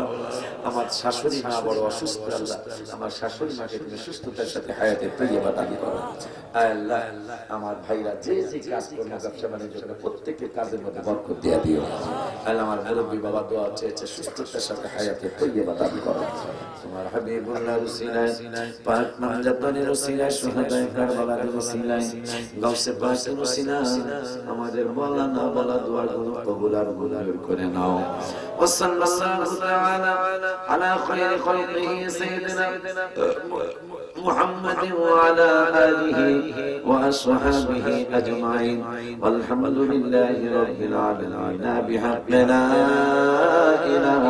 আমার শাশুড়ি মা বড় অসুস্থ আল্লাহ আমার শাশুড়ি মাকে তুমি সুস্থতার সাথে হায়াতে তৈয়বা দান করো আল্লাহ আমার ভাইরা যে কাজ করবে ব্যবসা বাণিজ্য করে প্রত্যেককে কাজের মধ্যে বরকত দিয়ে দিও আল্লাহ আমার মুরব্বি বাবা দোয়া চেয়েছে সুস্থতার সাথে হায়াতে তৈয়বা দান করো তোমার হাবিবুল্লাহ রসিলায় পাক মাহজাতুনের রসিলায় সুহাদায়ে কারবালার রসিলায় গাউসে পাকের রসিলায় আমাদের বলা না বলা দোয়াগুলো কবুল আর মঞ্জুর করে নাও ওয়া সাল্লাল্লাহু তাআলা আলা খায়রি খালকিহি সাইয়্যিদিনা محمد وعلى آله وأصحابه أجمعين والحمد لله رب العالمين بحق لا إله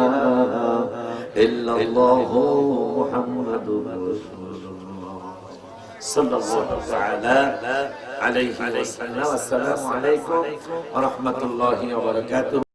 إلا الله محمد رسول الله صلى الله تعالى عليه وسلم والسلام عليكم ورحمة الله وبركاته